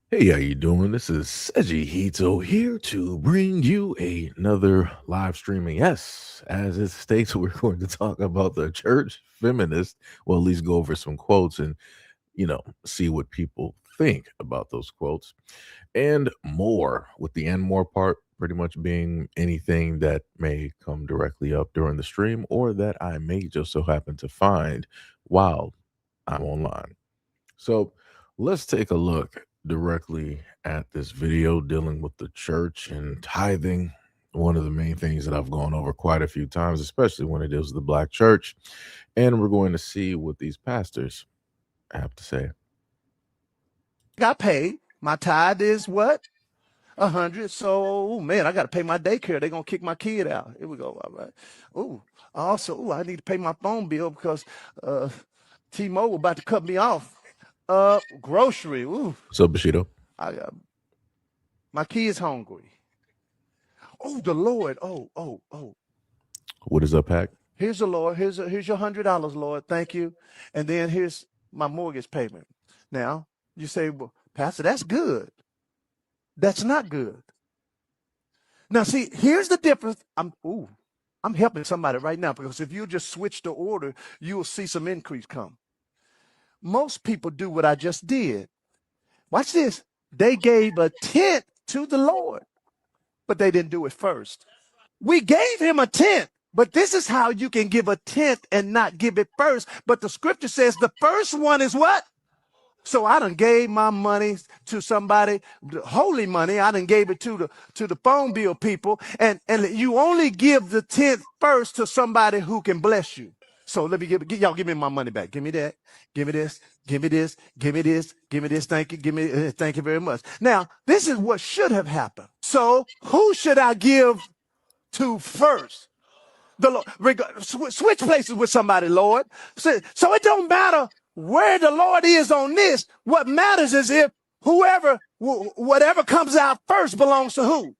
Hey, how you doing? This is SEIJIHITO here to bring you another live streaming. Yes, as it states, we're going to talk about the church feminist. Well, at least go over some quotes and see what people think about those quotes and more. With the and more part pretty much being anything that may come directly up during the stream or that I may just so happen to find while I'm online. So let's take a look directly at this video dealing with the church and tithing. One of the main things that I've gone over quite a few times, especially when it deals with the black church. And we're going to see what these pastors have to say. Got paid. My tithe is what? 100. So, man, I got to pay my daycare. They're going to kick my kid out. Here we go. All right. Also, I need to pay my phone bill because T-Mobile about to cut me off. Grocery. What's up, Bushido? My kid's hungry. Oh, the Lord. What is up, Hack? Here's the Lord. Here's your $100, Lord. Thank you. And then here's my mortgage payment. Now, you say, well, Pastor, that's good. That's not good. Now, see, here's the difference. I'm helping somebody right now because if you just switch the order, you will see some increase come. Most people do what I just did. Watch this. They gave a tenth to the Lord, but they didn't do it first. We gave him a tenth, but this is how you can give a tenth and not give it first. But the scripture says the first one is what? So I done gave my money to somebody, holy money. I done gave it to the phone bill people, and you only give the tenth first to somebody who can bless you. So let me give me my money back. Give me that. Give me this. Give me this. Give me this. Give me this. Thank you. Thank you very much. Now this is what should have happened. So who should I give to first? The Lord. Switch places with somebody, Lord. So it don't matter where the Lord is on this. What matters is if whatever comes out first belongs to who?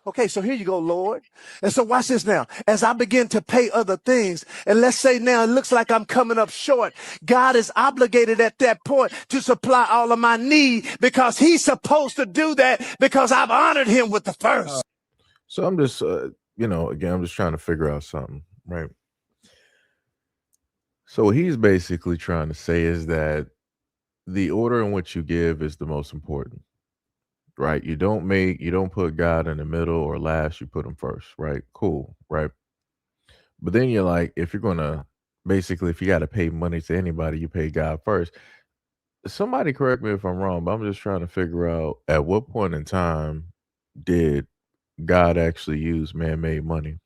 Okay, so here you go, Lord. And so watch this now. As I begin to pay other things, and let's say now it looks like I'm coming up short, God is obligated at that point to supply all of my need because he's supposed to do that because I've honored him with the first. So I'm just, again, I'm just trying to figure out something, right? So what he's basically trying to say is that the order in which you give is the most important, right? You don't put God in the middle or last, you put him first, right? Cool, right? But then you're like, if you're gonna basically, if you got to pay money to anybody, you pay God first. Somebody correct me if I'm wrong, but I'm just trying to figure out at what point in time did God actually use man-made money?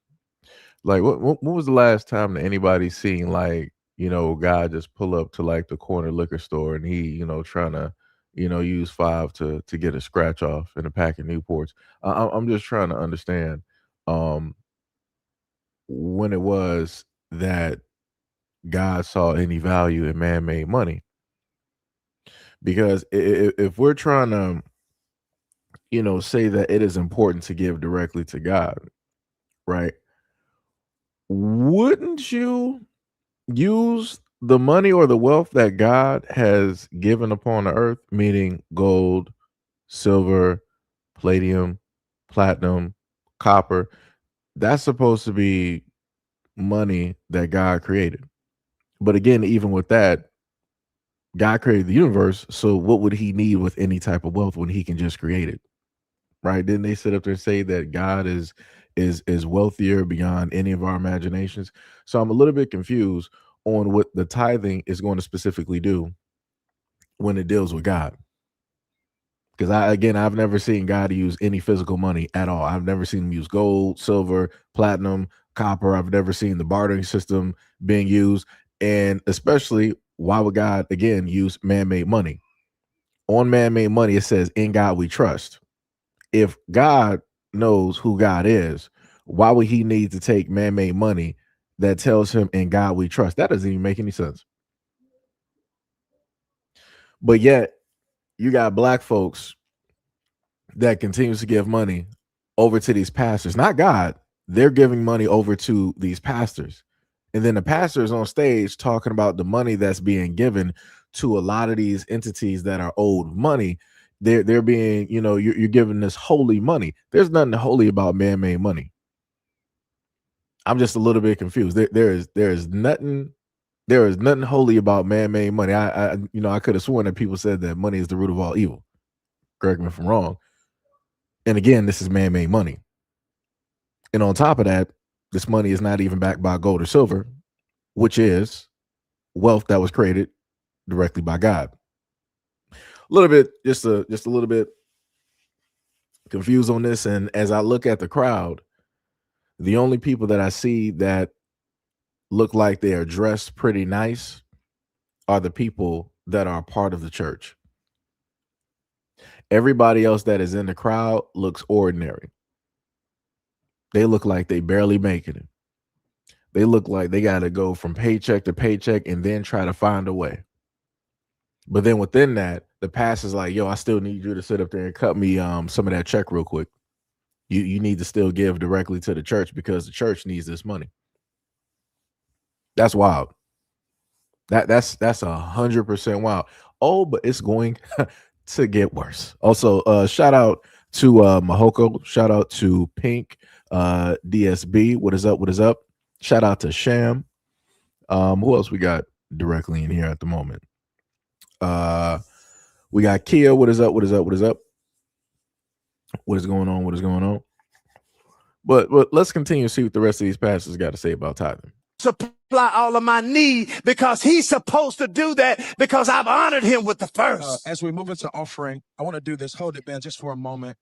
Like, when was the last time that anybody seen like God just pull up to like the corner liquor store and he trying to use five to get a scratch off in a pack of Newports? I'm just trying to understand um when it was that God saw any value in man-made money. Because if we're trying to, say that it is important to give directly to God, right? Wouldn't you use the money or the wealth that God has given upon the earth, meaning gold, silver, palladium, platinum, copper? That's supposed to be money that God created. But again, even with that, God created the universe, so what would he need with any type of wealth when he can just create it? Right? Didn't they sit up there and say that God is wealthier beyond any of our imaginations? So I'm a little bit confused on what the tithing is going to specifically do when it deals with God. Because I've never seen God use any physical money at all. I've never seen him use gold, silver, platinum, copper. I've never seen the bartering system being used. And especially, why would God again use man-made money? On man-made money, it says, "In God we trust." If God knows who God is, why would he need to take man-made money that tells him, "In God we trust"? That doesn't even make any sense. But yet you got black folks that continues to give money over to these pastors, not God. They're giving money over to these pastors. And then the pastors on stage talking about the money that's being given to a lot of these entities that are owed money. They're being, you're giving this holy money. There's nothing holy about man-made money. I'm just a little bit confused. There is nothing holy about man-made money. I could have sworn that people said that money is the root of all evil. Correct me if I'm wrong. And again, this is man-made money. And on top of that, this money is not even backed by gold or silver, which is wealth that was created directly by God. A little bit, just a little bit confused on this. And as I look at the crowd, the only people that I see that look like they are dressed pretty nice are the people that are part of the church. Everybody else that is in the crowd looks ordinary. They look like they barely making it. They look like they got to go from paycheck to paycheck and then try to find a way. But then within that, the pastor's like, "Yo, I still need you to sit up there and cut me some of that check real quick. You need to still give directly to the church because the church needs this money." That's wild. That's 100% wild. Oh, but it's going to get worse. Also, shout out to Mahoko. Shout out to Pink, DSB. What is up? What is up? Shout out to Sham. Who else we got directly in here at the moment? Uh, we got Kia. What is up? What is up? What is up? What is going on? What is going on? But let's continue to see what the rest of these pastors got to say about tithing. Supply all of my need because he's supposed to do that because I've honored him with the first. As we move into offering, I want to do this. Hold it, man, just for a moment.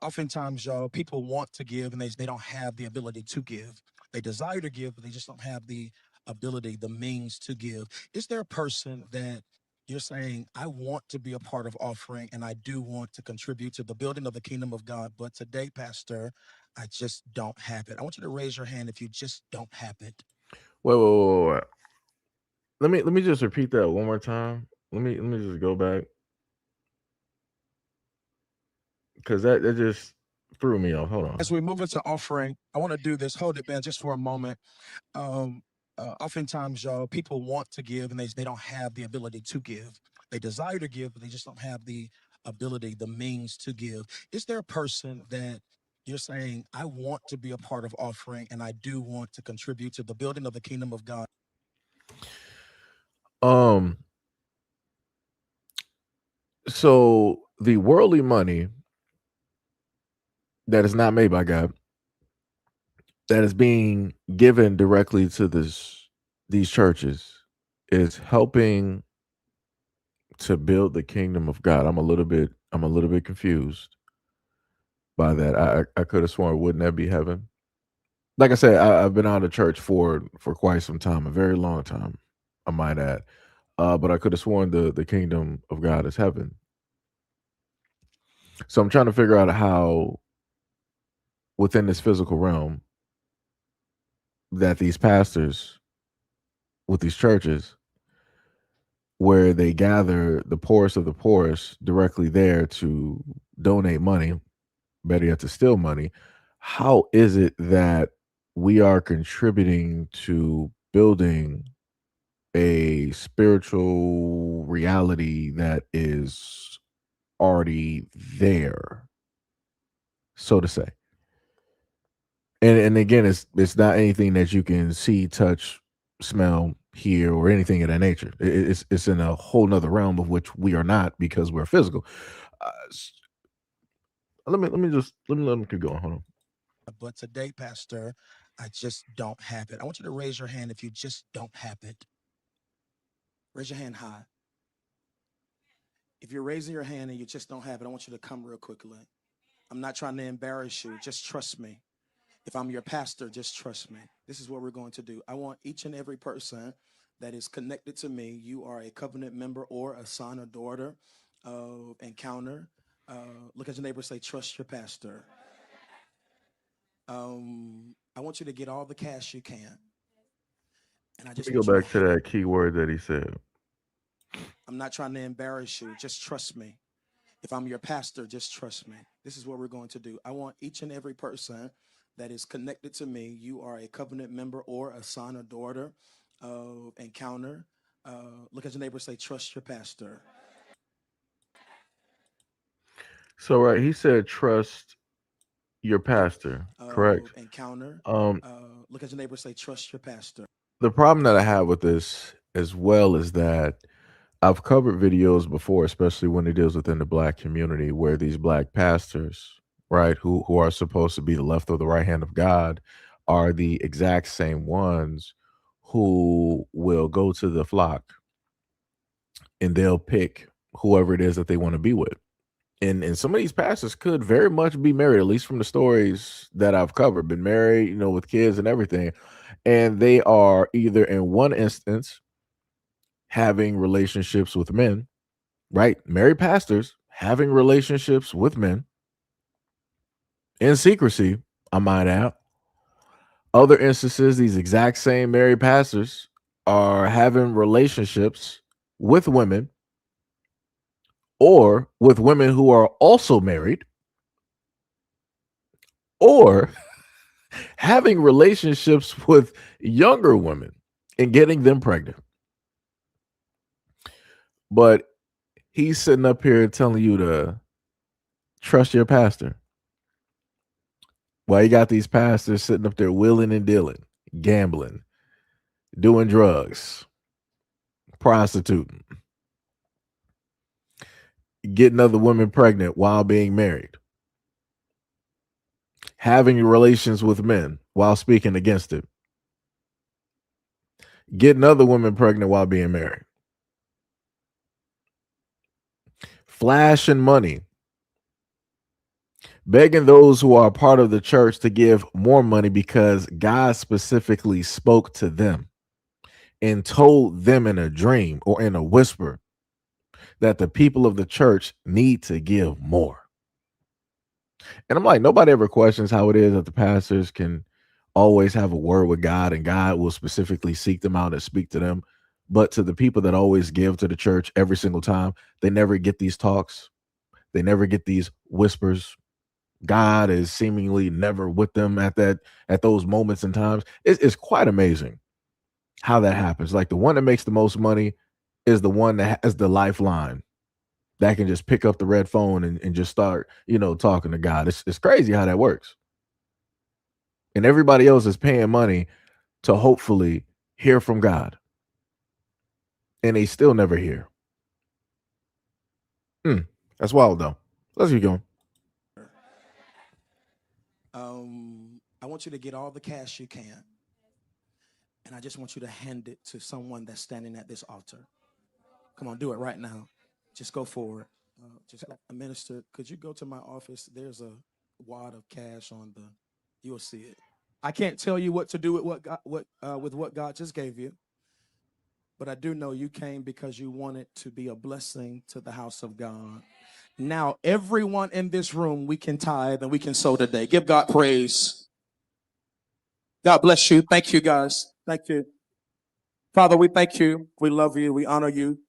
Oftentimes, y'all, people want to give and they don't have the ability to give. They desire to give, but they just don't have the ability, the means to give. Is there a person that you're saying, I want to be a part of offering and I do want to contribute to the building of the kingdom of God, but today, Pastor, I just don't have it? I want you to raise your hand if you just don't have it. Wait. Let me just repeat that one more time. Let me just go back because that just threw me off. Hold on. As we move into offering, I want to do this. Hold it, man, just for a moment. Oftentimes, y'all, people want to give and they don't have the ability to give. They desire to give, but they just don't have the ability, the means to give. Is there a person that you're saying, I want to be a part of offering and I do want to contribute to the building of the kingdom of God? Um, so the worldly money that is not made by God, that is being given directly to these churches, is helping to build the kingdom of God. I'm a little bit confused by that. I could have sworn, wouldn't that be heaven? Like I said, I've been out of church for quite some time, a very long time, I might add. But I could have sworn the kingdom of God is heaven. So I'm trying to figure out how within this physical realm that these pastors with these churches where they gather the poorest of the poorest directly there to donate money, better yet to steal money. How is it that we are contributing to building a spiritual reality that is already there, so to say? And again, it's not anything that you can see, touch, smell, hear, or anything of that nature. It's in a whole nother realm of which we are not because we're physical. Let me keep going. Hold on. But today, Pastor, I just don't have it. I want you to raise your hand if you just don't have it. Raise your hand high. If you're raising your hand and you just don't have it, I want you to come real quickly. I'm not trying to embarrass you. Just trust me. If I'm your pastor, just trust me. This is what we're going to do. I want each and every person that is connected to me. You are a covenant member or a son or daughter of Encounter. Look at your neighbor and say, trust your pastor. I want you to get all the cash you can. And I Let just me go want you to back to that key word that he said. I'm not trying to embarrass you. Just trust me. If I'm your pastor, just trust me. This is what we're going to do. I want each and every person that is connected to me. You are a covenant member or a son or daughter of Encounter. Look at your neighbor and say, trust your pastor. So right, he said trust your pastor, correct? Encounter. Um, Look at your neighbor, say, trust your pastor. the problem that I have with this as well is that I've covered videos before, especially when it deals within the black community, where these black pastors, right, who are supposed to be the left or the right hand of God, are the exact same ones who will go to the flock and they'll pick whoever it is that they want to be with. And some of these pastors could very much be married, at least from the stories that I've covered, been married, with kids and everything. And they are either in one instance having relationships with men, right? Married pastors having relationships with men in secrecy, I might add. Other instances, these exact same married pastors are having relationships with women or with women who are also married or having relationships with younger women and getting them pregnant. But he's sitting up here telling you to trust your pastor. While you got these pastors sitting up there wheeling and dealing, gambling, doing drugs, prostituting, getting other women pregnant while being married, having relations with men while speaking against it, getting other women pregnant while being married, flashing money, begging those who are part of the church to give more money because God specifically spoke to them and told them in a dream or in a whisper that the people of the church need to give more. And I'm like, nobody ever questions how it is that the pastors can always have a word with God and God will specifically seek them out and speak to them. But to the people that always give to the church every single time, they never get these talks. They never get these whispers. God is seemingly never with them at those moments and times. It's quite amazing how that happens. Like the one that makes the most money is the one that has the lifeline that can just pick up the red phone and just start, talking to God. It's crazy how that works. And everybody else is paying money to hopefully hear from God. And they still never hear. That's wild though. Let's keep going. I want you to get all the cash you can. And I just want you to hand it to someone that's standing at this altar. Come on, do it right now. Just go forward. Just a minister, could you go to my office? There's a wad of cash on the. You'll see it. I can't tell you what to do with what God just gave you, but I do know you came because you wanted to be a blessing to the house of God. Now, everyone in this room, we can tithe and we can sow today. Give God praise. God bless you. Thank you, guys. Thank you. Father, we thank you. We love you. We honor you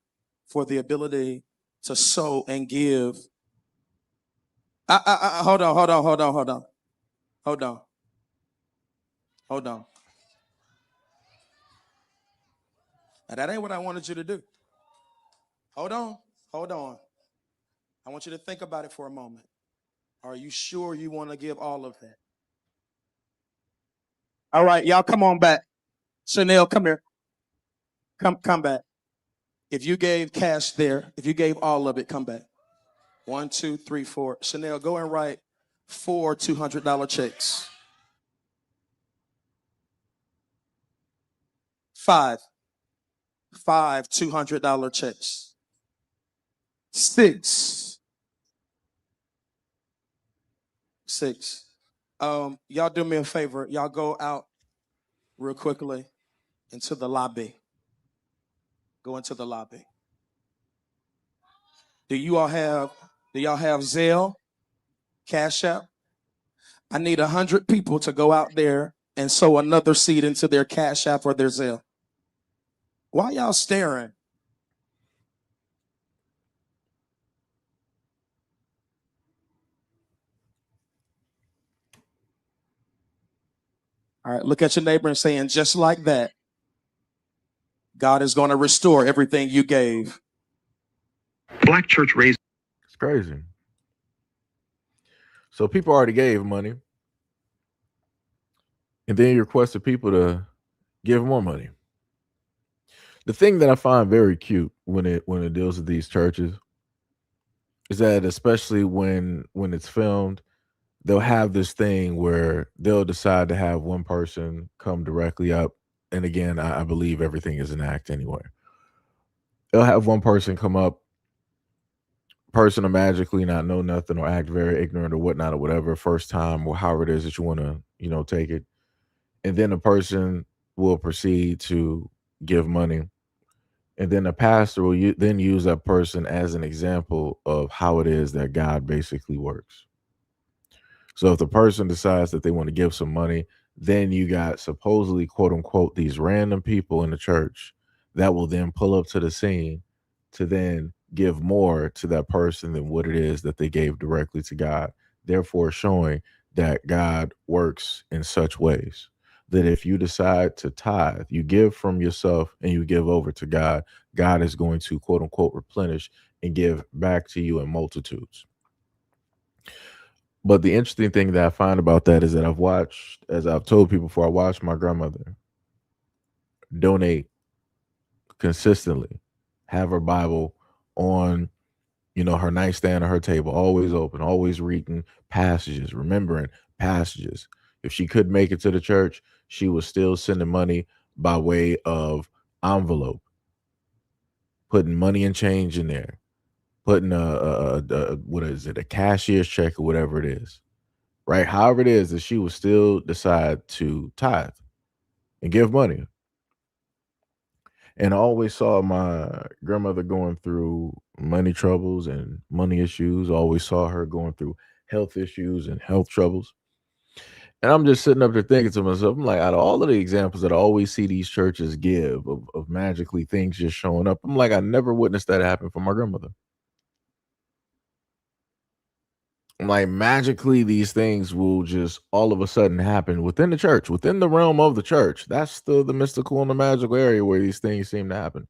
for the ability to sow and give. Hold on. Now, that ain't what I wanted you to do. Hold on. I want you to think about it for a moment. Are you sure you want to give all of that? All right, y'all, come on back. Chanel, come here. Come back. If you gave cash there, if you gave all of it, come back. 1, 2, 3, 4. Chanel, go and write 4 $200 checks. 5 $200 checks. 6. Y'all do me a favor. Y'all go out real quickly into the lobby. Go into the lobby. Do y'all have Zelle, Cashapp? I need 100 people to go out there and sow another seed into their Cashapp or their Zelle. Why y'all staring? All right, look at your neighbor and saying, just like that, God is going to restore everything you gave. Black church raised. It's crazy. So people already gave money, and then you requested people to give more money. The thing that I find very cute when it deals with these churches is that, especially when it's filmed, they'll have this thing where they'll decide to have one person come directly up. And again, I believe everything is an act anyway. They'll have one person come up, person to magically not know nothing or act very ignorant or whatnot or whatever, first time or however it is that you want to, take it. And then the person will proceed to give money. And then the pastor will then use that person as an example of how it is that God basically works. So if the person decides that they want to give some money, then you got supposedly, quote unquote, these random people in the church that will then pull up to the scene to then give more to that person than what it is that they gave directly to God, therefore showing that God works in such ways that if you decide to tithe, you give from yourself and you give over to God, God is going to, quote unquote, replenish and give back to you in multitudes. But the interesting thing that I find about that is that I've watched, as I've told people before, I watched my grandmother donate consistently, have her Bible on, her nightstand or her table, always open, always reading passages, remembering passages. If she couldn't make it to the church, she was still sending money by way of envelope, putting money and change in there, putting what is it, a cashier's check or whatever it is. Right? However it is that she would still decide to tithe and give money. And I always saw my grandmother going through money troubles and money issues. I always saw her going through health issues and health troubles. And I'm just sitting up there thinking to myself, I'm like, out of all of the examples that I always see these churches give of magically things just showing up, I'm like, I never witnessed that happen for my grandmother. Like magically these things will just all of a sudden happen within the church, within the realm of the church. That's the mystical and the magical area where these things seem to happen.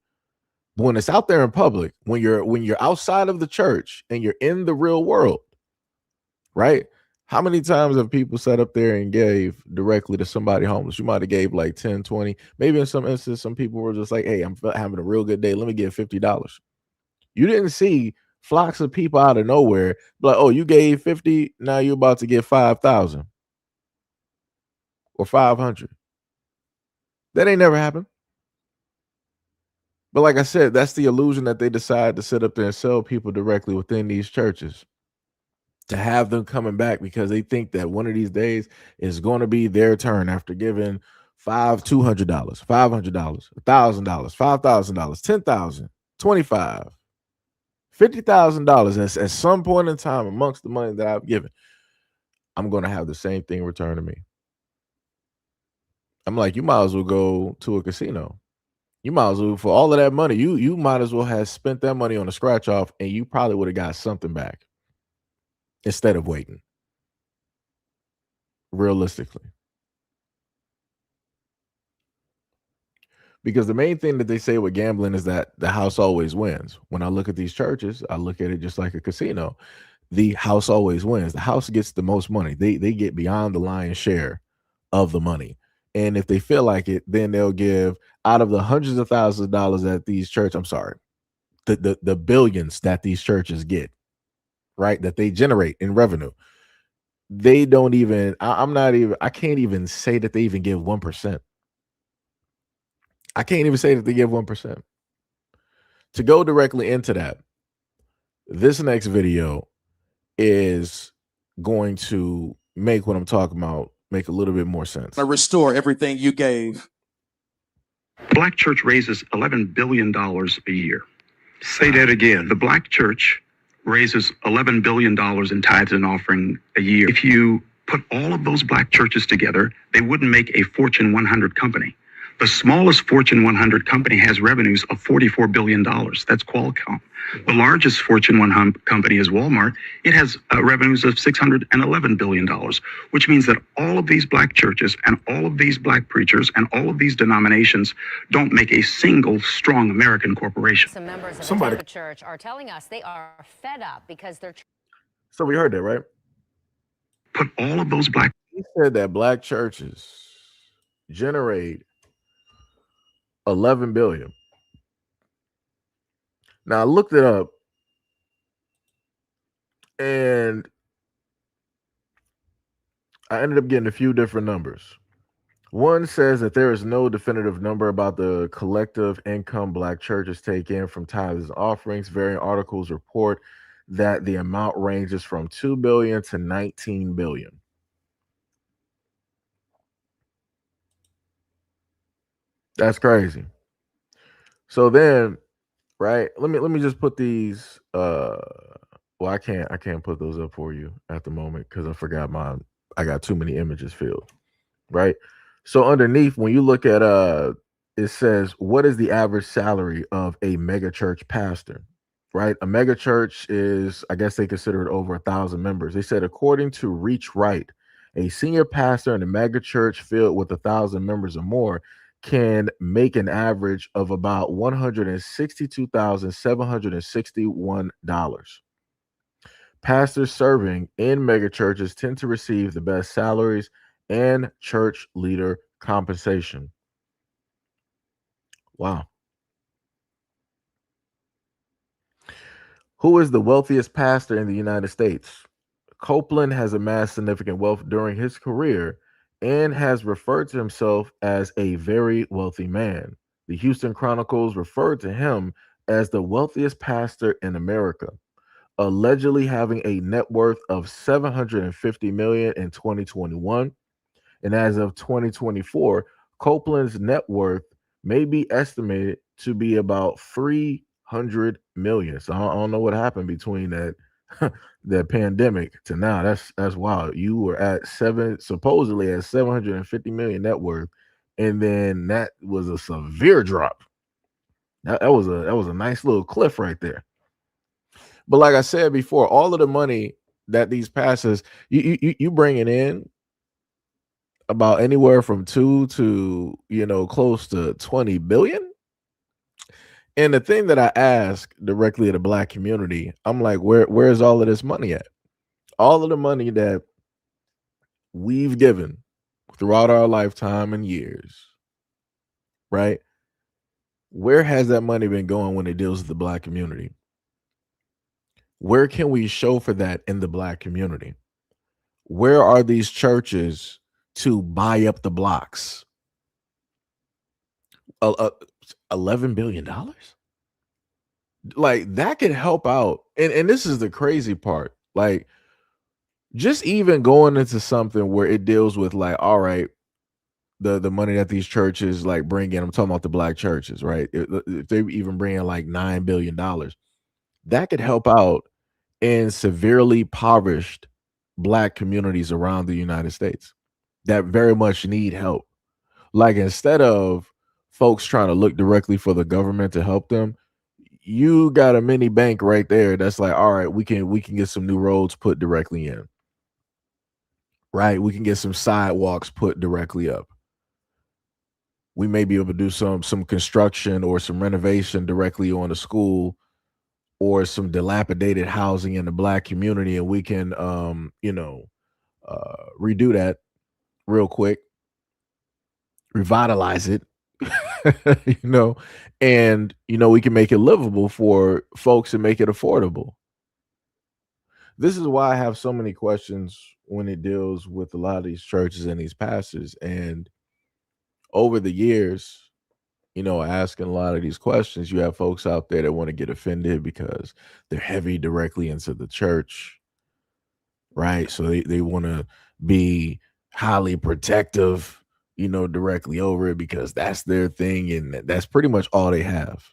But when it's out there in public, when you're outside of the church and you're in the real world, right? How many times have people sat up there and gave directly to somebody homeless? You might have gave like 10, 20. Maybe in some instances, some people were just like, hey, I'm having a real good day. Let me give $50. You didn't see flocks of people out of nowhere like, oh, you gave 50, now you're about to get 5,000 or 500. That ain't never happened. But like I said, that's the illusion that they decide to sit up there and sell people directly within these churches, to have them coming back because they think that one of these days is going to be their turn after giving $200, $500, $1,000, $5,000, 10,000, 25. $50,000 at some point in time amongst the money that I've given, I'm going to have the same thing returned to me. I'm like, you might as well go to a casino. You might as well, for all of that money, you might as well have spent that money on a scratch off and you probably would have got something back instead of waiting. Realistically. Because the main thing that they say with gambling is that the house always wins. When I look at these churches, I look at it just like a casino. The house always wins. The house gets the most money. They get beyond the lion's share of the money. And if they feel like it, then they'll give out of the hundreds of thousands of dollars that these churches, I'm sorry, the billions that these churches get, right, that they generate in revenue. They don't even, I can't even say that they even give 1%. I can't even say that they give 1%. To go directly into that, this next video is going to make what I'm talking about make a little bit more sense. Restore everything you gave. Black church raises $11 billion a year. Say that again. The black church raises $11 billion in tithes and offering a year. If you put all of those black churches together, they wouldn't make a Fortune 100 company. The smallest Fortune 100 company has revenues of $44 billion. That's Qualcomm. The largest Fortune 100 company is Walmart. It has revenues of $611 billion, which means that all of these black churches and all of these black preachers and all of these denominations don't make a single strong American corporation. Some members of the church are telling us they are fed up because they're... So we heard that, right? put all of those black. He said that black churches generate 11 billion. Now I looked it up, and I ended up getting a few different numbers. One says that there is no definitive number about the collective income black churches take in from tithes and offerings. Varying articles report that the amount ranges from 2 billion to 19 billion. That's crazy. So then, right, let me just put these well, I can't put those up for you at the moment because I got too many images filled. Right. So underneath, when you look at it says, what is the average salary of a mega church pastor? Right. A mega church is, I guess they consider it over 1,000 members. They said, according to Reach Right, a senior pastor in a mega church filled with 1,000 members or more can make an average of about $162,761. Pastors serving in megachurches tend to receive the best salaries and church leader compensation. Wow. Who is the wealthiest pastor in the United States? Copeland has amassed significant wealth during his career and has referred to himself as a very wealthy man. The Houston Chronicles referred to him as the wealthiest pastor in America, allegedly having a net worth of 750 million in 2021. And as of 2024, Copeland's net worth may be estimated to be about 300 million. So I don't know what happened between that that pandemic to now. That's wild. You were at supposedly at 750 million net worth, and then that was a severe drop. That was a nice little cliff right there. But like I said before, all of the money that these pastors you bring it in about anywhere from 2 to close to 20 billion. And the thing that I ask directly to the black community, I'm like, where's all of this money at? All of the money that we've given throughout our lifetime and years, right? Where has that money been going when it deals with the black community? Where can we show for that in the black community? Where are these churches to buy up the blocks? $11 billion? Like that could help out. And this is the crazy part. Like just even going into something where it deals with like, all right, the money that these churches like bring in, I'm talking about the black churches, right? If they even bring in like $9 billion, that could help out in severely impoverished black communities around the United States that very much need help. Like instead of folks trying to look directly for the government to help them, you got a mini bank right there that's like, all right, we can get some new roads put directly in. Right? We can get some sidewalks put directly up. We may be able to do some construction or some renovation directly on the school or some dilapidated housing in the black community, and we can redo that real quick, revitalize it, you know, and we can make it livable for folks and make it affordable. This is why I have so many questions when it deals with a lot of these churches and these pastors. And over the years, asking a lot of these questions, you have folks out there that want to get offended because they're heavy directly into the church, right? So they want to be highly protective, directly over it because that's their thing. And that's pretty much all they have.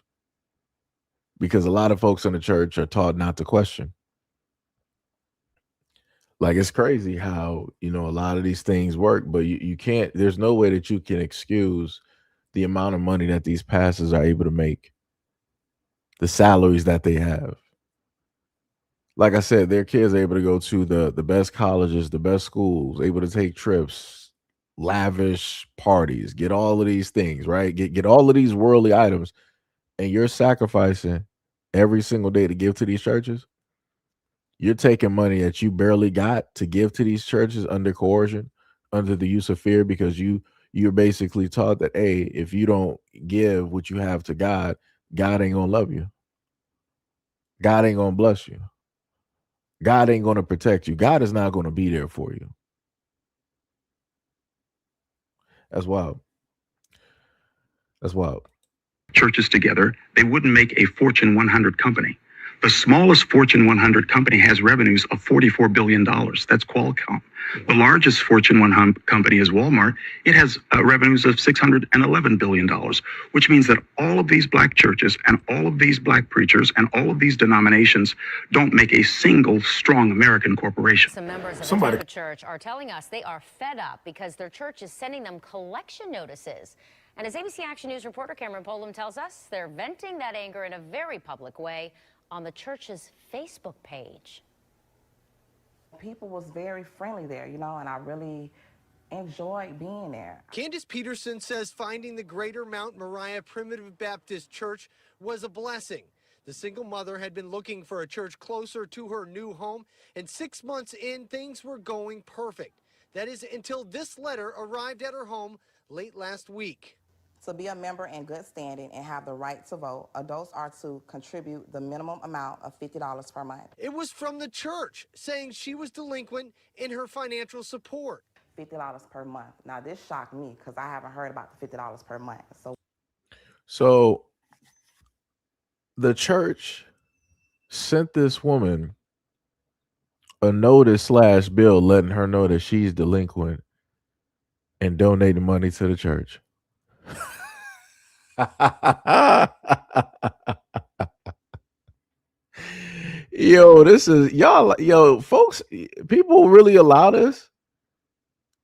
Because a lot of folks in the church are taught not to question. Like it's crazy how, a lot of these things work, but you can't, there's no way that you can excuse the amount of money that these pastors are able to make, the salaries that they have. Like I said, their kids are able to go to the best colleges, the best schools, able to take trips, lavish parties, get all of these things, right? Get all of these worldly items, and you're sacrificing every single day to give to these churches. you're taking money that you barely got to give to these churches under coercion, under the use of fear, because you're basically taught that, hey, if you don't give what you have to God, God ain't gonna love you. God ain't gonna bless you. God ain't gonna protect you. God is not gonna be there for you. That's wild. That's wild. Churches together, they wouldn't make a Fortune 100 company. The smallest Fortune 100 company has revenues of $44 billion. That's Qualcomm. The largest Fortune 100 company is Walmart. It has revenues of $611 billion, which means that all of these black churches and all of these black preachers and all of these denominations don't make a single strong American corporation. Some members of the type of church are telling us they are fed up because their church is sending them collection notices. And as ABC Action News reporter Cameron Polam tells us, they're venting that anger in a very public way on the church's Facebook page. People was very friendly there, you know, and I really enjoyed being there. Candace Peterson says finding the Greater Mount Moriah Primitive Baptist Church was a blessing. The single mother had been looking for a church closer to her new home, and 6 months in, things were going perfect. That is until this letter arrived at her home late last week. To be a member in good standing and have the right to vote, adults are to contribute the minimum amount of $50 per month. It was from the church saying she was delinquent in her financial support. $50 per month. Now, this shocked me because I haven't heard about the $50 per month. So the church sent this woman a notice / bill letting her know that she's delinquent and donating money to the church. Yo, this is y'all. Yo, folks, people really allow this.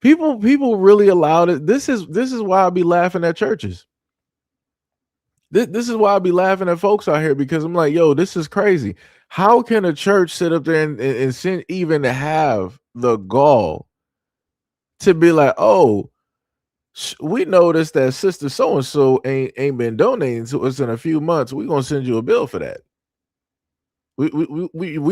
People really allow it. This is why I be laughing at churches. This is why I be laughing at folks out here, because I'm like, yo, this is crazy. How can a church sit up there and send, even to have the gall to be like, oh, we noticed that sister so and so ain't been donating to us in a few months. We're gonna send you a bill for that. We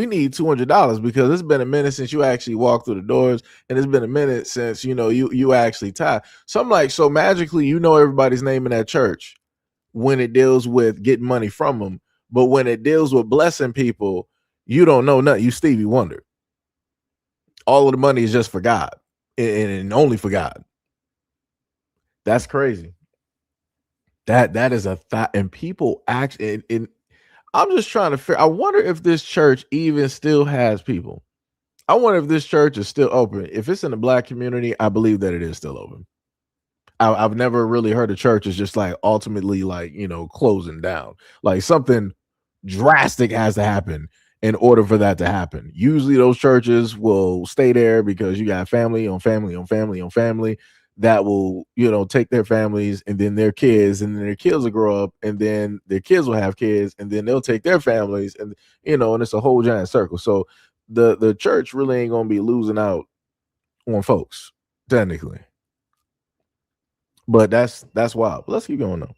need $200 because it's been a minute since you actually walked through the doors, and it's been a minute since you actually tithe. So I'm like, so magically you know everybody's name in that church when it deals with getting money from them, but when it deals with blessing people, you don't know nothing. You Stevie Wonder. All of the money is just for God and only for God. That's crazy. That is a thought, and people actually. And I'm just trying to figure. I wonder if this church even still has people. I wonder if this church is still open. If it's in the black community, I believe that it is still open. I've never really heard a church is just like ultimately like closing down. Like something drastic has to happen in order for that to happen. Usually those churches will stay there because you got family on family on family on family that will, take their families and then their kids, and then their kids will grow up, and then their kids will have kids, and then they'll take their families, and and it's a whole giant circle. So the church really ain't gonna be losing out on folks, technically. But that's wild. But let's keep going though.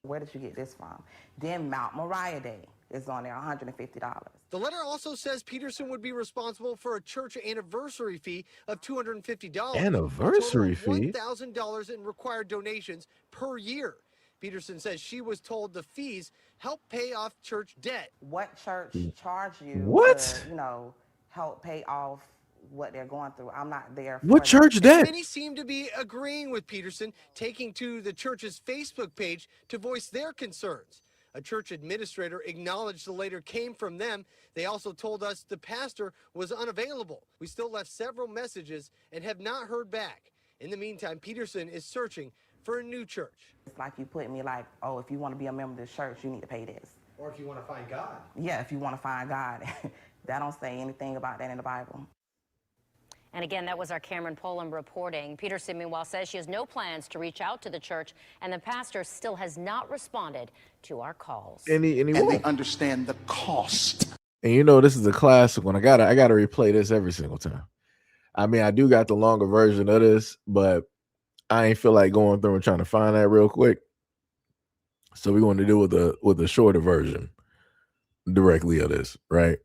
Where did you get this from? Then Mount Moriah Day is on there, $150. The letter also says Peterson would be responsible for a church anniversary fee of $250. Anniversary fee? $1,000 in required donations per year. Peterson says she was told the fees help pay off church debt. What church charged you to, help pay off what they're going through? I'm not there. What church debt? Many seem to be agreeing with Peterson, taking to the church's Facebook page to voice their concerns. A church administrator acknowledged the letter came from them. They also told us the pastor was unavailable. We still left several messages and have not heard back. In the meantime, Peterson is searching for a new church. It's like you put me like, oh, if you want to be a member of this church, you need to pay this. Or if you want to find God. Yeah, if you want to find God. That don't say anything about that in the Bible. And again, that was our Cameron Polam reporting. Peterson, meanwhile, says she has no plans to reach out to the church, and the pastor still has not responded to our calls. And they understand the cost. And this is a classic one. I gotta replay this every single time. I mean, I do got the longer version of this, but I ain't feel like going through and trying to find that real quick. So we're going to do with the shorter version directly of this, right?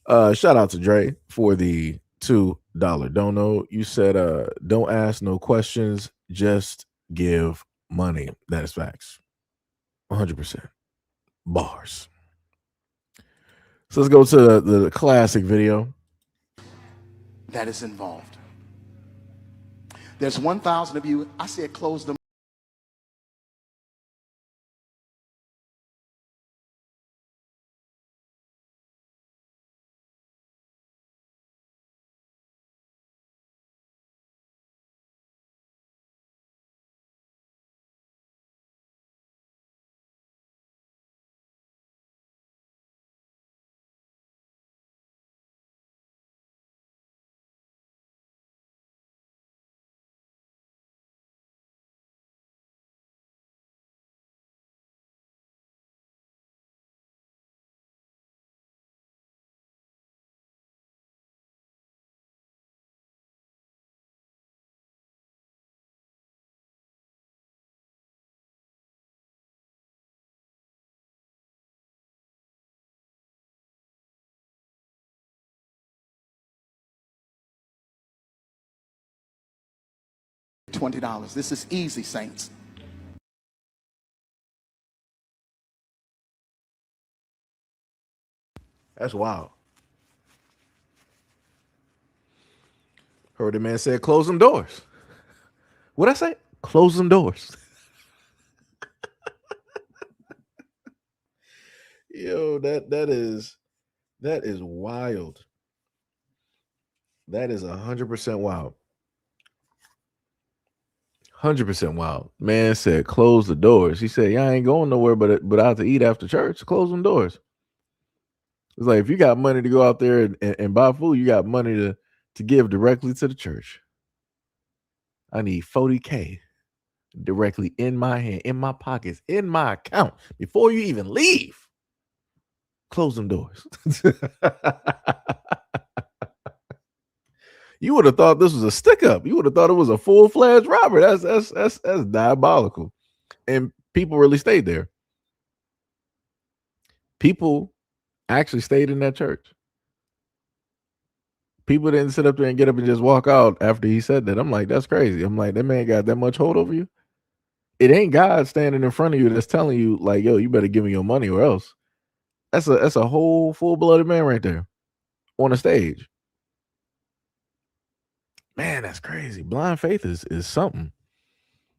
Shout out to Dre for the $2 dono. You said don't ask no questions, just give money. That is facts. 100%. Bars. So let's go to the classic video. That is involved. There's 1,000 of you. I said close the $20. This is easy, saints. That's wild. Heard the man said close them doors. What'd I say? Close them doors. Yo, that is wild. That is 100% wild. 100% wild. Man said close the doors. He said, "Yeah, I ain't going nowhere but out to eat after church. Close them doors." It's like if you got money to go out there and buy food, you got money to give directly to the church. I need 40K directly in my hand, in my pockets, in my account before you even leave. Close them doors. You would have thought this was a stick up. You would have thought it was a full-fledged robbery. That's diabolical. And people really stayed there. People actually stayed in that church. People didn't sit up there and get up and just walk out after he said that. I'm like, that's crazy. I'm like, that man got that much hold over you? It ain't God standing in front of you that's telling you, like, yo, you better give me your money or else. That's a whole full-blooded man right there on a stage. Man, that's crazy. Blind faith is something.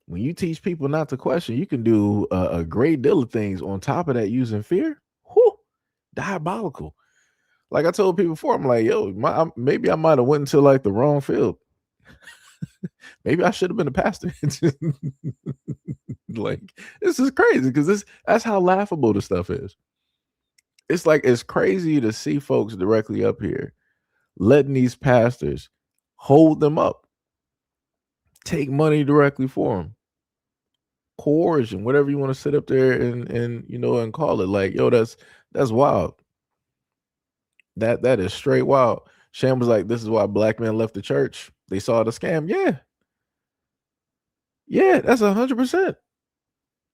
When you teach people not to question, you can do a great deal of things. On top of that, using fear, whew, diabolical. Like I told people before, I'm like, yo, maybe I might have went into like the wrong field. Maybe I should have been a pastor. Like, this is crazy because that's how laughable the stuff is. It's like it's crazy to see folks directly up here letting these pastors hold them up, take money directly for them. Coercion, whatever you want to sit up there and and call it. Like, yo, that's wild. That is straight wild. Sham was like, this is why black men left the church. They saw the scam. Yeah, that's 100%.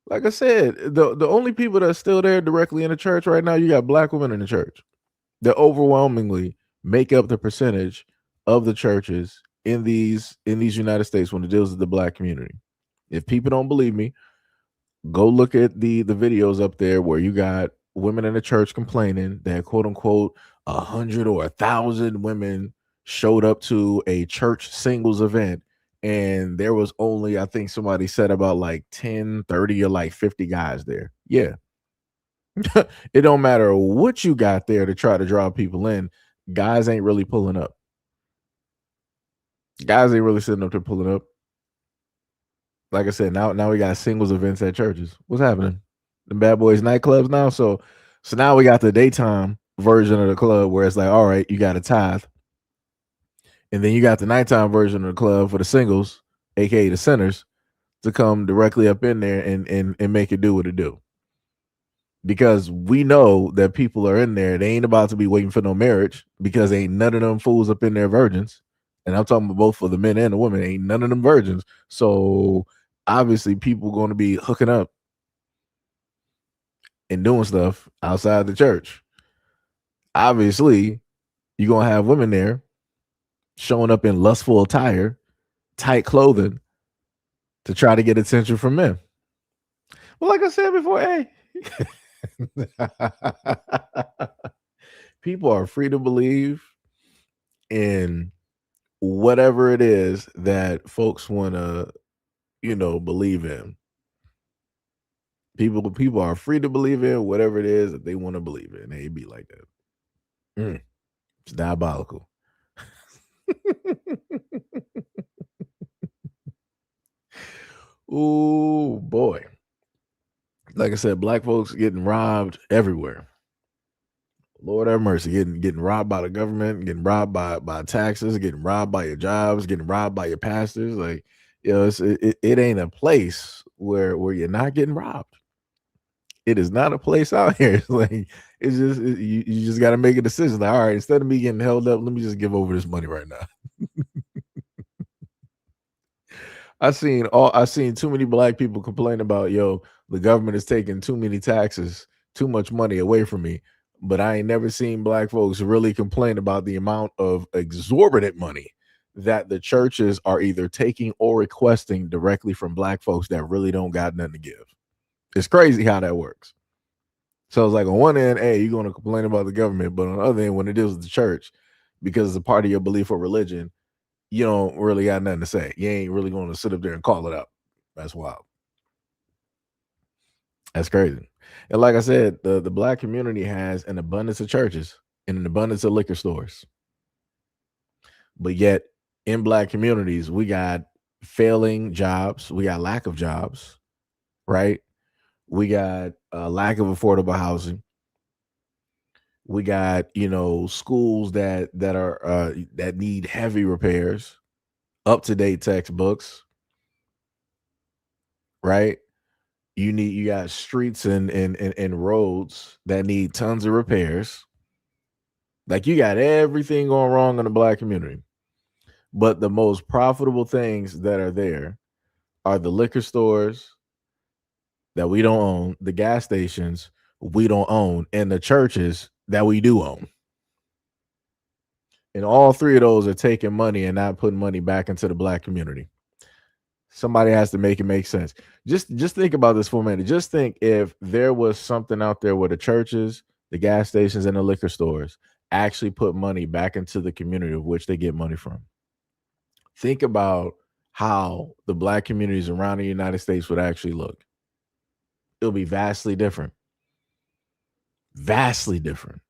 Like I said, the only people that's still there directly in the church right now, you got black women in the church that overwhelmingly make up the percentage of the churches in these United States when it deals with the black community. If people don't believe me, go look at the videos up there where you got women in the church complaining that quote unquote 100 or 1,000 women showed up to a church singles event and there was only, I think somebody said about like 10, 30 or like 50 guys there. Yeah. It don't matter what you got there to try to draw people in. Guys ain't really pulling up. Guys ain't really sitting up there pulling up. Like I said, now we got singles events at churches. What's happening? The Bad Boys nightclubs now. So now we got the daytime version of the club where it's like, all right, you got a tithe. And then you got the nighttime version of the club for the singles, aka the sinners, to come directly up in there and make it do what it do. Because we know that people are in there. They ain't about to be waiting for no marriage because ain't none of them fools up in there virgins. And I'm talking about both for the men and the women. Ain't none of them virgins. So obviously people going to be hooking up and doing stuff outside the church. Obviously, You're going to have women there showing up in lustful attire, tight clothing to try to get attention from men. Well, like I said before, hey, people are free to believe in whatever it is that folks want to, believe in. People are free to believe in whatever it is that they want to believe in. They be like that. It's diabolical. Oh boy. Like I said, black folks getting robbed everywhere. Lord have mercy, getting robbed by the government, getting robbed by taxes, getting robbed by your jobs, getting robbed by your pastors. Like, it ain't a place where you're not getting robbed. It is not a place out here. It's like you just got to make a decision. Like, all right, instead of me getting held up, let me just give over this money right now. I seen too many black people complain about, the government is taking too many taxes, too much money away from me. But I ain't never seen black folks really complain about the amount of exorbitant money that the churches are either taking or requesting directly from black folks that really don't got nothing to give. It's crazy how that works. So it's like on one end, hey, you're going to complain about the government, but on the other end, when it deals with the church, because it's a part of your belief or religion, you don't really got nothing to say. You ain't really going to sit up there and call it out. That's wild. That's crazy. And like I said, the black community has an abundance of churches and an abundance of liquor stores. But yet in black communities, we got failing jobs. We got lack of jobs, right? We got a lack of affordable housing. We got, schools that are that need heavy repairs, up-to-date textbooks, right? You got streets and roads that need tons of repairs. Like, you got everything going wrong in the black community. But the most profitable things that are there are the liquor stores that we don't own, the gas stations we don't own, and the churches that we do own. And all three of those are taking money and not putting money back into the black community. Somebody has to make it make sense. Just think about this for a minute. Just think if there was something out there where the churches, the gas stations, and the liquor stores actually put money back into the community of which they get money from. Think about how the black communities around the United States would actually look. It'll be vastly different. Vastly different.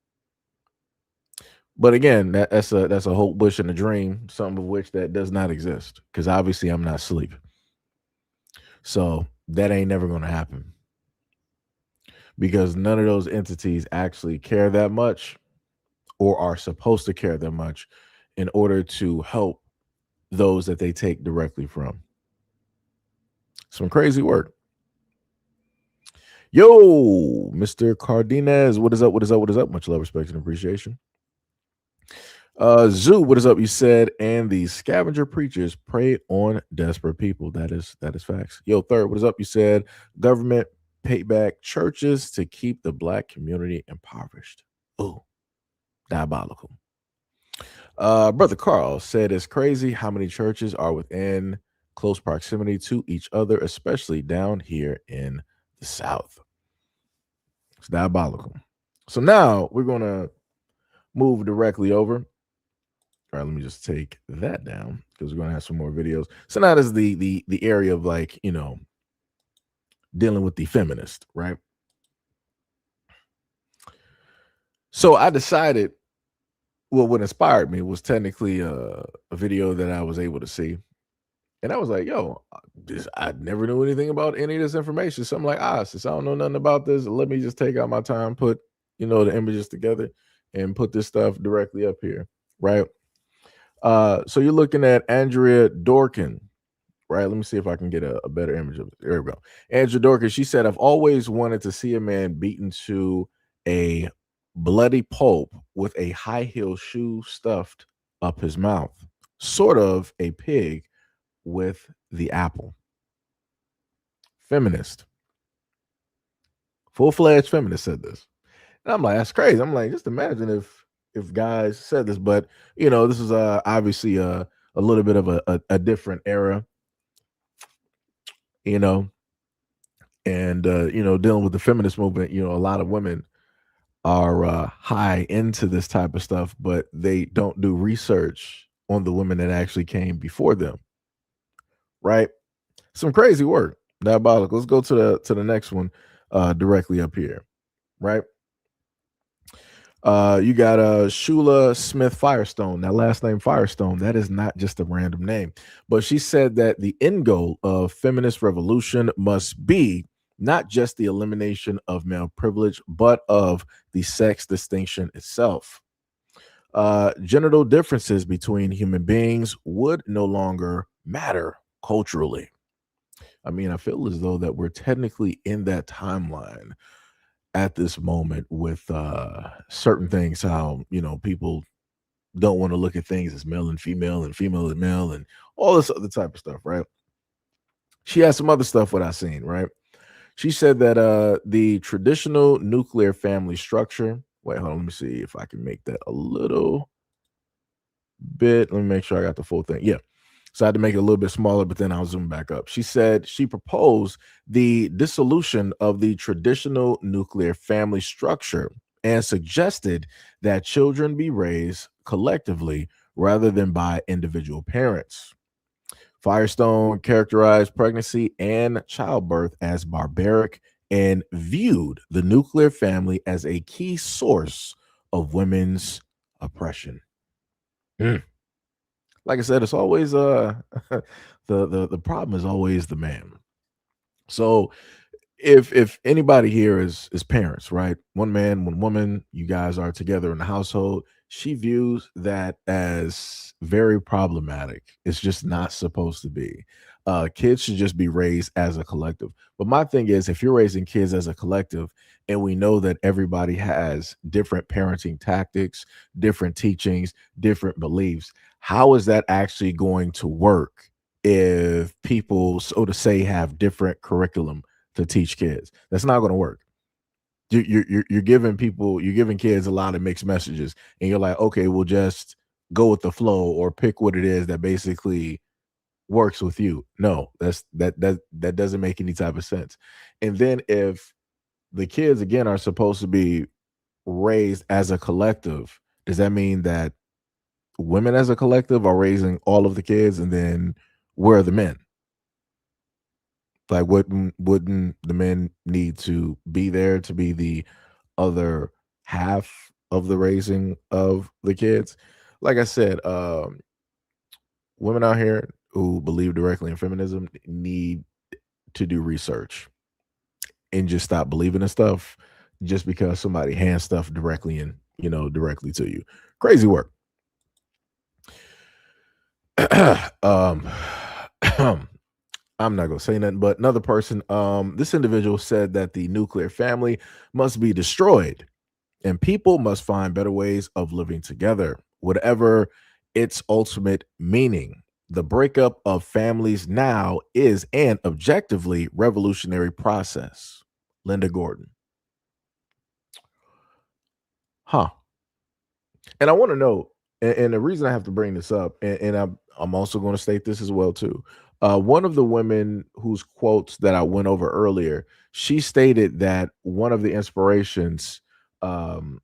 But again, that's a hope, wish, and a dream, some of which that does not exist, because obviously I'm not asleep. So that ain't never going to happen, because none of those entities actually care that much or are supposed to care that much in order to help those that they take directly from. Some crazy work. Yo, Mr. Cardenas, what is up? What is up? What is up? Much love, respect, and appreciation. Zoo, what is up? You said, and the scavenger preachers prey on desperate people. That is facts. Yo, Third, what is up? You said government pay back churches to keep the black community impoverished. Oh, diabolical. Brother Carl said it's crazy how many churches are within close proximity to each other, especially down here in the South. It's diabolical. So now we're gonna move directly over. All right, let me just take that down because we're gonna have some more videos. So now this is the area of, like, dealing with the feminist, right? So I decided, well, what inspired me was technically a video that I was able to see. And I was like, yo, I never knew anything about any of this information. So I'm like, since I don't know nothing about this, let me just take out my time, put, the images together and put this stuff directly up here, right? So you're looking at Andrea Dorkin, right? Let me see if I can get a better image of it. There we go. Andrea Dorkin, she said, I've always wanted to see a man beaten to a bloody pulp with a high heel shoe stuffed up his mouth, sort of a pig with the apple. Feminist. Full-fledged feminist said this. And I'm like, that's crazy. I'm like, just imagine if if guys said this, but this is obviously a little bit of a different era, you know, and dealing with the feminist movement. A lot of women are high into this type of stuff, but they don't do research on the women that actually came before them, right? Some crazy work. Diabolical. Let's go to the next one directly up here, right? You got Shula Smith Firestone. That last name Firestone, that is not just a random name. But she said that the end goal of feminist revolution must be not just the elimination of male privilege, but of the sex distinction itself. Genital differences between human beings would no longer matter culturally. I mean, I feel as though that we're technically in that timeline at this moment with certain things, how people don't want to look at things as male and female and male and all this other type of stuff, right? She has some other stuff what I seen, right? She said that the traditional nuclear family structure, wait, hold on, let me see if I can make that a little bit. Let me make sure I got the full thing. Yeah. So I had to make it a little bit smaller, but then I'll zoom back up. She said she proposed the dissolution of the traditional nuclear family structure and suggested that children be raised collectively rather than by individual parents. Firestone characterized pregnancy and childbirth as barbaric and viewed the nuclear family as a key source of women's oppression. Mm. Like I said, it's always the problem is always the man. So if anybody here is parents, right? One man, one woman, you guys are together in the household. She views that as very problematic. It's just not supposed to be. Kids should just be raised as a collective. But my thing is, if you're raising kids as a collective, and we know that everybody has different parenting tactics, different teachings, different beliefs, how is that actually going to work if people, so to say, have different curriculum to teach kids? That's not going to work. You're giving people, you're giving kids a lot of mixed messages, and you're like, okay, we'll just go with the flow or pick what it is that basically works with you. No, that doesn't make any type of sense. And then if the kids again are supposed to be raised as a collective, does that mean that women as a collective are raising all of the kids, and then where are the men? Like, wouldn't the men need to be there to be the other half of the raising of the kids? Like I said, women out here who believe directly in feminism need to do research and just stop believing in stuff just because somebody hands stuff directly in, directly to you. Crazy work. um I'm not gonna say nothing, but another person, this individual said that the nuclear family must be destroyed and people must find better ways of living together, whatever its ultimate meaning. The breakup of families now is an objectively revolutionary process. Linda Gordon. Huh. And I want to know, and the reason I have to bring this up, and I'm also going to state this as well too. One of the women whose quotes that I went over earlier, she stated that one of the inspirations um,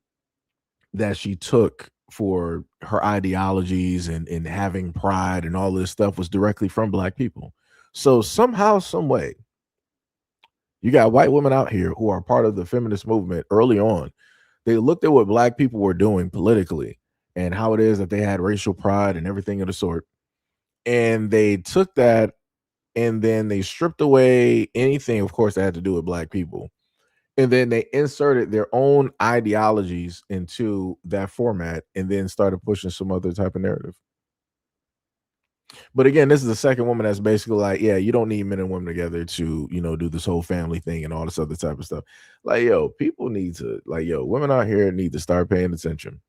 that she took for her ideologies and having pride and all this stuff was directly from Black people. So somehow, some way, you got white women out here who are part of the feminist movement early on. They looked at what Black people were doing politically and how it is that they had racial pride and everything of the sort. And they took that and then they stripped away anything, of course, that had to do with Black people. And then they inserted their own ideologies into that format and then started pushing some other type of narrative. But again, this is the second woman that's basically like, yeah, you don't need men and women together to, do this whole family thing and all this other type of stuff. Like, yo, people need to, like, yo, women out here need to start paying attention.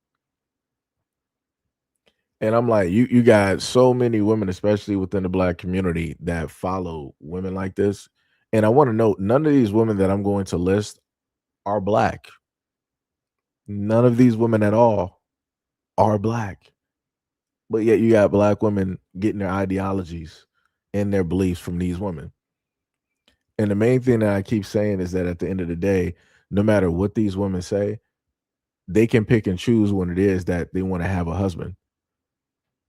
And I'm like, you got so many women, especially within the Black community, that follow women like this. And I want to note, none of these women that I'm going to list are Black. None of these women at all are black. But yet you got black women getting their ideologies and their beliefs from these women. And the main thing that I keep saying is that at the end of the day, no matter what these women say, they can pick and choose when it is that they want to have a husband.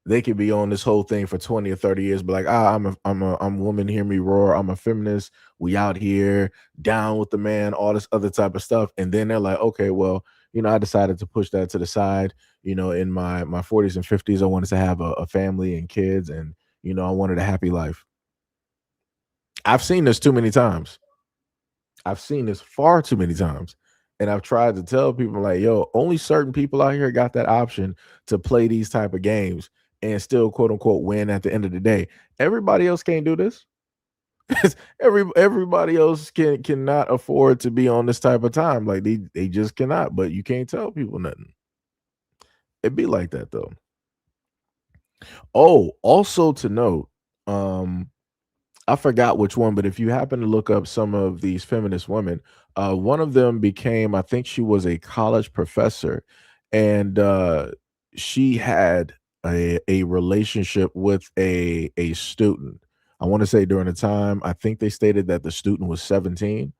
They could be on this whole thing for 20 or 30 years, but like, I'm a woman, hear me roar, I'm a feminist, we out here, down with the man, all this other type of stuff. And then they're like, okay, well, I decided to push that to the side. In my 40s and 50s, I wanted to have a family and kids, and I wanted a happy life. I've seen this too many times. I've seen this far too many times. And I've tried to tell people like, yo, only certain people out here got that option to play these type of games and still quote unquote win at the end of the day. Everybody else can't do this. Everybody else cannot afford to be on this type of time. Like they just cannot, but you can't tell people nothing. It'd be like that though. Oh, also to note, I forgot which one, but if you happen to look up some of these feminist women, one of them became, I think she was a college professor, and she had a relationship with a student. I want to say during the time, I think they stated that the student was 17,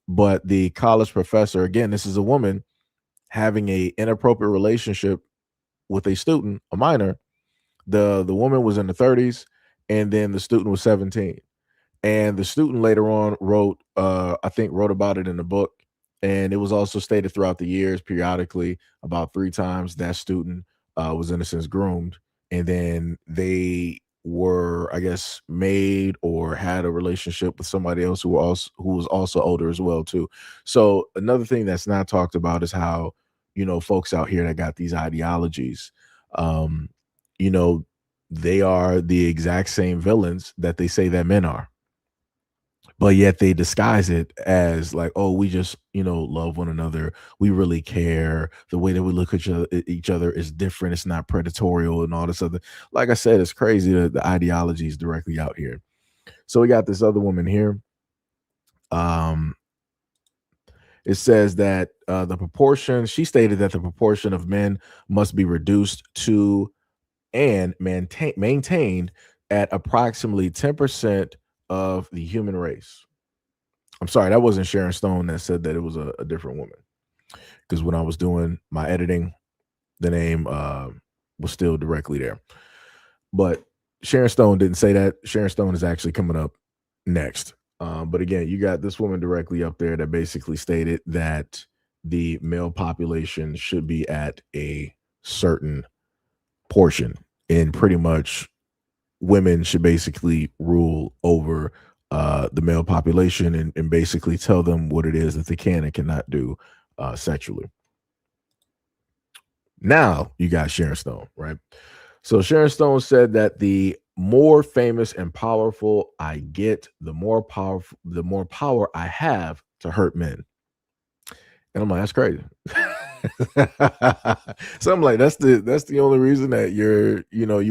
but the college professor, again, this is a woman having a inappropriate relationship with a student, a minor. The woman was in the 30s, and then the student was 17. And the student later on wrote, I think wrote about it in the book. And it was also stated throughout the years, periodically, about 3 times that student was in a sense groomed. And then they were, I guess, made or had a relationship with somebody else who was also older as well, too. So another thing that's not talked about is how, folks out here that got these ideologies, um, you know, they are the exact same villains that they say that men are, but yet they disguise it as like, oh, we just love one another, we really care, the way that we look at each other is different, it's not predatory and all this other. Like I said, it's crazy that the ideology is directly out here. So we got this other woman here. It says that she stated that the proportion of men must be reduced to and maintained at approximately 10% of the human race. I'm sorry, that wasn't Sharon Stone that said that, it was a different woman. Because when I was doing my editing, the name was still directly there. But Sharon Stone didn't say that. Sharon Stone is actually coming up next. But again, you got this woman directly up there that basically stated that the male population should be at a certain portion, and pretty much women should basically rule over the male population, and basically tell them what it is that they can and cannot do sexually. Now you got Sharon Stone, right? So Sharon Stone said that the more famous and powerful I get, the more power I have to hurt men. And I'm like, that's crazy. So I'm like, that's the only reason that you're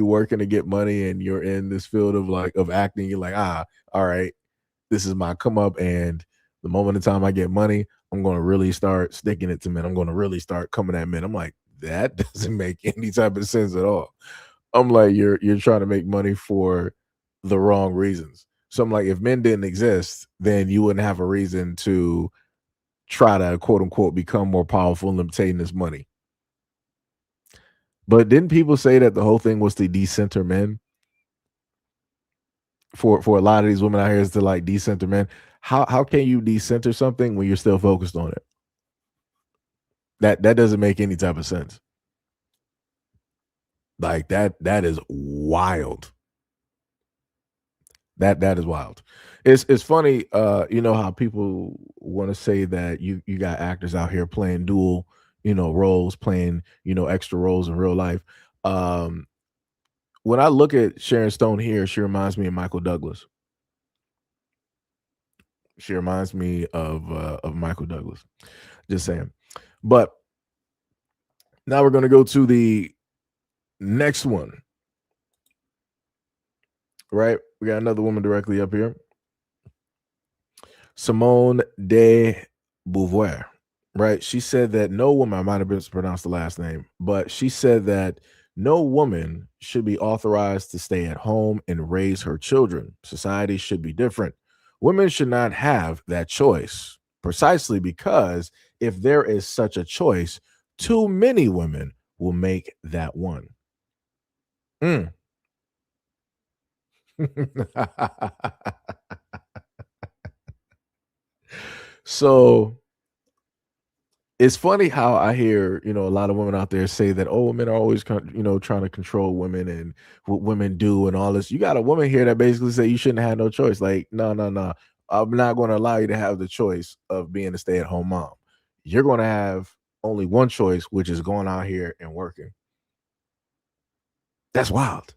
working to get money and you're in this field of acting. You're like, all right, this is my come up, and the moment of time I get money, I'm going to really start sticking it to men. I'm going to really start coming at men. I'm like, that doesn't make any type of sense at all. I'm like, you're trying to make money for the wrong reasons. So I'm like, if men didn't exist, then you wouldn't have a reason to try to quote unquote become more powerful and obtain this money. But didn't people say that the whole thing was to decenter men? For a lot of these women out here is to like decenter men. How can you decenter something when you're still focused on it? That doesn't make any type of sense. Like that is wild. That is wild. It's funny, how people want to say that you got actors out here playing dual, roles, playing, extra roles in real life. When I look at Sharon Stone here, she reminds me of Michael Douglas. She reminds me of Michael Douglas. Just saying. But now we're going to go to the next one. Right? We got another woman directly up here. Simone de Beauvoir. right? She said that no woman, I might have mispronounced the last name, but she said that no woman should be authorized to stay at home and raise her children. Society should be different. Women should not have that choice, precisely because if there is such a choice, too many women will make that one. Mm. So it's funny how I hear, a lot of women out there say that, oh, men are always, trying to control women and what women do and all this. You got a woman here that basically say you shouldn't have no choice. Like, no, no, no. I'm not going to allow you to have the choice of being a stay-at-home mom. You're going to have only one choice, which is going out here and working. That's wild.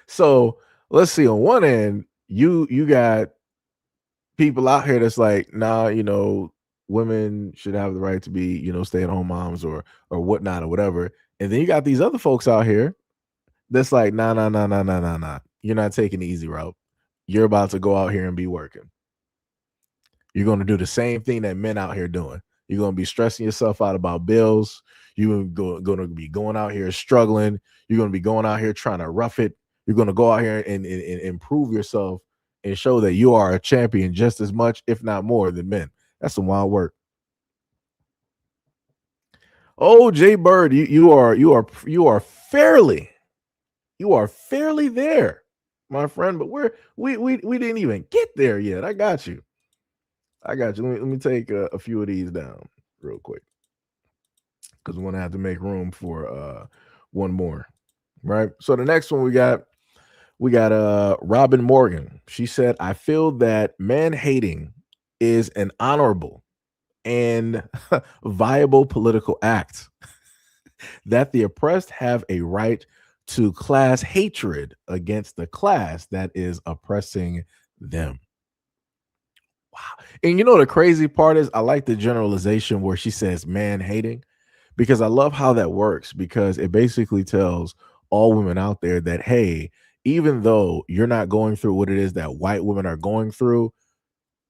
So let's see. On one end, you got people out here that's like, nah, women should have the right to be, stay-at-home moms or whatnot or whatever. And then you got these other folks out here that's like, nah, nah, nah, nah, nah, nah, nah. You're not taking the easy route. You're about to go out here and be working. You're going to do the same thing that men out here doing. You're going to be stressing yourself out about bills. You're going to be going out here struggling. You're going to be going out here trying to rough it. You're going to go out here and improve yourself and show that you are a champion just as much, if not more, than men. That's some wild work. Oh, Jay Bird, you are fairly there, my friend. But we didn't even get there yet. I got you. Let me take a few of these down real quick because we're gonna have to make room for one more. Right. So the next one we got Robin Morgan. She said, I feel that man hating is an honorable and viable political act, that the oppressed have a right to class hatred against the class that is oppressing them. Wow. And the crazy part is, I like the generalization where she says man hating, because I love how that works, because it basically tells all women out there that, hey, even though you're not going through what it is that white women are going through,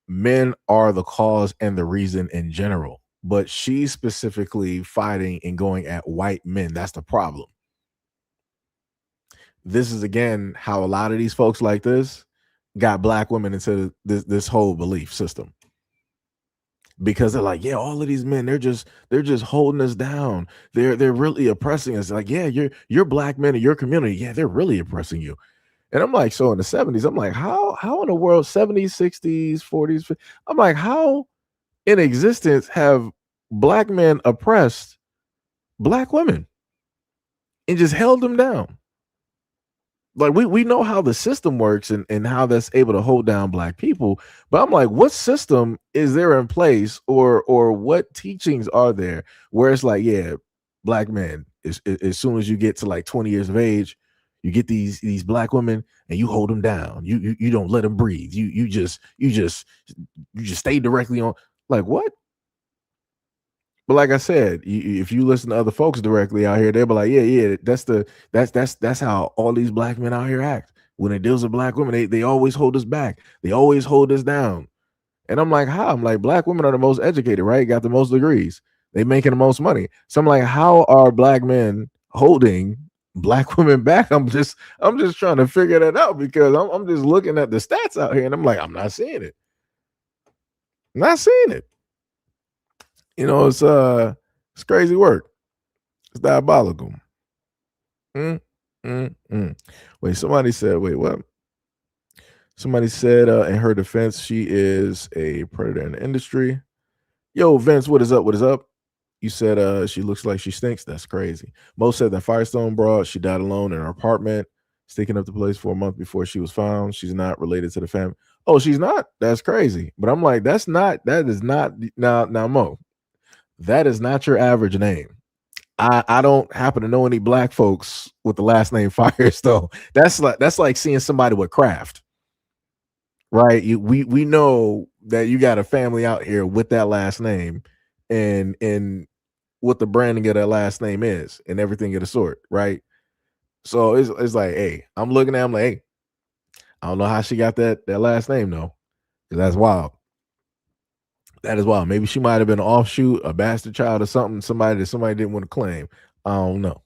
men are the cause and the reason in general. But she's specifically fighting and going at white men. That's the problem. This is again how a lot of these folks like this got black women into this whole belief system, because they're like, yeah, all of these men, they're just holding us down. They're really oppressing us. Like, yeah, you're black men in your community. Yeah, they're really oppressing you. And I'm like, so in the 70s, I'm like, how in the world, 70s, 60s, 40s, I'm like, how in existence have black men oppressed black women and just held them down? Like, we know how the system works and how that's able to hold down black people, but I'm like, what system is there in place, or what teachings are there where it's like, yeah, black men, as soon as you get to like 20 years of age, you get these black women and you hold them down. You don't let them breathe. You just stay directly on. Like, what? But like I said, if you listen to other folks directly out here, they'll be like, yeah, that's how all these black men out here act. When it deals with black women, they always hold us back. They always hold us down. And I'm like, how? I'm like, black women are the most educated, right? Got the most degrees. They making the most money. So I'm like, how are black men holding black women back? I'm just trying to figure that out, because I'm just looking at the stats out here and I'm like, I'm not seeing it. I'm not seeing it. It's crazy work. It's diabolical. Wait, somebody said, wait, what? Somebody said in her defense, she is a predator in the industry. Yo, Vince, what is up? What is up? You said she looks like she stinks. That's crazy. Mo said that Firestone broad, she died alone in her apartment, sticking up the police for a month before she was found. She's not related to the family. Oh, she's not? That's crazy. But I'm like, that is not now Mo. That is not your average name. I don't happen to know any black folks with the last name Firestone. That's like seeing somebody with Kraft, right? We know that you got a family out here with that last name, and what the branding of that last name is, and everything of the sort, right? So it's like, hey, I'm looking at, I'm like, hey, I don't know how she got that last name though, because that's wild. That is wild. Maybe she might have been an offshoot, a bastard child or something, somebody that somebody didn't want to claim. I don't know.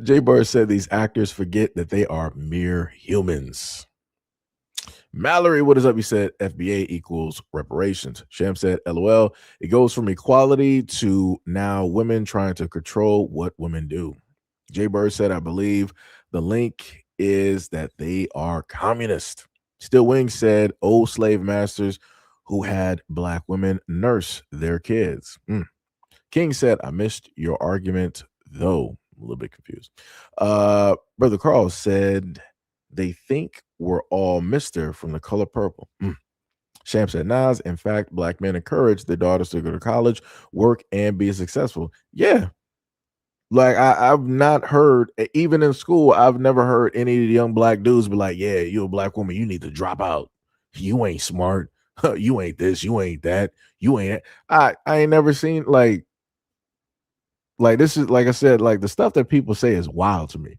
Jay Bird said these actors forget that they are mere humans. Mallory, what is up? He said FBA equals reparations. Sham said, LOL. It goes from equality to now women trying to control what women do. Jay Bird said, I believe the link is that they are communist. Still Wing said, old slave masters who had black women nurse their kids. King said, I missed your argument, though. I'm a little bit confused. Brother Carl said, they think we're all Mr. from The Color Purple. Sham said, Nas, in fact, black men encourage their daughters to go to college, work, and be successful. Yeah. Like, I've not heard, even in school, I've never heard any of the young black dudes be like, yeah, you're a black woman, you need to drop out. You ain't smart. You ain't this, you ain't that, you ain't. I ain't never seen, like this is, like I said, like the stuff that people say is wild to me.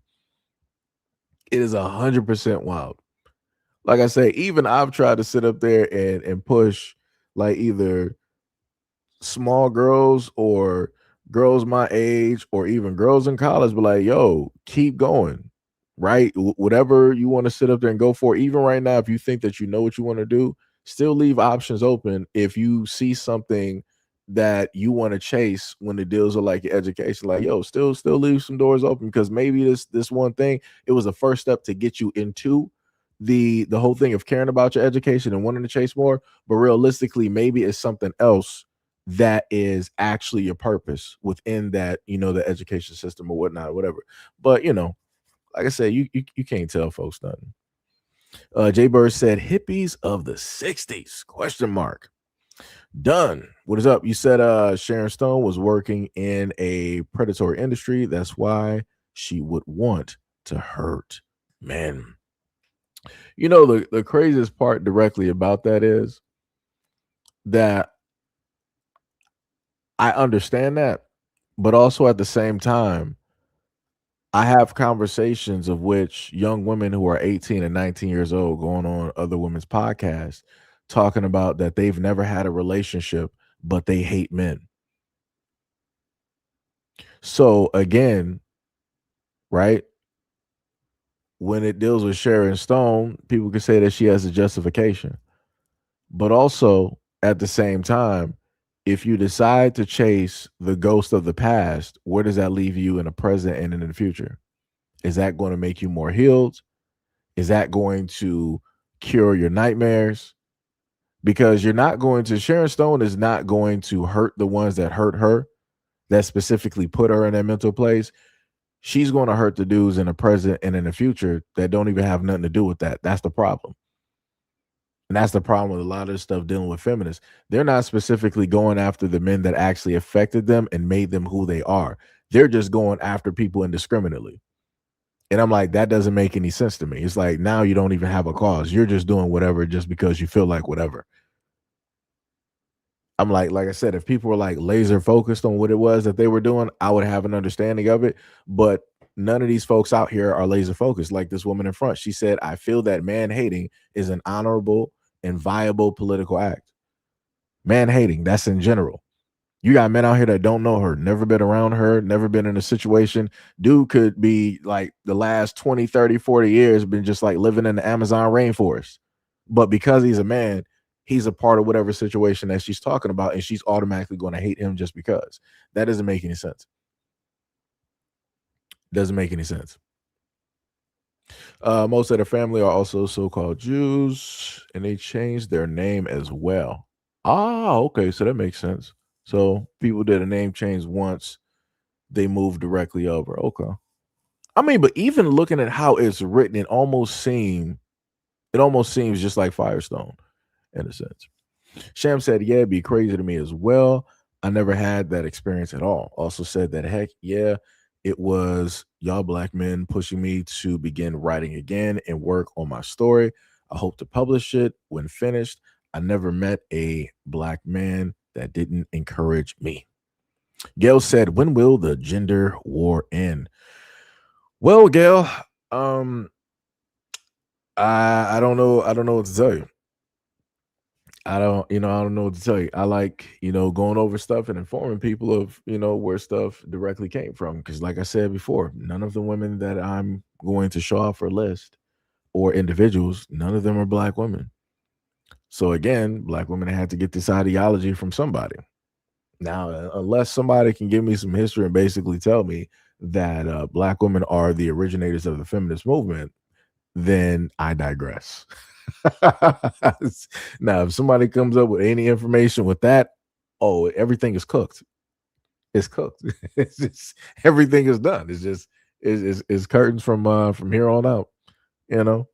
It is 100% wild. Like I say, even I've tried to sit up there and push like either small girls or girls my age or even girls in college, but like, yo, keep going, right? Whatever you want to sit up there and go for, even right now, if you think that you know what you want to do, still leave options open. If you see something that you want to chase when the deals are like your education, like, yo, still leave some doors open, because maybe this one thing, it was the first step to get you into the whole thing of caring about your education and wanting to chase more. But realistically, maybe it's something else that is actually your purpose within that, the education system or whatnot, whatever. But like I said, you can't tell folks nothing. Jay Bird said hippies of the 60s, question mark. Done. What is up? You said Sharon Stone was working in a predatory industry. That's why she would want to hurt men. The craziest part directly about that is that I understand that, but also at the same time, I have conversations of which young women who are 18 and 19 years old going on other women's podcasts talking about that they've never had a relationship, but they hate men. So again, right, when it deals with Sharon Stone, people can say that she has a justification. But also at the same time, if you decide to chase the ghost of the past, where does that leave you in the present and in the future? Is that going to make you more healed? Is that going to cure your nightmares? Because Sharon Stone is not going to hurt the ones that hurt her, that specifically put her in that mental place. She's going to hurt the dudes in the present and in the future that don't even have nothing to do with that. That's the problem. And that's the problem with a lot of this stuff dealing with feminists. They're not specifically going after the men that actually affected them and made them who they are. They're just going after people indiscriminately. And I'm like, that doesn't make any sense to me. It's like, now you don't even have a cause. You're just doing whatever just because you feel like whatever. I'm like I said, if people were like laser focused on what it was that they were doing, I would have an understanding of it. But none of these folks out here are laser focused. Like this woman in front, she said, I feel that man hating is an honorable and viable political act. Man hating, that's in general. You got men out here that don't know her, never been around her, never been in a situation. Dude could be like the last 20, 30, 40 years been just like living in the Amazon rainforest. But because he's a man, he's a part of whatever situation that she's talking about, and she's automatically going to hate him just because. That doesn't make any sense. Doesn't make any sense. Most of the family are also so-called Jews, and they changed their name as well. Ah, okay, so that makes sense. So people did a name change once, they moved directly over. Okay. I mean, but even looking at how it's written, it almost seems just like Firestone in a sense. Sham said, yeah, it'd be crazy to me as well. I never had that experience at all. Also said that, heck yeah, it was y'all black men pushing me to begin writing again and work on my story. I hope to publish it when finished. I never met a black man that didn't encourage me. Gail said, when will the gender war end? Well, Gail, I don't know what to tell you. I don't, I don't know what to tell you. I like, going over stuff and informing people of, where stuff directly came from. Because, like I said before, none of the women that I'm going to show off or list or individuals, none of them are black women. So, again, black women had to get this ideology from somebody. Now, unless somebody can give me some history and basically tell me that black women are the originators of the feminist movement, then I digress. Now, if somebody comes up with any information with that, oh, everything is cooked. It's cooked. It's just everything is done. It's just is curtains from here on out. You know.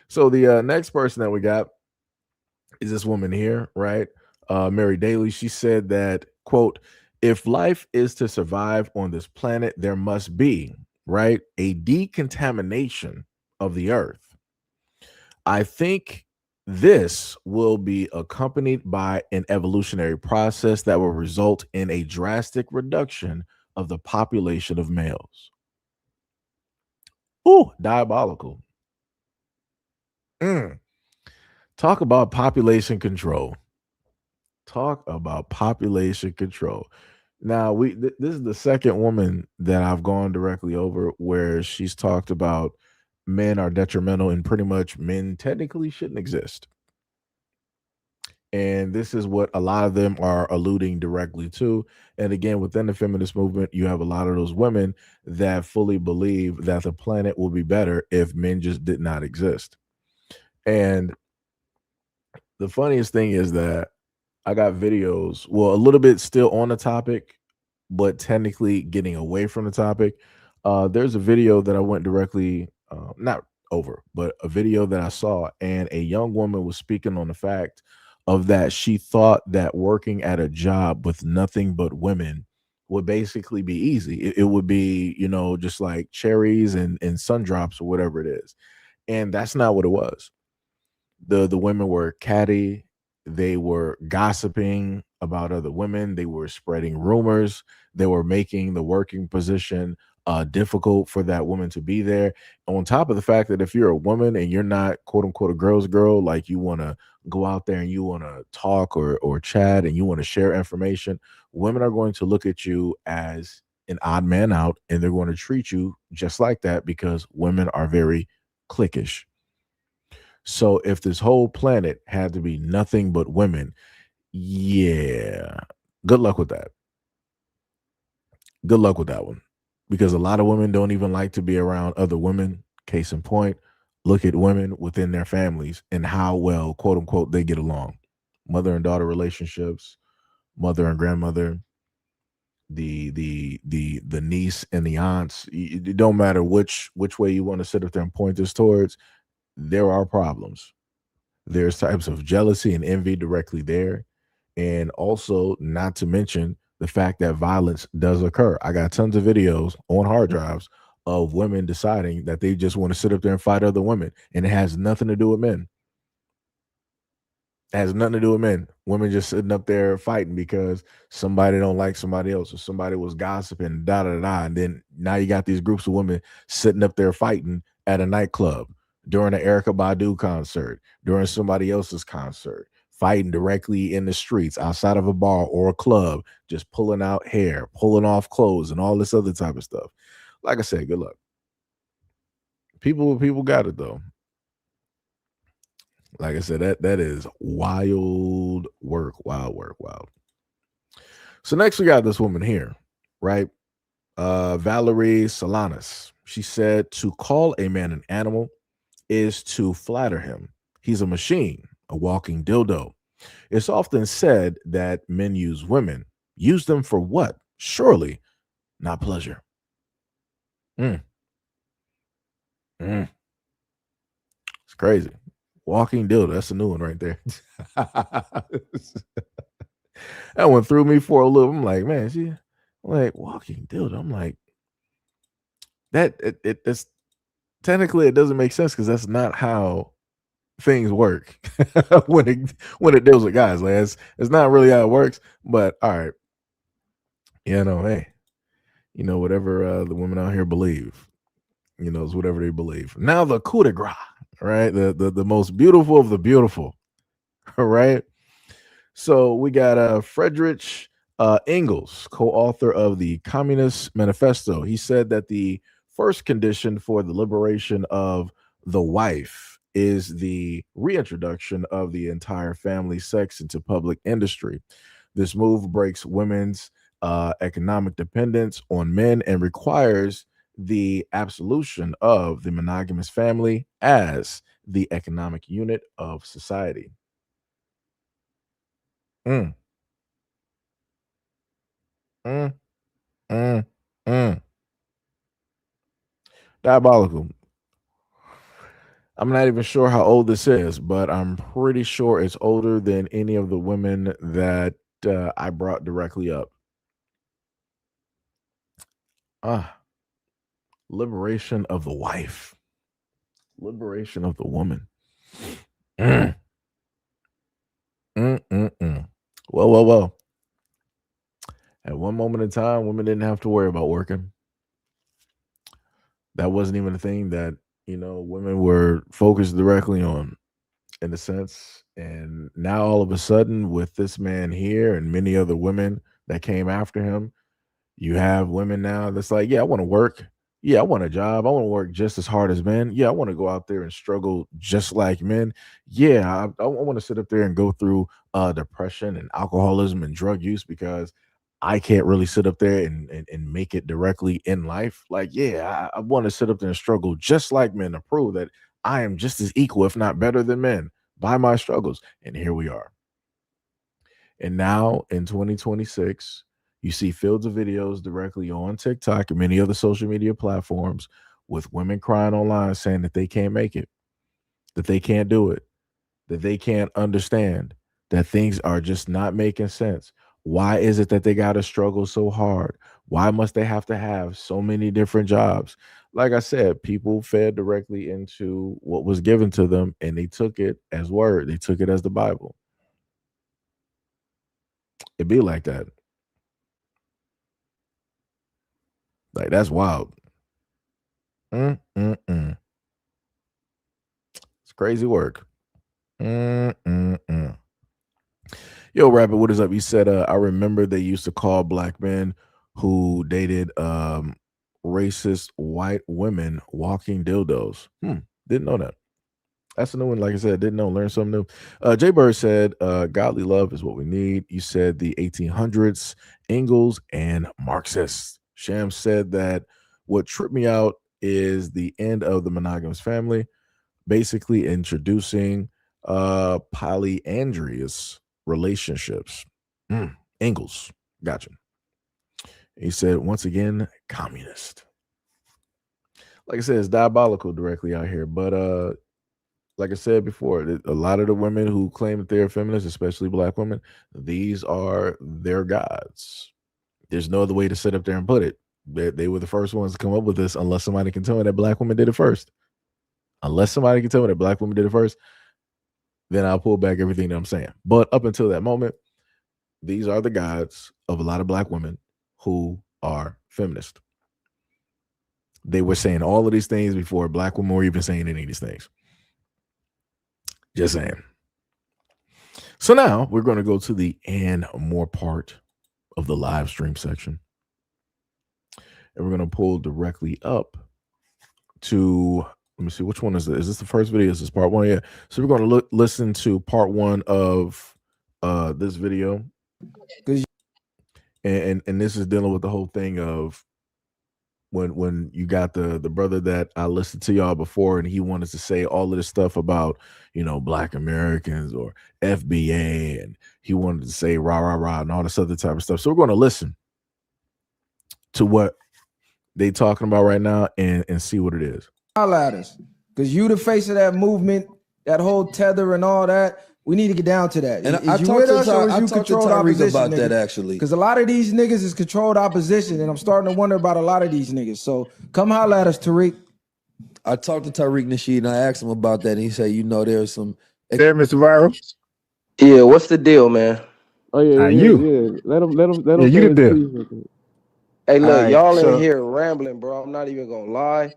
So the next person that we got is this woman here, right? Mary Daly. She said that, quote, if life is to survive on this planet, there must be, right, a decontamination of the earth. I think this will be accompanied by an evolutionary process that will result in a drastic reduction of the population of males. Ooh, diabolical. Mm. Talk about population control. Talk about population control. Now, this is the second woman that I've gone directly over where she's talked about men are detrimental and pretty much men technically shouldn't exist. And this is what a lot of them are alluding directly to. And again, within the feminist movement, you have a lot of those women that fully believe that the planet will be better if men just did not exist. And the funniest thing is that I got videos, well, a little bit still on the topic, but technically getting away from the topic. There's a video that I went directly, not over, but a video that I saw, and a young woman was speaking on the fact of that she thought that working at a job with nothing but women would basically be easy. It would be, just like cherries and sun drops or whatever it is. And that's not what it was. The women were catty, they were gossiping about other women, they were spreading rumors, they were making the working position difficult for that woman to be there. On top of the fact that if you're a woman and you're not quote unquote a girl's girl, like you want to go out there and you want to talk or chat and you want to share information, women are going to look at you as an odd man out, and they're going to treat you just like that because women are very cliquish. So if this whole planet had to be nothing but women, yeah, good luck with that. Good luck with that one. Because a lot of women don't even like to be around other women. Case in point, look at women within their families and how well, quote unquote, they get along. Mother and daughter relationships, mother and grandmother, the niece and the aunts. It don't matter which way you want to sit up there and point this towards, there are problems. There's types of jealousy and envy directly there. And also, not to mention the fact that violence does occur. I got tons of videos on hard drives of women deciding that they just want to sit up there and fight other women. And it has nothing to do with men. It has nothing to do with men. Women just sitting up there fighting because somebody don't like somebody else or somebody was gossiping, da da da. And then now you got these groups of women sitting up there fighting at a nightclub, during an Erica Badu concert, during somebody else's concert, fighting directly in the streets outside of a bar or a club, just pulling out hair, pulling off clothes, and all this other type of stuff. Like I said, good luck. People got it though. Like I said, that is wild work, wild. So next we got this woman here, right? Valerie Solanas. She said to call a man an animal is to flatter him. He's a machine, a walking dildo. It's often said that men use women. Use them for what? Surely not pleasure. Mm. Mm. It's crazy. Walking dildo. That's a new one right there. That one threw me for a loop. I'm like, man, she like walking dildo. I'm like, it's technically it doesn't make sense because that's not how things work when it deals with guys. Like it's not really how it works. But all right, hey, whatever the women out here believe, is whatever they believe. Now the coup de grace, right? The most beautiful of the beautiful. All right. So we got Friedrich Engels, co-author of the Communist Manifesto. He said that the first condition for the liberation of the wife is the reintroduction of the entire family sex into public industry. This move breaks women's economic dependence on men and requires the absolution of the monogamous family as the economic unit of society. Mm, mm, mm, mm. Diabolical. I'm not even sure how old this is, but I'm pretty sure it's older than any of the women that I brought directly up. Ah, liberation of the wife, liberation of the woman. Mm, mm. Well. At one moment in time, women didn't have to worry about working. That wasn't even a thing that, women were focused directly on, in a sense. And now all of a sudden, with this man here and many other women that came after him, you have women now that's like, yeah, I want to work. Yeah, I want a job. I want to work just as hard as men. Yeah, I want to go out there and struggle just like men. Yeah, I want to sit up there and go through depression and alcoholism and drug use because I can't really sit up there and make it directly in life. Like, yeah, I want to sit up there and struggle just like men to prove that I am just as equal, if not better than men by my struggles. And here we are. And now in 2026, you see fields of videos directly on TikTok and many other social media platforms with women crying online saying that they can't make it, that they can't do it, that they can't understand, that things are just not making sense. Why is it that they got to struggle so hard? Why must they have to have so many different jobs? Like I said, people fed directly into what was given to them and they took it as word, they took it as the Bible. It be like that. Like, that's wild. Mm. It's crazy work. Mm. Yo, Rabbit, what is up? You said, I remember they used to call black men who dated racist white women walking dildos. Didn't know that. That's a new one. Like I said, didn't know. Learn something new. Jay Bird said, godly love is what we need. You said the 1800s, Engels and Marxists. Sham said that what tripped me out is the end of the monogamous family, basically introducing polyandrous relationships. Engels. Gotcha. He said, once again, communist. Like I said, it's diabolical directly out here. But like I said before, a lot of the women who claim that they're feminists, especially black women, these are their gods. There's no other way to sit up there and put it. They were the first ones to come up with this, unless somebody can tell me that black women did it first. Unless somebody can tell me that black women did it first, then I'll pull back everything that I'm saying. But up until that moment, these are the gods of a lot of black women who are feminist. They were saying all of these things before black women were even saying any of these things. Just saying. So now we're going to go to the and more part of the live stream section. And we're going to pull directly up to, let me see, which one is this? Is this the first video? Is this part one? Yeah. So we're going to listen to part one of this video. And this is dealing with the whole thing of when you got the brother that I listened to y'all before, and he wanted to say all of this stuff about, Black Americans or FBA, and he wanted to say rah, rah, rah, and all this other type of stuff. So we're going to listen to what they talking about right now and see what it is. Because you the face of that movement, that whole tether and all that. We need to get down to that. And I talked to Tariq about that, actually. Because a lot of these niggas is controlled opposition, and I'm starting to wonder about a lot of these niggas. So come holler at us, Tariq. I talked to Tariq Nasheed, and I asked him about that, and he said, there's some... There, Mr. Viral. Yeah, what's the deal, man? Oh, yeah, yeah. Let him you the deal. Hey, look, right, y'all in here rambling, bro. I'm not even gonna lie.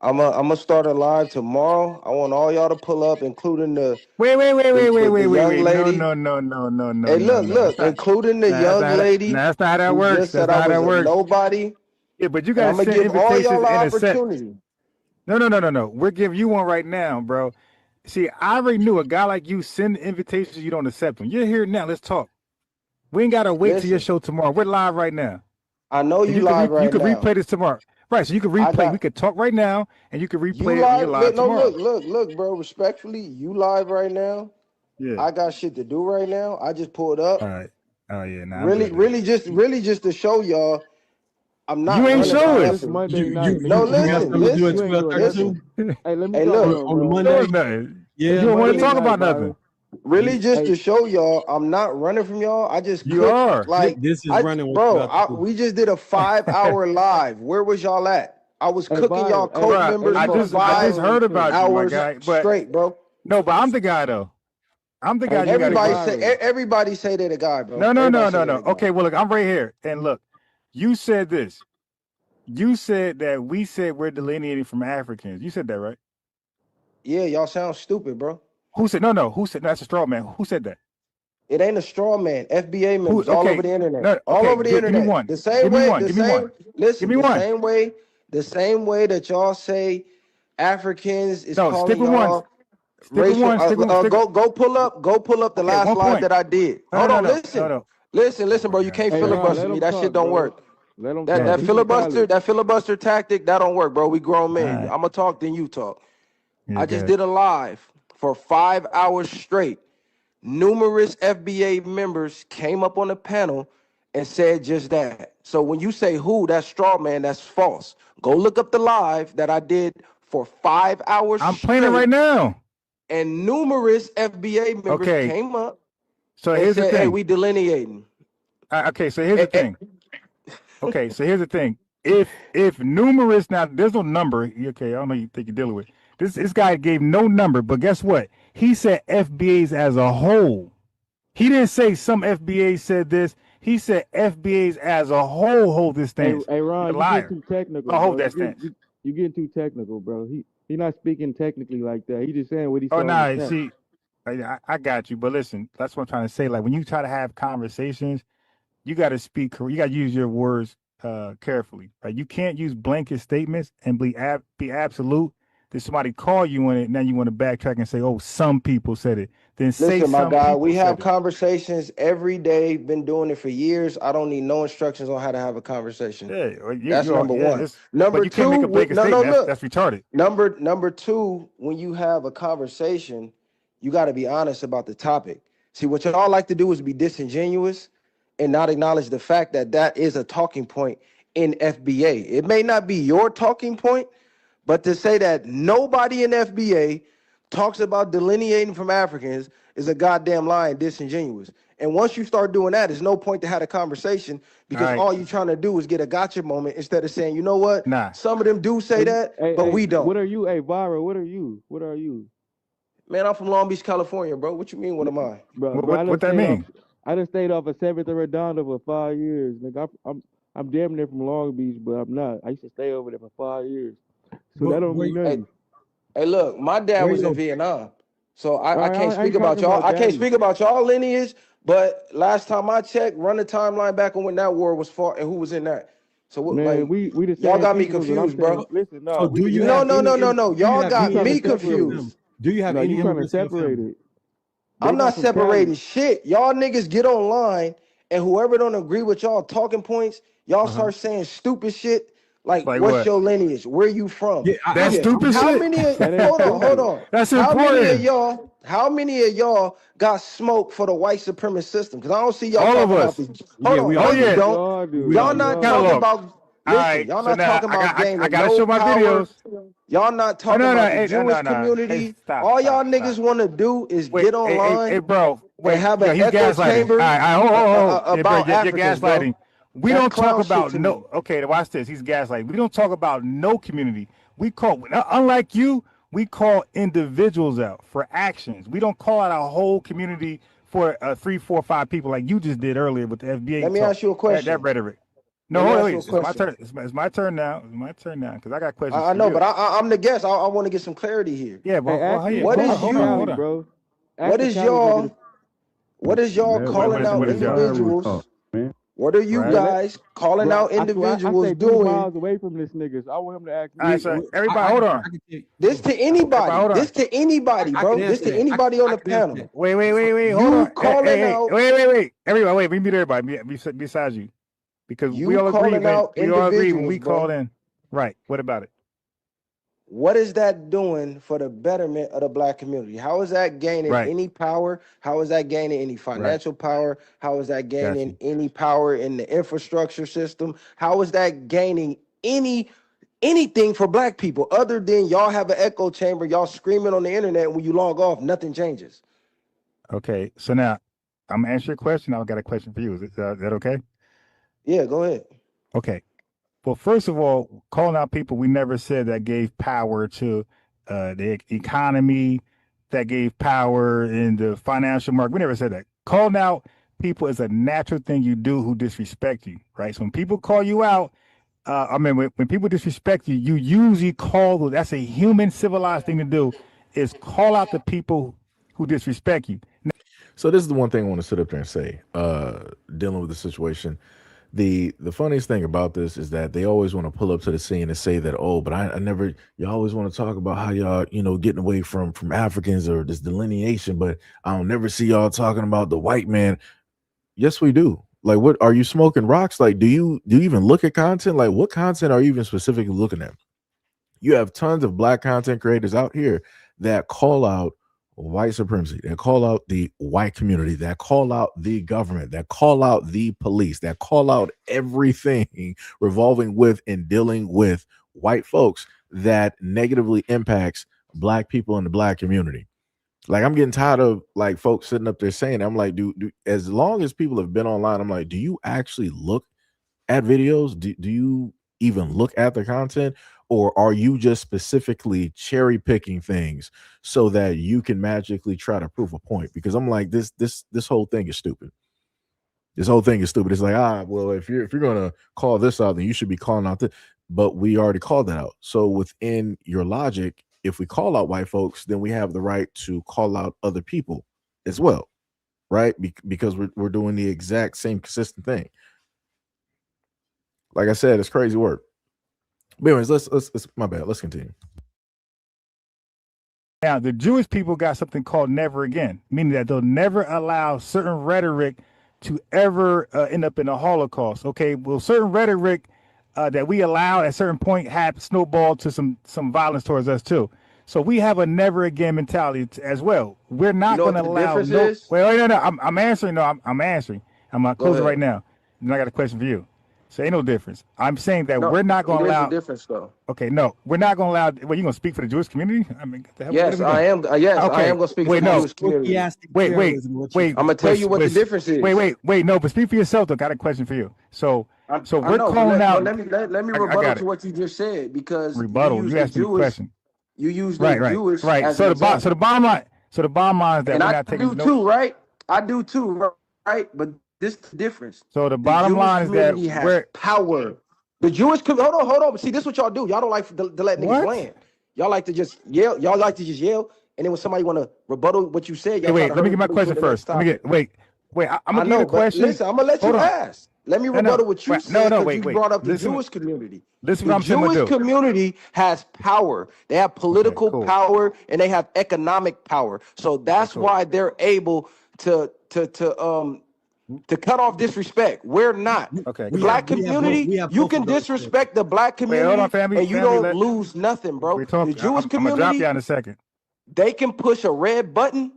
I'm gonna start a live tomorrow. I want all y'all to pull up, including Wait. the young lady. No. Hey, look, That's not. including the Nah, that's young not. lady Nah, that's not how that who works. just That's said I not how was that a works. nobody, Yeah, but you and I'm guys gonna send give all invitations y'all an and accept. opportunity. No. We're giving you one right now, bro. See, I already knew a guy like you send invitations, you don't accept them. You're here now. Let's talk. We ain't gotta wait till your Listen, show tomorrow. We're live right now, I know and you live you right could now. replay this tomorrow. Right, so you can I replay. We got could talk right now, and you can you replay it when you're live. live No, tomorrow. look, bro. Respectfully, you live right now. Yeah. I got shit to do right now. I just pulled All up. right. Oh yeah. Nah, I'm Really, good then. really just to show y'all I'm You not ain't Hey, running show from Byron, it's us. nothing. Monday night. No, You got listen, something to do at You ain't doing 12:30 nothing. listen. too Hey, let me Hey, talk look, though, on the bro. Show us Monday? nothing. You Yeah, don't want to Monday talk Monday. night, about nothing. Byron. really just Hey, to show y'all I'm not running from y'all. I just You cooked are. like This is running what you about to do. we just did a 5 hour live. Where was y'all at? I was hey, cooking y'all Byron. Hey, Bro, hey, co-members let me for talk to I Byron just five real heard quick. about you, my hours guy. But straight, bro. no, but I'm the guy though. I'm the Hey, guy you got to listen, Everybody get. say Byron. everybody say they're the guy, bro. No. Everybody say they're the guy. Okay, well look, I'm right here. And look, you said this. You said that we said we're delineating from Africans. You said that, right? Yeah, y'all sound stupid, bro. Who said no? Who said that's a straw man? Who said that? It ain't a straw man. FBA Who? members all over Okay, the internet. no. All Okay, over the give me internet. one. Give me one. Give Listen, me one. the same way that y'all say Africans is No, stick calling with one. y'all Stick with racial. one. Stick with. Stick. Go pull up the Okay, last one live point. that I did. No, Hold no, on, no, no, listen. no. Oh Listen, my bro. You God, can't this Hey, guy Ron, here. filibuster let me. him That shit talk, don't bro. work. Let him Yeah. talk. That He entitled. filibuster tactic, that don't work, bro. We grown All men. right. I'ma talk, then you talk. Yeah. I Go just ahead. did a live for 5 hours straight. Numerous FBA members came up on the panel and said just that. So when you say who, that's straw man, that's false. Go look up the live that I did for 5 hours I'm playing it straight, right now. and numerous FBA members Okay. came up So and here's the said, "Hey, thing. we delineating." Okay. So here's Eh, the eh, thing. Okay. So here's the thing. If numerous now there's no number. Okay. I don't know you think you're dealing with this guy gave no number, but guess what? He said FBAs as a whole. He didn't say some FBA said this. He said FBAs as a whole hold this stance. Hey, You're a Ron, you getting liar. too technical, Don't hold bro. that stance. You getting too technical, bro. He not speaking technically like that. He just saying what he Oh saw on the no, chat. see, I got you. But listen, that's what I'm trying to say. Like when you try to have conversations, you got to speak. You got to use your words carefully. Right? You can't use blanket statements and be absolute. Did somebody call you on it? Now you want to backtrack and say, "Oh, some people said it." Then say Listen, my some guy, people we have said it. conversations every day. Been doing it for years. I don't need no instructions on how to have a conversation. Yeah, or That's number one. it's, but Number you can't two, make a blanket no, statement. look. That's retarded. Number two, when you have a conversation, you got to be honest about the topic. See, what y'all like to do is be disingenuous and not acknowledge the fact that that is a talking point in FBA. It may not be your talking point, but to say that nobody in FBA talks about delineating from Africans is a goddamn lie and disingenuous. And once you start doing that, there's no point to have a conversation All because right, all you're trying to do is get a gotcha moment instead of saying, you know what, nah. some of them do say that, but we don't. What are you? Hey, Byron, what are you? What are you? Man, I'm from Long Beach, California, bro. What you mean, what am I? Bro, What that mean? I just stayed off of 7th and Redondo for 5 years. Nigga, I'm damn near from Long Beach, but I'm not. I used to stay over there for 5 years. So that But don't mean Hey, nothing. hey, look, my dad where was in your Vietnam. So All I right, can't I speak ain't about talking y'all. about I can't daddy. speak about y'all lineage, but last time I checked, run the timeline back on when that war was fought and who was in that. So what, Man, like, we the y'all same got me people, but I'm confused, saying, bro. so, listen, so no, we do you together. No, have no, no, any no, no. do you Y'all have You got any trying to me immigrants with separate it. them? confused. Do you have No, you any trying to immigrants in your separate family? it. They I'm come not from Cali. separating shit. Y'all niggas get online and whoever don't agree with y'all talking points, y'all Uh-huh. start saying stupid shit like, Like what's what? your lineage? Where you from? Yeah, That yeah, Nigga, I'm stupid how here. shit. many That ain't hold stupid. on. That's How important. many of y'all got smoked for the white supremacist system? Because I don't see y'all All of talking about us. this. Hold Yeah, we on. Oh No, all you yeah. do. don't. Y'all We do. Y'all all do. not Y'all talking do. Catalog. about, All listen, right. y'all So not now talking about I gaining gotta no show my power. videos. Y'all not Oh talking no, about the hey, Jewish no. Hey, community. stop, All stop, y'all stop. niggas want to do is Wait, get hey, online bro. and Wait, have yo, an he's echo gaslighting. All chamber right, hold. Yeah, bro, about you're Africans, bro. gaslighting. We That's don't talk clown shit about to me. no. Okay, watch this. He's gaslighting. We don't talk about no community. We call, unlike you, we call individuals out for actions. We don't call out a whole community for 3, 4, 5 people like you just did earlier with the Let FBA me talk. ask you a That question. rhetoric. No, Let me hold on, ask wait. you a It's my question. turn. It's my turn now. It's my turn now because I got questions I for know, you. but I'm the guest. I want to get some clarity here. Yeah, Hey, well, ask yeah. What Hold is on, hold on, you? hold Callie, on. bro. What Ask the is Callie nigga. y'all? What is y'all Man, calling let out what is y'all? Byron talk, individuals? man. What are you Right. Yeah, guys calling bro. out I swear, I individuals stay 3 doing? miles away from this nigga, so I want him to ask All me. right, so everybody, hold on. I can take, This to Everybody, anybody. hold This on. to anybody, I can bro. This answer to that. anybody on I the can answer that. panel. Wait. Hold You on. calling out? Wait. Everybody, wait. We mute everybody besides you because You calling out we all agree when individuals, we called bro. in. Right. What about it? What is that doing for the betterment of the black community? How is that gaining Right. any power? How is that gaining any Right. financial power? How is that Got gaining you. any power in the infrastructure system? How is that gaining anything for black people other than y'all have an echo chamber, y'all screaming on the internet, and when you log off, nothing changes? Okay. So now I'm gonna answer your question. I've got a question for you. Is that okay? Yeah, go ahead. Okay. Well, first of all, calling out people we never said that gave power to the economy, that gave power in the financial market. We never said that. Calling out people is a natural thing you do who disrespect you, right? So when people call you out, when people disrespect you, you usually call them. That's a human, civilized thing to do. Is call out the people who disrespect you. So this is the one thing I want to sit up there and say, dealing with the situation. The funniest thing about this is that they always want to pull up to the scene and say that, oh, but I never, you always want to talk about how y'all, getting away from Africans or this delineation, but I don't never see y'all talking about the white man. Yes, we do. Like, what are you smoking rocks? Like, do you even look at content? Like, what content are you even specifically looking at? You have tons of black content creators out here that call out white supremacy, that call out the white community, that call out the government, that call out the police, that call out everything revolving with and dealing with white folks that negatively impacts black people in the black community. Like, I'm getting tired of like folks sitting up there saying, I'm like, do as long as people have been online, I'm like, do you actually look at videos? Do you even look at the content, or are you just specifically cherry picking things so that you can magically try to prove a point? Because I'm like, this whole thing is stupid. This whole thing is stupid. It's like, well, if you're gonna call this out, then you should be calling out this. But we already called that out. So within your logic, if we call out white folks, then we have the right to call out other people as well, right? Because we're doing the exact same consistent thing. Like I said, it's crazy work. But anyways, let's my bad. Let's continue. Now, the Jewish people got something called never again, meaning that they'll never allow certain rhetoric to ever end up in a Holocaust. Okay, well, certain rhetoric that we allow at a certain point have snowballed to some violence towards us too. So we have a never again mentality as well. We're not going to allow no. Wait, no. I'm answering. No, I'm answering. I'm gonna close it right now. And I got a question for you. So ain't no difference. I'm saying that we're not going to allow. It is a difference, though. Okay, no, we're not going to allow. Well, you going to speak for the Jewish community? I mean, what the hell, Yes, I am. Yes, okay. I am going to speak for the Jewish community. Wait. I'm going to tell you what the difference is. Wait. No, but speak for yourself. Though. Got a question for you. So we're know, calling out. Let me rebuttal to what you just said, because rebuttal. You asked me a question. You use the Jewish as so the bottom line. So the bottom line is that and we're I not taking. do too, right? I do too, right? But this is the difference. So the bottom line is that has power. The Jewish hold on. See, this is what y'all do. Y'all don't like to let niggas land. Y'all like to just yell. Y'all like to just yell, and then when somebody want to rebuttal what you said, y'all wait. Let me get my question first. I'm gonna give you the question. Listen, I'm gonna let you ask. Let me rebuttal what you said, because you brought up the Jewish community. The Jewish community has power. They have political power and they have economic power. So that's why they're able to cut off disrespect. We're not. Okay. The black community, you can disrespect the black community and you don't lose nothing, bro. The Jewish community, I'm gonna drop you in a second. They can push a red button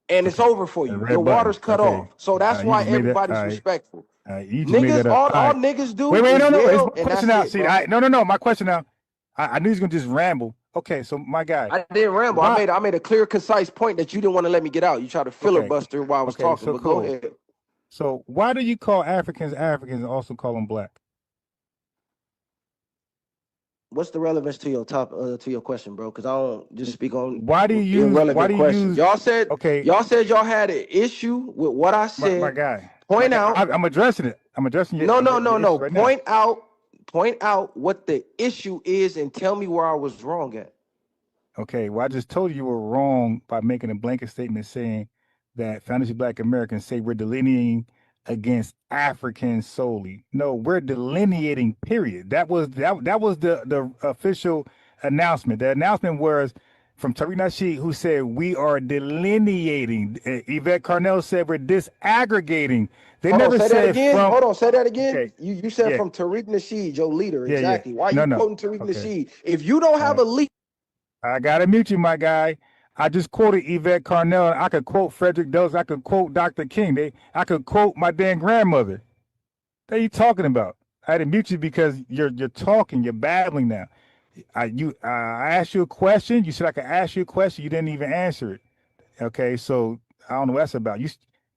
and it's over for you. Your water's cut off. So that's why everybody's respectful. Niggas, all niggas do is yell, and that's it, See, bro. no. My question now. I knew he's gonna just ramble. Okay, so my guy. I didn't ramble. I made a clear, concise point that you didn't want to let me get out. You tried to filibuster while I was talking. So but go ahead. So why do you call Africans and also call them black? What's the relevance to your to your question, bro? Because I don't just speak on why do you irrelevant questions. Y'all said okay. Y'all said y'all had an issue with what I said. My guy. Point out. I'm addressing it. I'm addressing No, your issue right now. Point out what the issue is and tell me where I was wrong at. Okay, well, I just told you were wrong by making a blanket statement saying that foundationally Black Americans say we're delineating against Africans solely. No, we're delineating. Period. That was the official announcement. The announcement was from Tariq Nasheed, who said we are delineating. Yvette Carnell said we're disaggregating. They Hold on, never say that said again. from. Hold on, say that again. Okay, You said yeah, from Tariq Nasheed, your leader. yeah. Exactly. Why No, you no. quoting Tariq Okay, Nasheed? If you don't all have right. a leader, I gotta mute you, my guy. I just quoted Yvette Carnell. I could quote Frederick Douglass. I could quote Dr. King. I could quote my damn grandmother. What are you talking about? I had to mute you because you're talking. You're babbling now. I asked you a question. You said I could ask you a question. You didn't even answer it. Okay, so I don't know what that's about.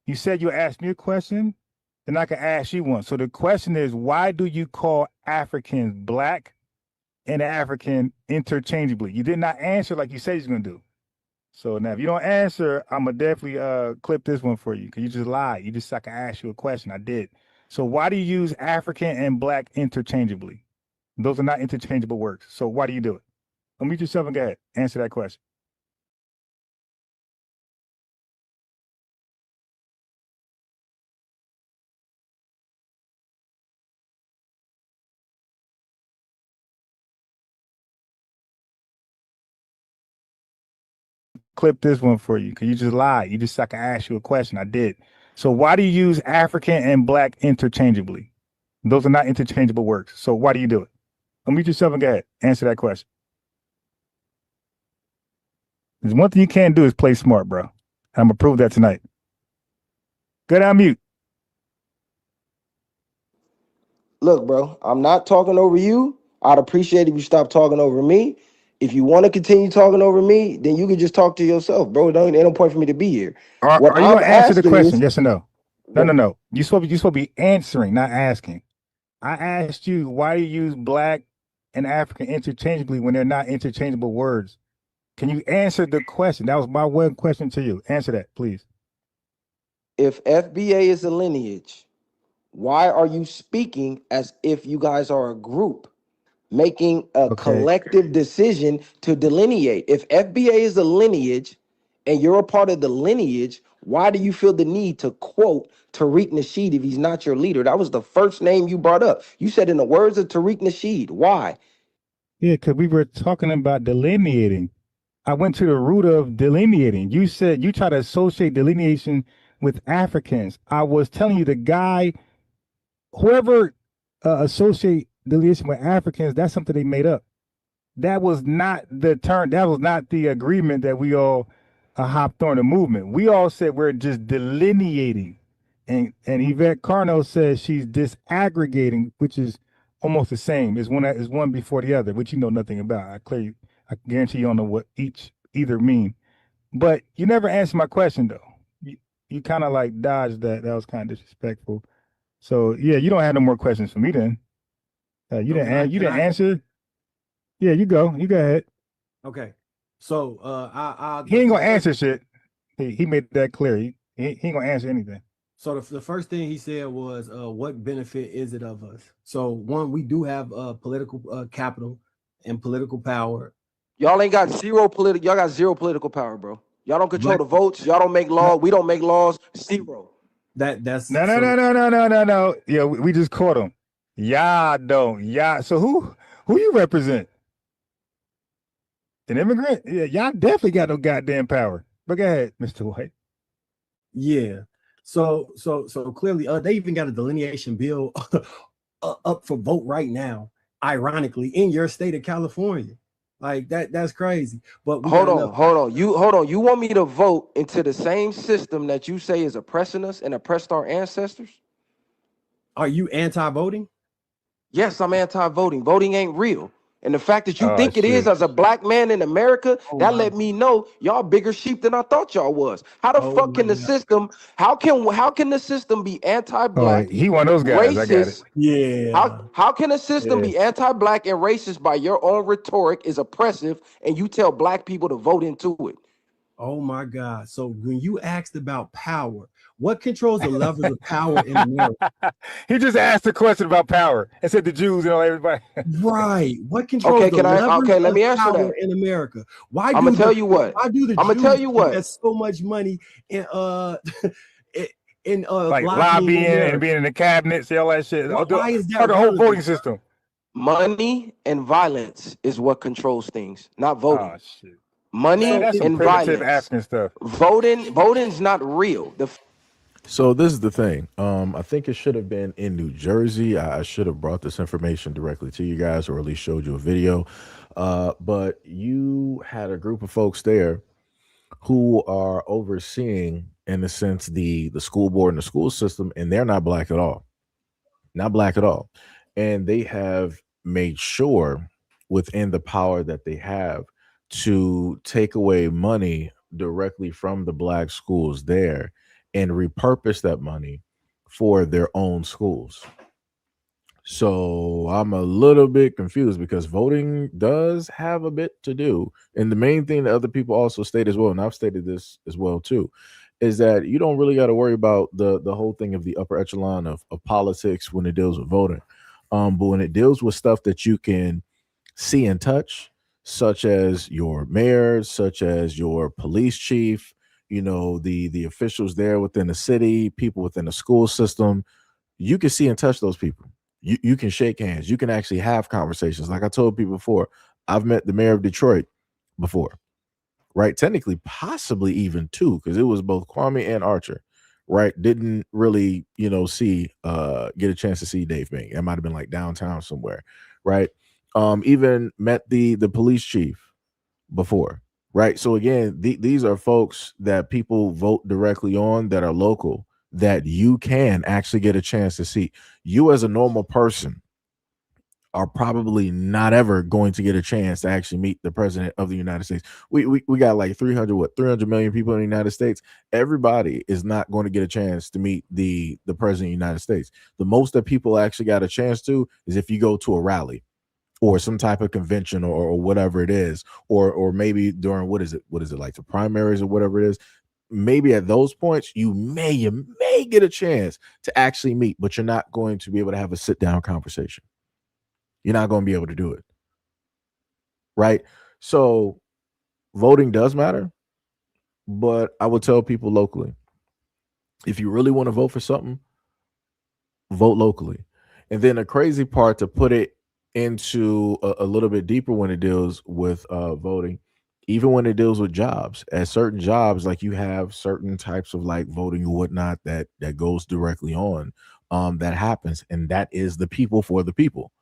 You said you asked me a question, then I can ask you one. So the question is, why do you call Africans Black and African interchangeably? You did not answer like you said you're gonna do. So now, if you don't answer, I'm gonna definitely clip this one for you because you just lied. You just I can ask you a question. I did. So why do you use African and Black interchangeably? Those are not interchangeable words. So why do you do it? Unmute yourself and go ahead. Answer that question. Clip this one for you because you just lied. You just I can ask you a question. I did. So why do you use African and Black interchangeably? Those are not interchangeable words. So why do you do it? Unmute yourself and go ahead. Answer that question. There's one thing you can't do is play smart, bro. I'm gonna prove that tonight. Go down mute. look, bro, I'm not talking over you. I'd appreciate if you stop talking over me. If you want to continue talking over me, then you can just talk to yourself, bro. Ain't no point for me to be here. What Are you I'm gonna answer the asking question? is, Yes or no? No, what, no, no. You supposed to be answering, not asking. I asked you why do you use Black and African interchangeably when they're not interchangeable words. Can you answer the question? That was my one question to you. Answer that, please. if FBA is a lineage, why are you speaking as if you guys are a group making a Okay. collective decision to delineate? If FBA is a lineage and you're a part of the lineage, why do you feel the need to quote Tariq Nasheed if he's not your leader? That was the first name you brought up. You said in the words of Tariq Nasheed. Why? Yeah, because we were talking about delineating. I went to the root of delineating. You said you try to associate delineation with Africans. I was telling you the guy, whoever associate delineation with Africans, that's something they made up. That was not the term. That was not the agreement that we all hopped on the movement. We all said we're just delineating, and Yvette Carno says she's disaggregating, which is almost the same. Is one before the other, which you know nothing about. I guarantee you don't know what either mean. But you never answered my question though. You kind of like dodged that. That was kind of disrespectful. So yeah, you don't have no more questions for me then. You didn't answer. Yeah, you go. You go ahead. Okay. So I'll He ain't the gonna first, answer shit. He made that clear. He ain't gonna answer anything. so the first thing he said was what benefit is it of us? So one, we do have political capital and political power. Y'all ain't got zero political. Y'all got zero political power, bro. Y'all don't control Black the votes. Y'all don't make law. We don't make laws. Zero. that's No, no, so no, no, no, no, no, no. Yeah, we just caught him. Y'all don't. Y'all. So who you represent? An immigrant? Yeah, y'all definitely got no goddamn power. But go ahead, Mr. White. yeah. So clearly they even got a delineation bill up for vote right now, ironically, in your state of California. Like that's crazy. But we got enough. Hold on. You want me to vote into the same system that you say is oppressing us and oppressed our ancestors? Are you anti-voting? Yes, I'm anti-voting. Voting ain't real. And the fact that you Oh think it is shit. as a black man in America, Oh that my, let me know y'all bigger sheep than I thought y'all was. How the oh fuck my can the God. system, how can the system be Oh, anti-black, he one of those guys. I got it. racist? Yeah. How can a system Yeah. be anti-black and racist by your own rhetoric is oppressive and you tell black people to vote into it? Oh my God. So when you asked about power, What controls the levers of power in America? He just asked a question about power and said the Jews, everybody. Right. What controls the levers let of me answer power that. in America? Why I'm do gonna tell you what. Why do the I'm gonna tell you what. Jews have so much money in like lobbying and being in the cabinets, all that shit. Why is that part of the whole relevant? voting system? Money and violence is what controls things, not voting. Oh shit. Money Man, that's some and primitive violence. African stuff. Voting's not real. So this is the thing. I think it should have been in New Jersey. I should have brought this information directly to you guys, or at least showed you a video. But you had a group of folks there who are overseeing, in a sense, the school board and the school system, and they're not black at all. Not black at all. And they have made sure within the power that they have to take away money directly from the black schools there and repurpose that money for their own schools. So I'm a little bit confused because voting does have a bit to do. And the main thing that other people also state as well, and I've stated this as well too, is that you don't really got to worry about the whole thing of the upper echelon of politics when it deals with voting. But when it deals with stuff that you can see and touch, such as your mayor, such as your police chief, the officials there within the city, people within the school system, you can see and touch those people. You can shake hands. You can actually have conversations. Like I told people before, I've met the mayor of Detroit before, right? Technically, possibly even two, because it was both Kwame and Archer, right? Didn't really, get a chance to see Dave Bing. It might have been like downtown somewhere, right? Even met the police chief before, right? So again, these are folks that people vote directly on that are local, that you can actually get a chance to see. You as a normal person are probably not ever going to get a chance to actually meet the president of the United States. We got like 300 million people in the United States. Everybody is not going to get a chance to meet the president of the United States. The most that people actually got a chance to is if you go to a rally or some type of convention or whatever it is, or maybe during what is it like the primaries or whatever it is. Maybe at those points you may get a chance to actually meet, but you're not going to be able to have a sit down conversation. You're not going to be able to do it, right? So voting does matter, but I would tell people locally, if you really want to vote for something, vote locally. And then the crazy part, to put it into a little bit deeper when it deals with voting, even when it deals with jobs, at certain jobs, like you have certain types of like voting or whatnot that goes directly on, that happens, and that is the people for the people.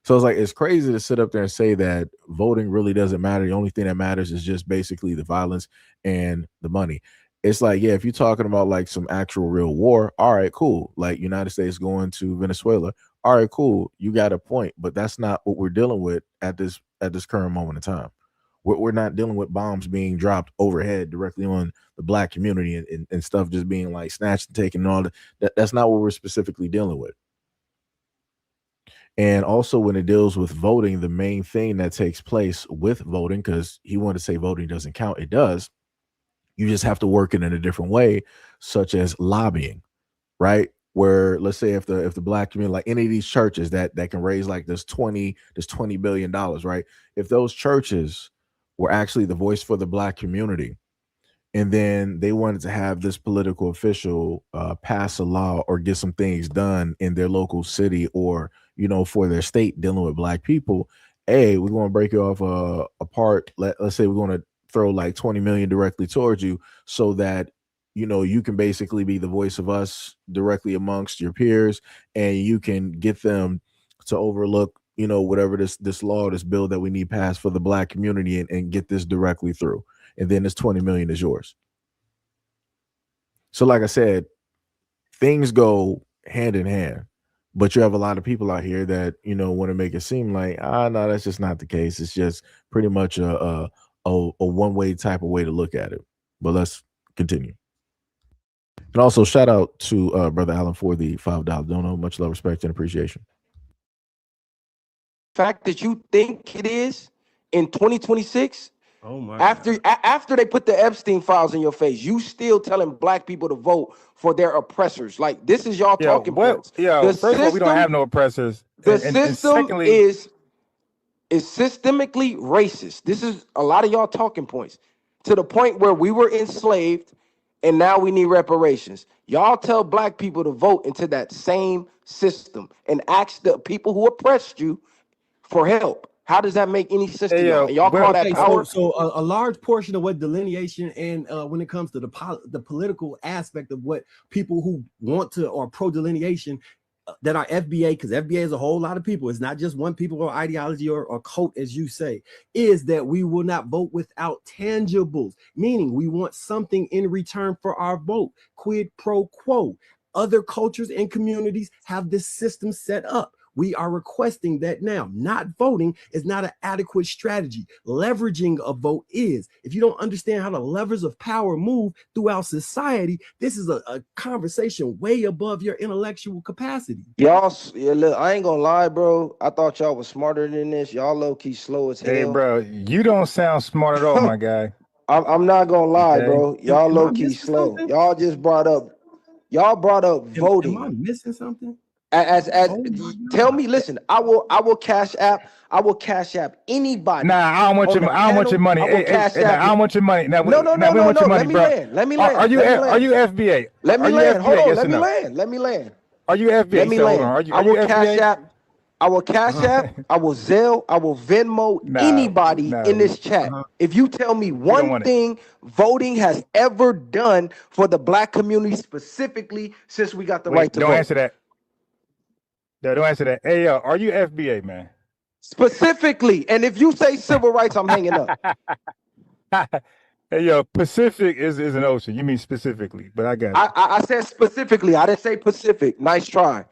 So it's like, it's crazy to sit up there and say that voting really doesn't matter. The only thing that matters is just basically the violence and the money. It's like, yeah, if you're talking about like some actual real war, all right, cool. Like United States going to Venezuela, all right, cool. You got a point, but that's not what we're dealing with at this current moment in time. We're not dealing with bombs being dropped overhead directly on the black community and stuff just being like snatched and taken and all that. That's not what we're specifically dealing with. And also when it deals with voting, the main thing that takes place with voting, because he wanted to say voting doesn't count, it does. You just have to work it in a different way, such as lobbying, right? Where let's say if the black community, like any of these churches that can raise like this $20 billion, right? If those churches were actually the voice for the black community, and then they wanted to have this political official pass a law or get some things done in their local city or for their state dealing with black people, hey, we're going to break you off a part. Let's say we're going to throw like 20 million directly towards you so that you can basically be the voice of us directly amongst your peers, and you can get them to overlook whatever this law, this bill that we need passed for the black community, and get this directly through, and then this 20 million is yours. So like I said, things go hand in hand, but you have a lot of people out here that want to make it seem like no, that's just not the case. It's just pretty much a one-way type of way to look at it. But let's continue. And also shout out to Brother Allen for the $5 dono. Much love, respect, and appreciation. Fact that you think it is in 2026, Oh my After God. after they put the Epstein files in your face, you still telling black people to vote for their oppressors. Like, this is y'all Yo, talking what? points. Yo, first of all, we don't have no oppressors, The and system secondly, is systemically racist. This is a lot of y'all talking points, to the point where we were enslaved and now we need reparations. Y'all tell black people to vote into that same system and ask the people who oppressed you for help. How does that make any sense to hey, y'all? yo, And y'all call that Okay, power? so a large portion of what delineation and when it comes to the political aspect of what people who want to or pro delineation that are FBA, because FBA is a whole lot of people. It's not just one people or ideology or cult, as you say, is that we will not vote without tangibles, meaning we want something in return for our vote. Quid pro quo. Other cultures and communities have this system set up. We are requesting that now. Not voting is not an adequate strategy. Leveraging a vote is. If you don't understand how the levers of power move throughout society, this is a conversation way above your intellectual capacity. Y'all, yeah, look, I ain't gonna lie, bro. I thought y'all was smarter than this. Y'all low key slow as hell. hey, bro, you don't sound smart at all, my guy. I'm not gonna lie, Okay. bro. Y'all Am I low key missing slow. something? Y'all just brought up voting. Am I missing something? As Oh my tell God. me, listen, I will cash app anybody. Nah, I don't want on your, the I don't want your panel. money. I will Hey, cash nah, app I don't want your money. Now, No, we don't want your money, let me bro. land. Let me Are land. you Let me are you land. FBA? Let me Are you land. Hold FBA? on. Yes Let or me no? land. Let me land. Are you FBA? Let me So hold on. land. Are you cash FBA? app. I will cash app. I will Zelle. I will Venmo Nah, anybody in this chat. If you tell me we don't one want it. thing voting has ever done for the black community specifically since we got the right Wait, to don't vote. answer that. No, don't answer that. Hey, yo, are you FBA, man? Specifically. And if you say civil rights, I'm hanging up. Hey, yo, Pacific is an ocean. You mean specifically, but I got you. I said specifically. I didn't say Pacific. Nice try.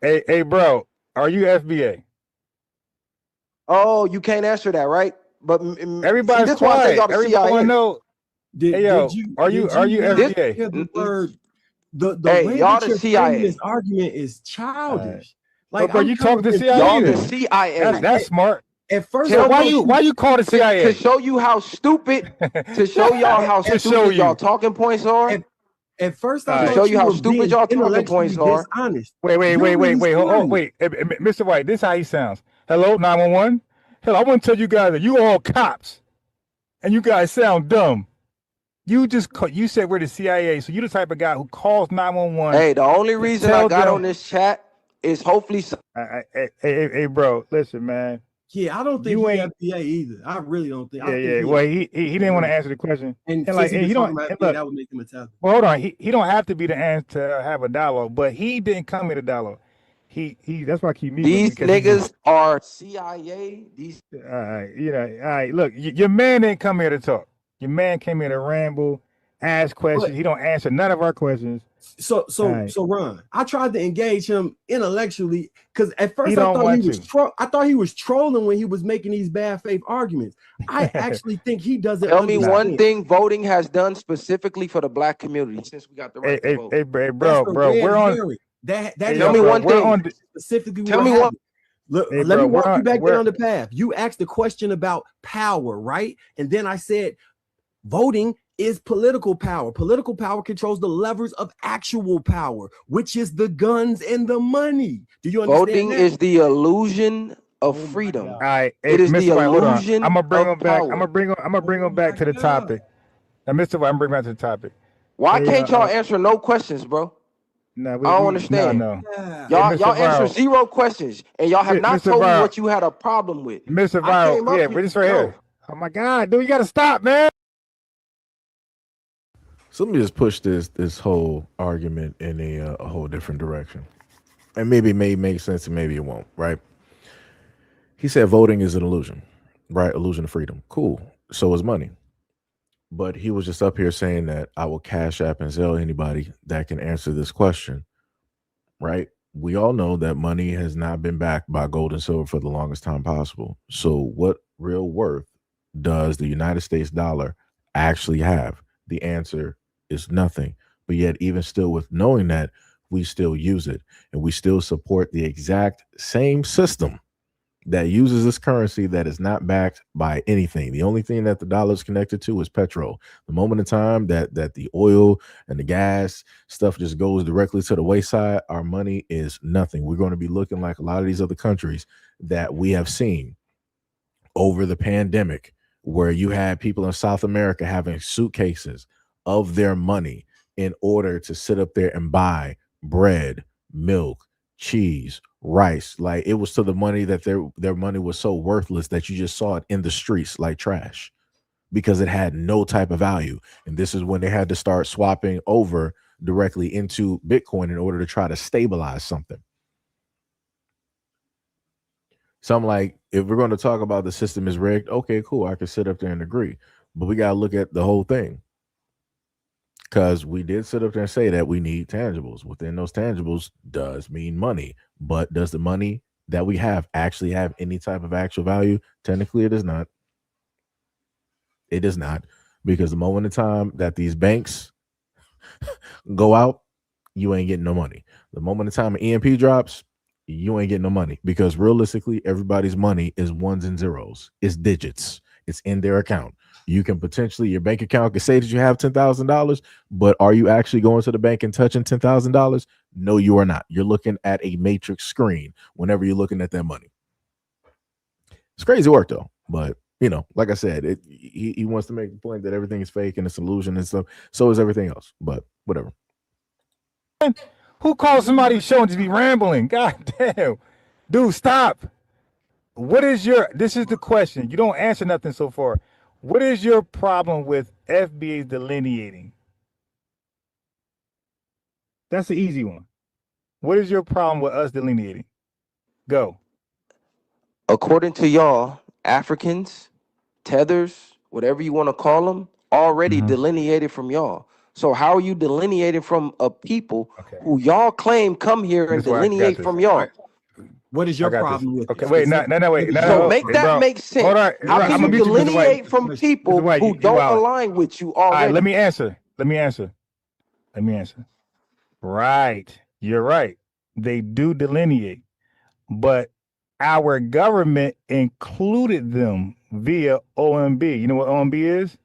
Hey, bro, are you FBA? Oh, you can't answer that, right? But see, Everybody's this is why I say quiet. y'all the Everybody want to CIA. know. Hey, yo, are you not FBA? hear the word? The Hey, way y'all that the you're framing this CIA. argument is childish. Well, Like, bro, I'm you kind talking of to CIA Y'all confused. the then? CIA. That's smart. At first, So I Tell why thought me you call the to CIA? show you how stupid to show y'all how To show stupid y'all you. talking points are. at first I All To right. show thought you you how were stupid being y'all talking intellectually points are. dishonest. Wait. You're really Oh, serious. wait. Mr. White, this is how he sounds. Hello, 911. Hello, I want to tell you guys that you all cops, and you guys sound dumb. You you said we're the CIA, so you're the type of guy who calls 911 Hey, the only to reason I tell got on them. this chat is hopefully Hey, bro, listen, man. Yeah, I don't think You he ain't. FBA either. I really don't think. I think Yeah. Well, he didn't want to answer the question, And and since like, he and was he talking don't. about And FBA, look, that would make him a tablet. well, hold on. He don't have to be the answer to have a dialogue, but he didn't come here to dialogue. He that's why I keep muting him, these because he just. niggas are CIA. These All right. Look, your man didn't come here to talk. Your man came here to ramble, ask questions. But He don't answer none of our questions. so right. Ron, I tried to engage him intellectually because at first He don't want to. I thought he was trolling when he was making these bad faith arguments. I actually think he doesn't Tell me one understand. thing voting has done specifically for the black community since we got the right to vote. Hey, That's bro, a red we're on. herring. That Tell me is one thing. specifically Tell what me one. happened. Look, Hey, let bro, me walk you back we're down the path. You asked a question about power, right? And then I said voting is political power. Political power controls the levers of actual power, which is the guns and the money. Do you understand Voting that? is the illusion of freedom. All right, hey, It is Mr. the White, hold on. illusion I'm gonna bring of him back. power. I'm gonna bring him back to the topic. Now, Mr. White, I'm bringing back to the topic. Why Hey, can't y'all answer no questions, bro? No, I don't understand. no. Yeah. Hey, Mr. Y'all answer Viral, 0 questions, and y'all have not Mr. told me Viral, what you had a problem with. Mr. I Viral. came up Yeah, here. we're just right here. Oh my God, dude, you gotta stop, man. So let me just push this whole argument in a whole different direction, and maybe it may make sense and maybe it won't. Right? He said voting is an illusion, right? Illusion of freedom. Cool. So is money. But he was just up here saying that I will cash app and Zelle anybody that can answer this question, right? We all know that money has not been backed by gold and silver for the longest time possible. So, what real worth does the United States dollar actually have? The answer is nothing. But yet, even still, with knowing that, we still use it and we still support the exact same system that uses this currency that is not backed by anything. The only thing that the dollar is connected to is petrol. The moment in time that the oil and the gas stuff just goes directly to the wayside, our money is nothing. We're going to be looking like a lot of these other countries that we have seen over the pandemic, where you had people in South America having suitcases of their money in order to sit up there and buy bread, milk, cheese, rice. Like, it was to the money that their money was so worthless that you just saw it in the streets like trash, because it had no type of value. And this is when they had to start swapping over directly into Bitcoin in order to try to stabilize something. So I'm like, if we're going to talk about the system is rigged, okay, cool, I can sit up there and agree. But we got to look at the whole thing, because we did sit up there and say that we need tangibles. Within those tangibles does mean money. But does the money that we have actually have any type of actual value? Technically, it does not. It does not. Because the moment in time that these banks go out, you ain't getting no money. The moment in time an EMP drops, you ain't getting no money, because realistically, everybody's money is ones and zeros. It's digits. It's in their account. You can potentially, your bank account can say that you have $10,000, but are you actually going to the bank and touching $10,000? No, you are not. You're looking at a matrix screen whenever you're looking at that money. It's crazy work though, but you know, like I said, he wants to make the point that everything is fake and it's illusion and stuff. So is everything else, but whatever. Who calls somebody showing to be rambling? God damn. Dude, stop. What is this is the question. You don't answer nothing so far. What is your problem with FBA delineating? That's the easy one. What is your problem with us delineating? Go. According to y'all, Africans, tethers, whatever you want to call them, already delineated from y'all. So how are you delineating from a people who y'all claim come here and delineate from y'all? What is your problem with Okay, wait, no, wait. So make that make sense. Hold on. How can you delineate from people who don't align with you already? All right, let me answer. Right. You're right. They do delineate, but our government included them via OMB. You know what OMB is?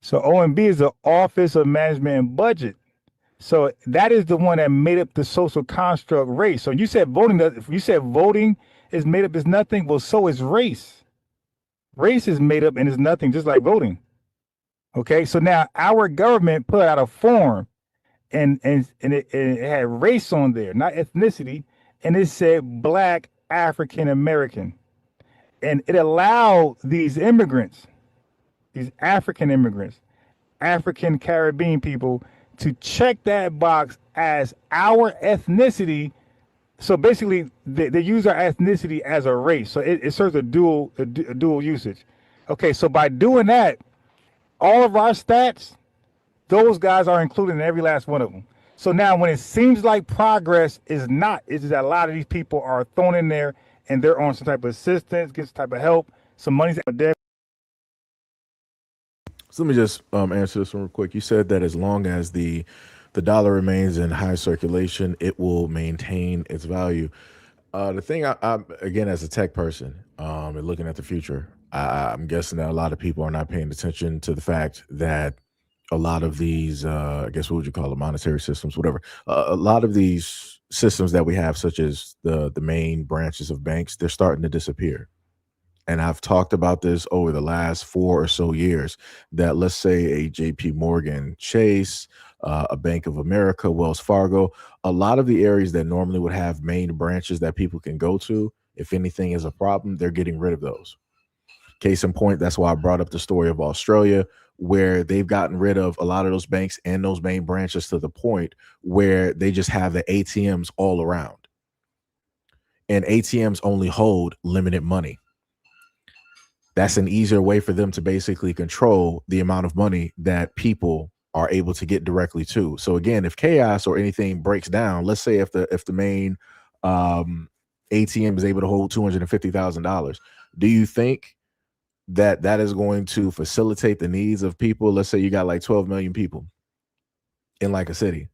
So OMB is the Office of Management and Budget. So that is the one that made up the social construct race. So you said voting is made up as nothing. Well, so is race. Race is made up and is nothing, just like voting. Okay, so now our government put out a form, and it had race on there, not ethnicity, and it said Black African American, and it allowed these immigrants, these African immigrants, African Caribbean people, to check that box as our ethnicity. So basically, they use our ethnicity as a race. So it serves a dual usage. Okay, so by doing that, all of our stats, those guys are included in every last one of them. So now when it seems like progress is not, it's just that a lot of these people are thrown in there and they're on some type of assistance, get some type of help, some money's there. So let me just answer this one real quick. You said that as long as the dollar remains in high circulation, it will maintain its value. The thing, I'm again, as a tech person, and looking at the future, I'm guessing that a lot of people are not paying attention to the fact that a lot of these, I guess, what would you call them, monetary systems, whatever. A lot of these systems that we have, such as the main branches of banks, they're starting to disappear. And I've talked about this over the last 4 or so years, that let's say a JP Morgan Chase, a Bank of America, Wells Fargo, a lot of the areas that normally would have main branches that people can go to, if anything is a problem, they're getting rid of those. Case in point, that's why I brought up the story of Australia, where they've gotten rid of a lot of those banks and those main branches to the point where they just have the ATMs all around. And ATMs only hold limited money. That's an easier way for them to basically control the amount of money that people are able to get directly to. So again, if chaos or anything breaks down, let's say if the main ATM is able to hold $250,000, do you think that is going to facilitate the needs of people? Let's say you got like 12 million people in like a city.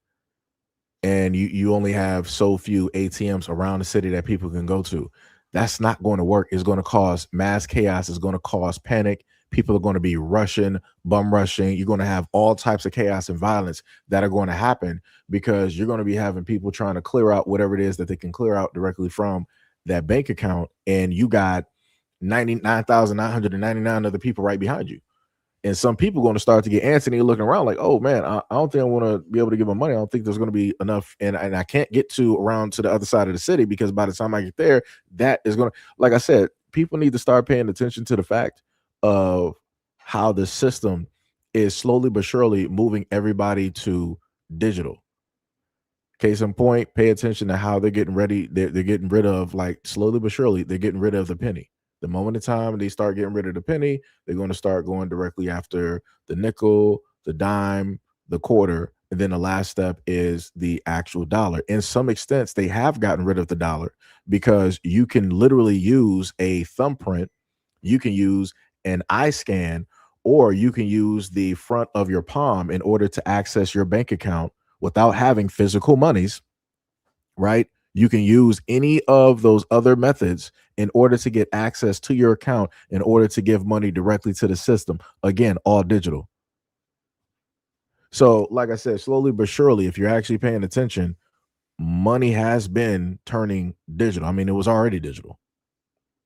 and you only have so few ATMs around the city that people can go to. That's not going to work. It's going to cause mass chaos. It's going to cause panic. People are going to be rushing, bum rushing. You're going to have all types of chaos and violence that are going to happen because you're going to be having people trying to clear out whatever it is that they can clear out directly from that bank account. And you got 99,999 other people right behind you. And some people going to start to get antsy and you're looking around like, oh man, I don't think I want to be able to give them money. I don't think there's going to be enough. And I can't get around to the other side of the city because by the time I get there, that is going to, like I said, people need to start paying attention to the fact of how the system is slowly but surely moving everybody to digital. Case in point, pay attention to how they're getting ready. They're getting rid of, like, slowly but surely, they're getting rid of the penny. The moment in time they start getting rid of the penny, they're going to start going directly after the nickel, the dime, the quarter, and then the last step is the actual dollar. In some extents, they have gotten rid of the dollar because you can literally use a thumbprint, you can use an eye scan, or you can use the front of your palm in order to access your bank account without having physical monies, right? You can use any of those other methods in order to get access to your account, in order to give money directly to the system. Again, all digital. So, like I said, slowly but surely, if you're actually paying attention, money has been turning digital. I mean, it was already digital,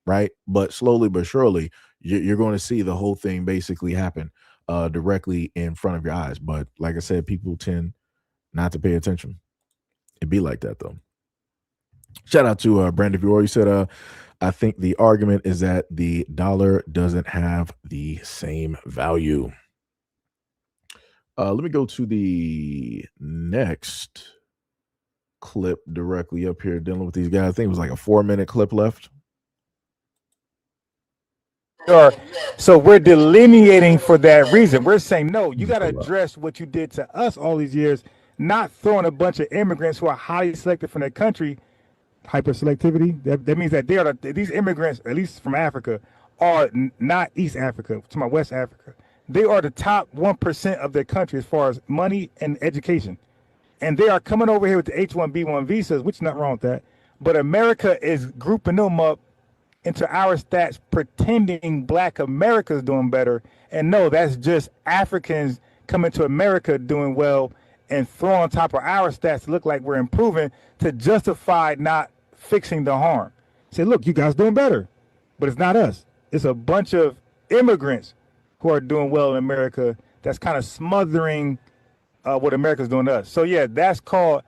right? But slowly but surely, you're going to see the whole thing basically happen directly in front of your eyes. But like I said, people tend not to pay attention. It'd be like that, though. Shout out to Brandon Viewer. You said, I think the argument is that the dollar doesn't have the same value. Let me go to the next clip directly up here dealing with these guys. I think it was like a 4-minute clip left. So we're delineating for that reason. We're saying, no, you got to address what you did to us all these years, not throwing a bunch of immigrants who are highly selected from their country. Hyperselectivity. That means that these immigrants, at least from Africa, are not East Africa, to my West Africa. They are the top 1% of their country as far as money and education. And they are coming over here with the H-1B1 visas, which is not wrong with that. But America is grouping them up into our stats, pretending Black America is doing better. And no, that's just Africans coming to America doing well and throw on top of our stats to look like we're improving to justify not fixing the harm. Say, look, you guys doing better, but it's not us. It's a bunch of immigrants who are doing well in America that's kind of smothering what America's doing to us. So yeah, that's called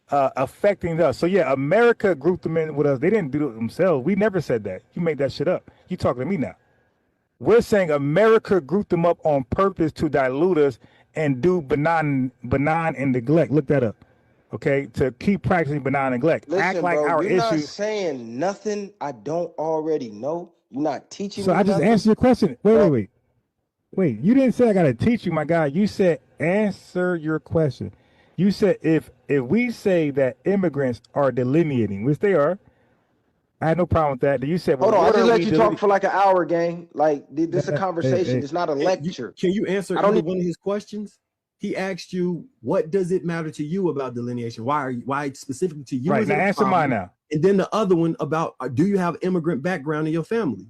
affecting us. So yeah, America grouped them in with us. They didn't do it themselves. We never said that. You made that shit up. You talking to me now. We're saying America grouped them up on purpose to dilute us and do benign and neglect. Look that up, okay? To keep practicing benign neglect. Listen, act like bro, our you're not issues. saying nothing I don't already know. You're not teaching So me I just nothing. answered your question. Wait. You didn't say I gotta teach you, my guy. You said answer your question. You said if we say that immigrants are delineating, which they are, I had no problem with that. You said, well, Hold on, I what just are let we you talk for like an hour, gang. Like this is a Hey, conversation. It's not a lecture. Can you answer I don't either need- one of his questions? He asked you, what does it matter to you about delineation? Why specifically to you? Right, is now it a answer mine problem? now. And then the other one about, do you have immigrant background in your family?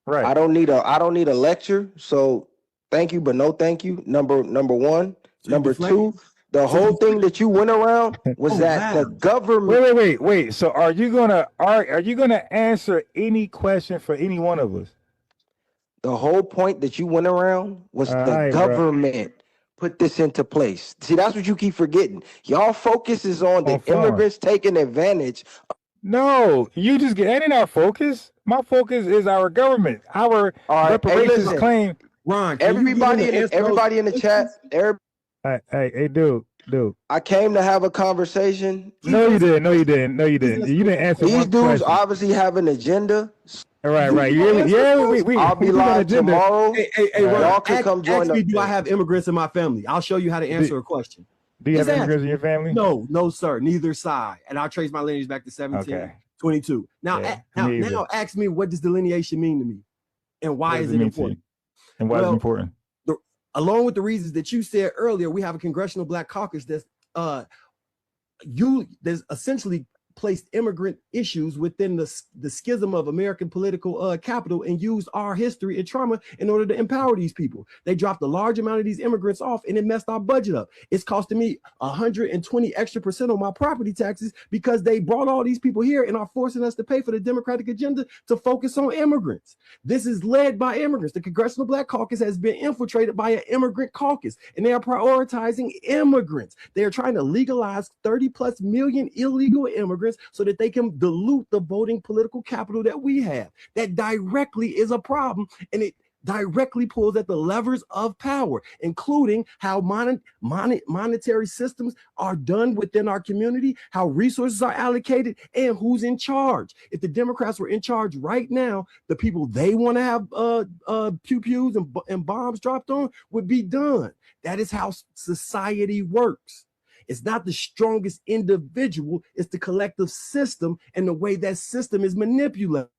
Right. I don't need a lecture. So thank you, but no thank you. Number one. So Number two, the whole thing that you went around was that the government. Wait. So are you gonna answer any question for any one of us? The whole point that you went around was the government put this into place. See, that's what you keep forgetting. Y'all focus is on the immigrants taking advantage. No, you just get that ain't our focus. My focus is our government. Our reparations claim. Ron, everybody in the chat. Hey, dude. I came to have a conversation. No, you didn't. You didn't answer These one dudes question. obviously have an agenda. Right. I'll be live tomorrow. Hey, y'all can come join me. Do I have immigrants in my family? I'll show you how to answer a question. Do you have immigrants in your family? No, sir. Neither side. And I'll trace my lineage back to 1722. Now, now ask me, what does delineation mean to me? And why is it important? And why is it important? Along with the reasons that you said earlier, we have a congressional Black caucus that's there's essentially placed immigrant issues within the schism of American political capital and used our history and trauma in order to empower these people. They dropped a large amount of these immigrants off and it messed our budget up. It's costing me 120% extra on my property taxes because they brought all these people here and are forcing us to pay for the Democratic agenda to focus on immigrants. This is led by immigrants. The Congressional Black Caucus has been infiltrated by an immigrant caucus and they are prioritizing immigrants. They are trying to legalize 30 plus million illegal immigrants so that they can dilute the voting political capital that we have. That directly is a problem, and it directly pulls at the levers of power, including how monetary systems are done within our community, how resources are allocated, and who's in charge. If the Democrats were in charge right now, the people they want to have pew-pews and bombs dropped on would be done. That is how society works. It's not the strongest individual, it's the collective system and the way that system is manipulated.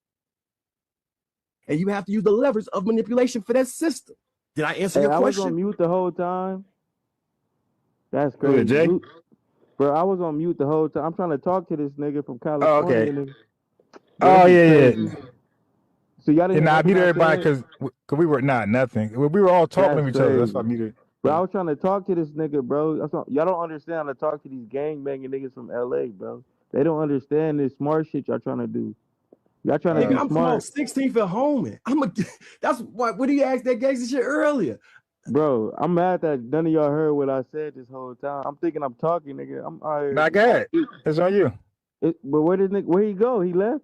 And you have to use the levers of manipulation for that system. Did I answer your question? I was on mute the whole time. That's crazy. Jay? Bro, I was on mute the whole time. I'm trying to talk to this nigga from California. Oh, okay. Oh, yeah. So y'all didn't I muted everybody because we were nothing. We were all talking to each other. That's why I muted. But I was trying to talk to this nigga, bro. Y'all don't understand how to talk to these gangbanging niggas from LA, bro. They don't understand this smart shit y'all trying to do. Y'all trying to be I'm smart. 16th at home. That's what do you ask that gangster shit earlier? Bro, I'm mad that none of y'all heard what I said this whole time. I'm thinking I'm talking, nigga. I'm all right. Not good. It's on you. But where he go? He left?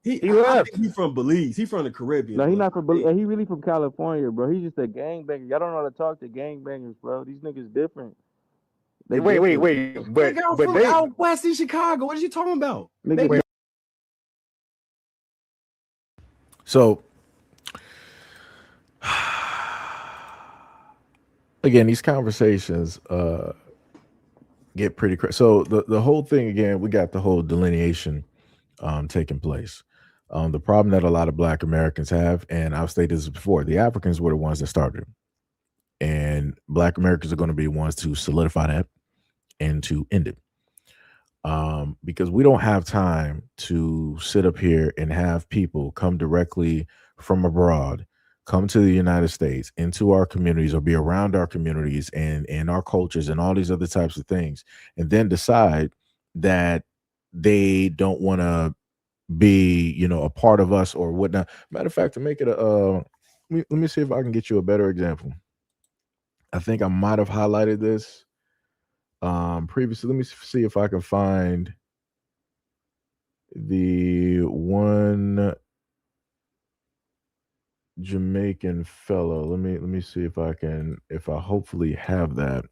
He left. I think he's from Belize. He's from the Caribbean. No, he's not from Belize. He really from California, bro. He's just a gangbanger. Y'all don't know how to talk to gangbangers, bro. These niggas different. Wait. But from out west in Chicago. What are you talking about? So, again, these conversations get pretty crazy. So the whole thing, again, we got the whole delineation taking place. The problem that a lot of Black Americans have, and I've stated this before, the Africans were the ones that started it. And Black Americans are going to be the ones to solidify that and to end it. Because we don't have time to sit up here and have people come directly from abroad, come to the United States, into our communities or be around our communities and our cultures and all these other types of things, and then decide that they don't want to be, a part of us or whatnot. Matter of fact, to make it let me see if I can get you a better example. I think I might have highlighted this previously. Let me see if I can find the one Jamaican fellow. Let me see if I hopefully have that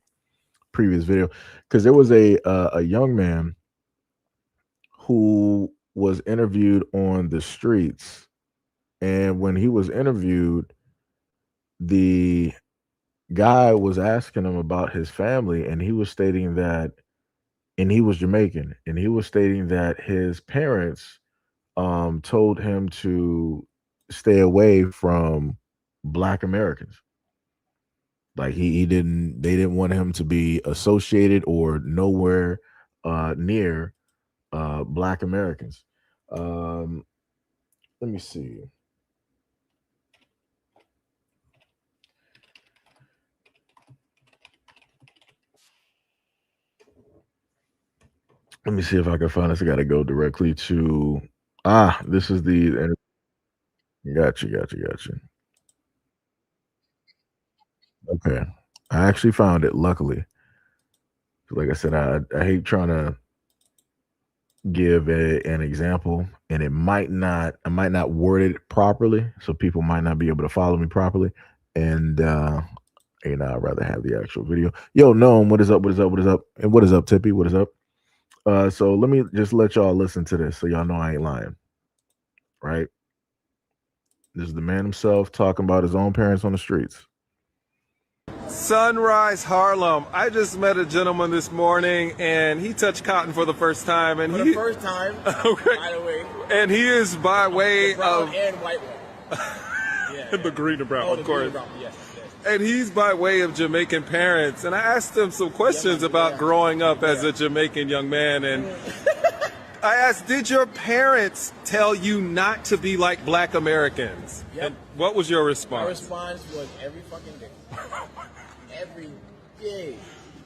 previous video, because there was a young man who was interviewed on the streets, and when he was interviewed, the guy was asking him about his family, and he was stating that, and he was Jamaican, and he was stating that his parents told him to stay away from Black Americans. Like they didn't want him to be associated or nowhere near Black Americans. Let me see. Let me see if I can find this. I got to go directly to this is the gotcha. Okay, I actually found it, luckily. Like I said, I hate trying to give an example, and I might not word it properly, so people might not be able to follow me properly. And I'd rather have the actual video. Yo, Noam, what is up? And what is up, Tippy? What is up? So let me just let y'all listen to this so y'all know I ain't lying. Right? This is the man himself talking about his own parents on the streets. Sunrise Harlem. I just met a gentleman this morning, and he touched cotton for the first time. And the first time, okay. By the way. And he is by way the brown of and white one. the green and brown, of course. Brown, yes. And he's by way of Jamaican parents. And I asked him some questions about growing up as a Jamaican young man. And I asked, did your parents tell you not to be like Black Americans? Yep. And what was your response? My response was every fucking day. Every day.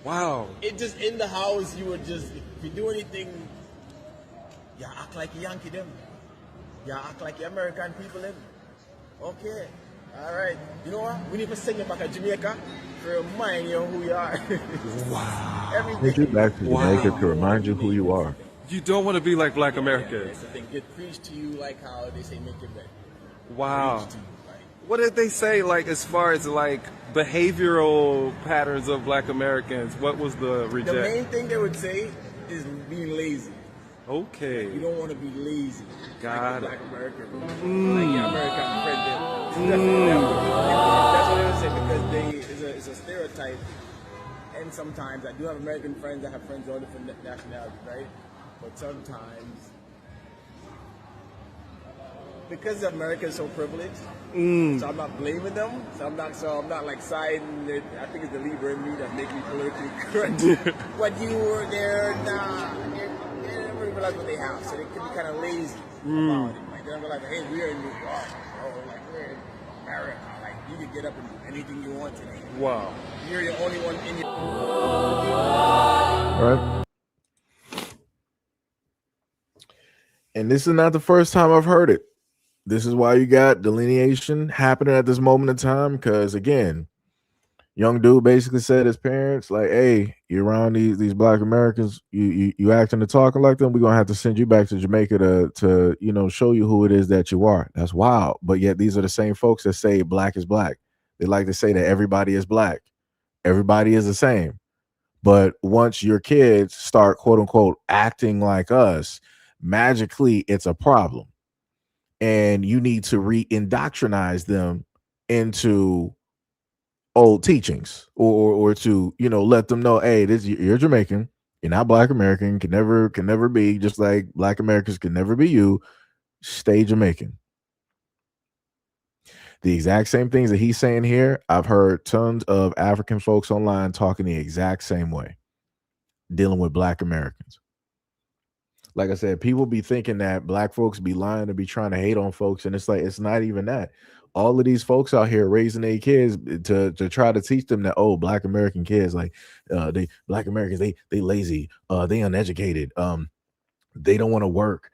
Wow. It just, in the house, you would just, if you do anything, you act like a Yankee them. You act like the American people them. Okay. All right. You know what? We need to send you back to Jamaica to remind you who you are. Wow. Every Take you back to Jamaica to remind you who you are. You don't want to be like Black Americans. That's the thing. Get preached to you like how they say make it better. Wow. What did they say, like, as far as, like, behavioral patterns of Black Americans? What was the reject? The main thing they would say is being lazy. Okay. You don't want to be lazy. Got like it. Black American. Like your American friend did. That's what they would say, because it's a stereotype. And sometimes I do have American friends. I have friends of all different nationalities, right? But sometimes, because America is so privileged, so I'm not blaming them. So I'm not like siding. I think it's the Libra in me that make me politically correct. But you were there, nah. They don't realize what they have, so they can be kind of lazy about it. Like they don't realize, hey, we're in New York, like we're in America. Like you can get up and do anything you want today. Wow. You're the only one in your. All right. And this is not the first time I've heard it. This is why you got delineation happening at this moment in time. Because again, young dude basically said his parents, like, "Hey, you're around these Black Americans, you acting and talking like them. We're gonna have to send you back to Jamaica to show you who it is that you are." That's wild. But yet these are the same folks that say Black is Black. They like to say that everybody is Black, everybody is the same. But once your kids start, quote unquote, acting like us, magically it's a problem. And you need to re-indoctrinize them into old teachings, or to let them know, hey, you're Jamaican, you're not Black American, can never be, just like Black Americans can never be you. Stay Jamaican. The exact same things that he's saying here, I've heard tons of African folks online talking the exact same way, dealing with Black Americans. Like I said, people be thinking that Black folks be lying to be trying to hate on folks, and it's like, it's not even that. All of these folks out here raising their kids to try to teach them that, oh, Black American kids, like Black Americans, they lazy, they uneducated, they don't want to work,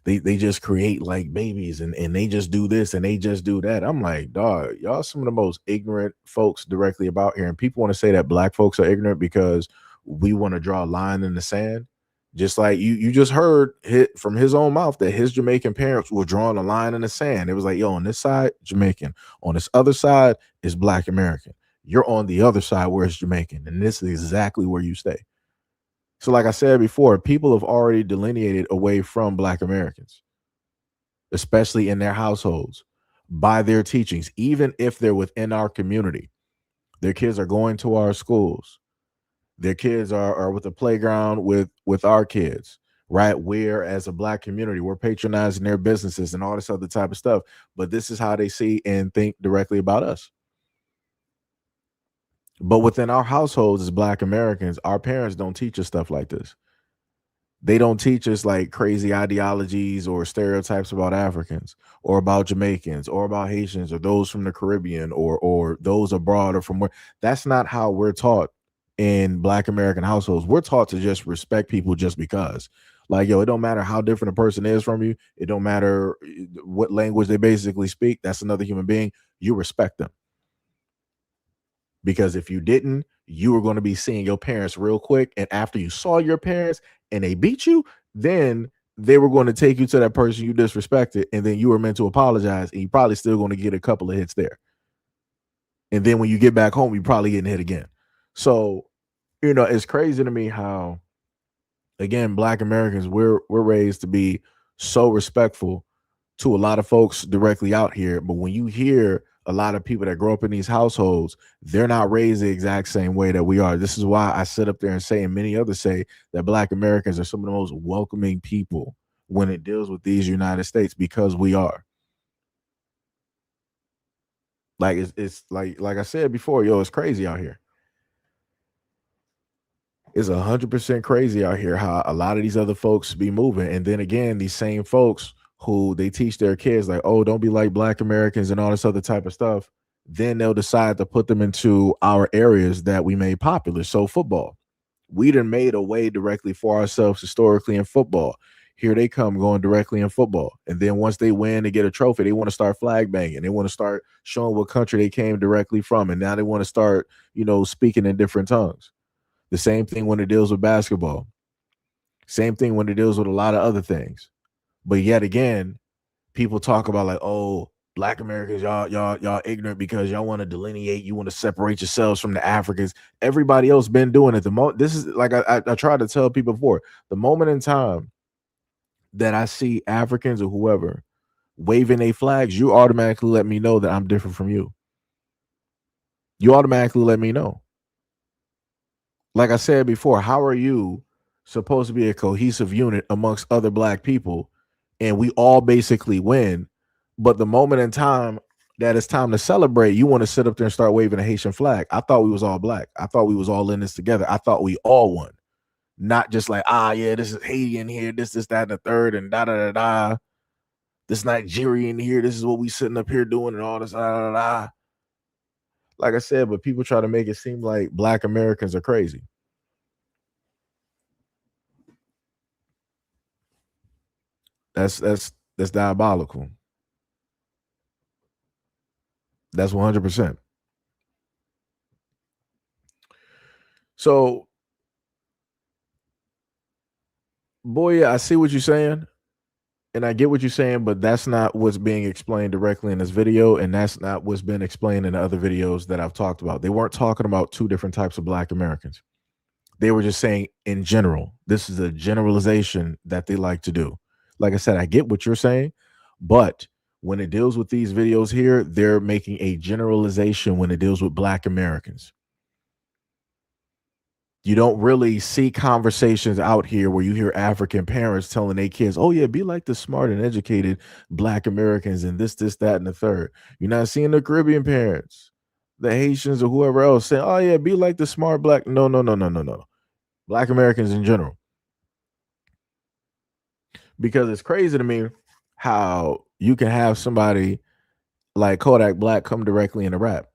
they just create like babies, and they just do this and they just do that. I'm like, dog, y'all some of the most ignorant folks directly about here. And people want to say that Black folks are ignorant because we want to draw a line in the sand. Just like you just heard from his own mouth that his Jamaican parents were drawing a line in the sand. It was like, yo, on this side, Jamaican. On this other side is Black American. You're on the other side where it's Jamaican. And this is exactly where you stay. So like I said before, people have already delineated away from Black Americans, especially in their households, by their teachings. Even if they're within our community, their kids are going to our schools. Their kids are with the playground with our kids, right? We're, as a Black community, we're patronizing their businesses and all this other type of stuff. But this is how they see and think directly about us. But within our households as Black Americans, our parents don't teach us stuff like this. They don't teach us like crazy ideologies or stereotypes about Africans or about Jamaicans or about Haitians or those from the Caribbean or those abroad or from where. That's not how we're taught in Black American households. We're taught to just respect people just because. Like, yo, it don't matter how different a person is from you. It don't matter what language they basically speak. That's another human being. You respect them. Because if you didn't, you were going to be seeing your parents real quick. And after you saw your parents and they beat you, then they were going to take you to that person you disrespected. And then you were meant to apologize. And you're probably still going to get a couple of hits there. And then when you get back home, you're probably getting hit again. So, it's crazy to me how, again, Black Americans, we're raised to be so respectful to a lot of folks directly out here. But when you hear a lot of people that grow up in these households, they're not raised the exact same way that we are. This is why I sit up there and say, and many others say, that Black Americans are some of the most welcoming people when it deals with these United States, because we are. Like it's like I said before, yo, it's crazy out here. It's 100% crazy out here how a lot of these other folks be moving. And then again, these same folks who they teach their kids, like, oh, don't be like Black Americans and all this other type of stuff. Then they'll decide to put them into our areas that we made popular. So, football. We done made a way directly for ourselves historically in football. Here they come going directly in football. And then once they win, they get a trophy, they want to start flag banging. They want to start showing what country they came directly from. And now they want to start, speaking in different tongues. The same thing when it deals with basketball. Same thing when it deals with a lot of other things. But yet again, people talk about like, oh, Black Americans, y'all ignorant because y'all want to delineate, you want to separate yourselves from the Africans. Everybody else been doing it. This is like I try to tell people before. The moment in time that I see Africans or whoever waving a flags, you automatically let me know that I'm different from you. You automatically let me know. Like I said before, how are you supposed to be a cohesive unit amongst other Black people and we all basically win? But the moment in time that it's time to celebrate, you want to sit up there and start waving a Haitian flag. I thought we was all Black. I thought we was all in this together. I thought we all won. Not just like, yeah, this is Haiti in here, this, that, and the third, and da. This Nigerian here, this is what we sitting up here doing and all this, da. Like I said, but people try to make it seem like Black Americans are crazy. That's diabolical. That's 100%. So, boy, yeah, I see what you're saying. And I get what you're saying, but that's not what's being explained directly in this video. And that's not what's been explained in the other videos that I've talked about. They weren't talking about two different types of Black Americans. They were just saying in general, this is a generalization that they like to do. Like I said, I get what you're saying, but when it deals with these videos here, they're making a generalization when it deals with Black Americans. You don't really see conversations out here where you hear African parents telling their kids, oh, yeah, be like the smart and educated Black Americans and this, that, and the third. You're not seeing the Caribbean parents, the Haitians or whoever else saying, oh, yeah, be like the smart Black. No. Black Americans in general. Because it's crazy to me how you can have somebody like Kodak Black come directly into rap.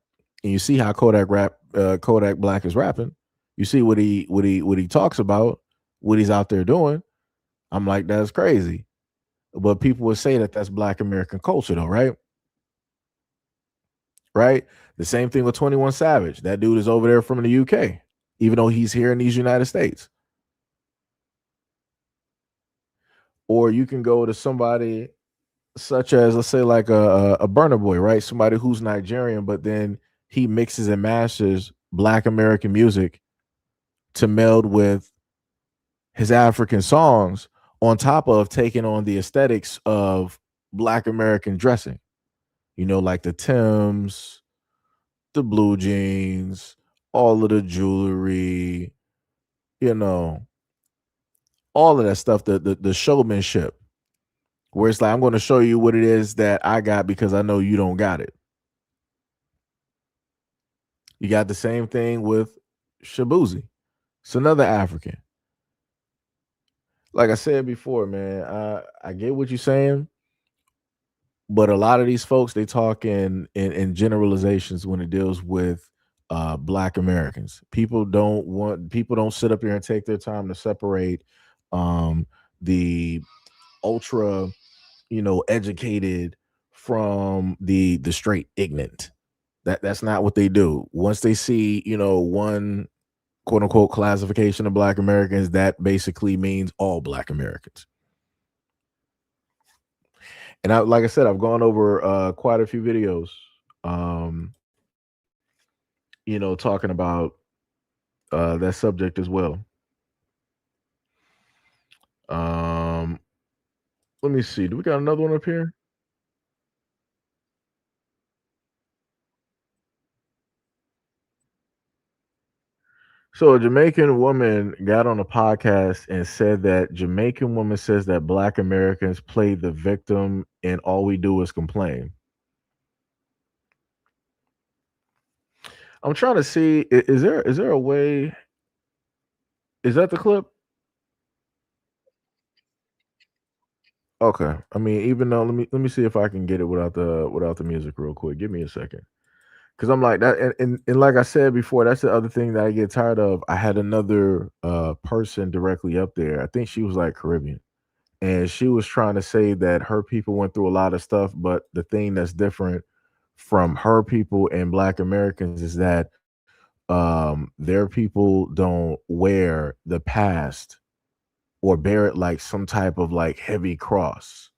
And you see how Kodak Black is rapping. You see what he talks about, what he's out there doing. I'm like, that's crazy. But people would say that that's Black American culture though, right? Right? The same thing with 21 Savage. That dude is over there from the UK, even though he's here in these United States. Or you can go to somebody such as, let's say, like a Burna Boy, right? Somebody who's Nigerian, but then he mixes and masters Black American music to meld with his African songs on top of taking on the aesthetics of Black American dressing. Like the Timbs, the blue jeans, all of the jewelry, all of that stuff, the showmanship, where it's like, I'm going to show you what it is that I got because I know you don't got it. You got the same thing with Shabuzi. It's another African. Like I said before, man, I get what you're saying, but a lot of these folks, they talk in generalizations when it deals with Black Americans. People don't sit up here and take their time to separate the ultra, educated from the straight ignorant. That's not what they do. Once they see, one quote unquote classification of Black Americans, that basically means all Black Americans. And like I said, I've gone over quite a few videos, talking about that subject as well. Let me see. Do we got another one up here? So a Jamaican woman got on a podcast and said that Jamaican woman says that Black Americans play the victim and all we do is complain. I'm trying to see. Is there a way? Is that the clip? Okay. I mean, even though let me see if I can get it without the music real quick. Give me a second. Cause I'm like that, and like I said before, that's the other thing that I get tired of. I had another person directly up there. I think she was like Caribbean, and she was trying to say that her people went through a lot of stuff, but the thing that's different from her people and Black Americans is that their people don't wear the past or bear it like some type of like heavy cross.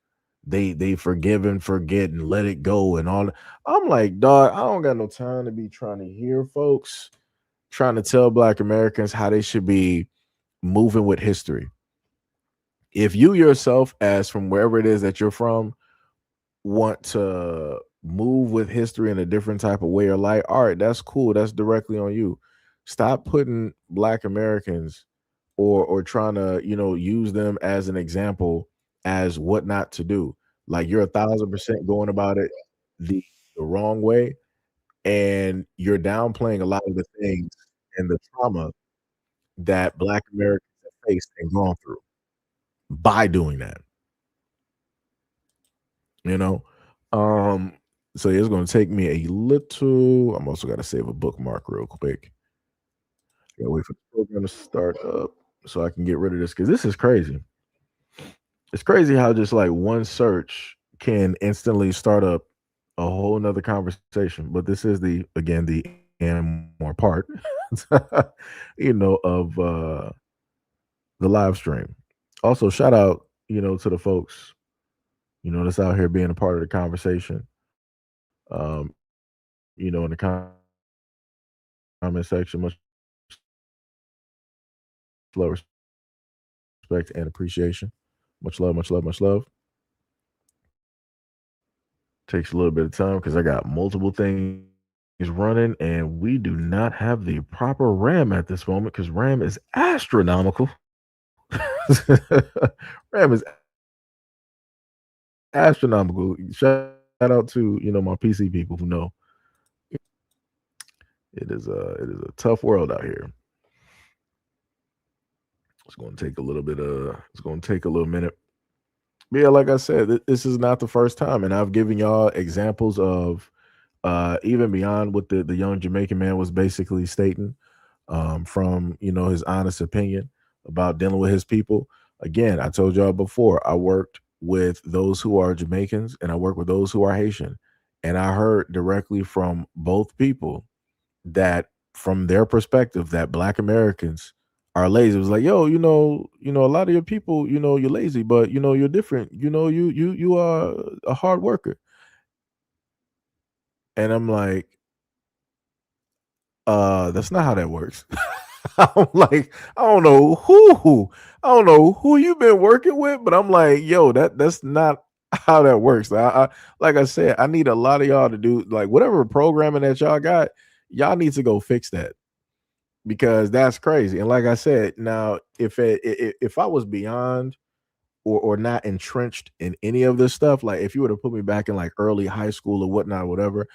They forgive and forget and let it go and all. I'm like, dog, I don't got no time to be trying to hear folks trying to tell Black Americans how they should be moving with history. If you yourself, as from wherever it is that you're from, want to move with history in a different type of way or light, all right, that's cool. That's directly on you. Stop putting Black Americans or trying to, use them as an example as what not to do. Like you're 1,000% going about it the, the wrong way, and you're downplaying a lot of the things and the trauma that Black Americans have faced and gone through by doing that. You know, um, so it's going to take me a little. I'm also got to save a bookmark real quick. Gotta wait for the program to start up so I can get rid of this because this is crazy. It's crazy how just like one search can instantly start up a whole nother conversation. But this is the and more part, of the live stream. Also, shout out, to the folks, that's out here being a part of the conversation. Um, in the comment section, much love, respect, and appreciation. Much love, much love, much love. Takes a little bit of time because I got multiple things running, and we do not have the proper RAM at this moment because RAM is astronomical. RAM is astronomical. Shout out to my PC people who know it is a tough world out here. It's going to take a little bit. It's going to take a little minute. But yeah, like I said, this is not the first time, and I've given y'all examples of even beyond what the young Jamaican man was basically stating, from his honest opinion about dealing with his people. Again, I told y'all before, I worked with those who are Jamaicans and I work with those who are Haitian, and I heard directly from both people that from their perspective that Black Americans are lazy. It was like, yo, a lot of your people, you're lazy, but you're different. You are a hard worker. And I'm like, that's not how that works. I'm like, I don't know who you been working with, but I'm like, yo, that's not how that works. I like I said, I need a lot of y'all to do like whatever programming that y'all got, y'all need to go fix that because that's crazy. And like I said, now if I was beyond or not entrenched in any of this stuff, like if you were to put me back in like early high school or whatnot, whatever,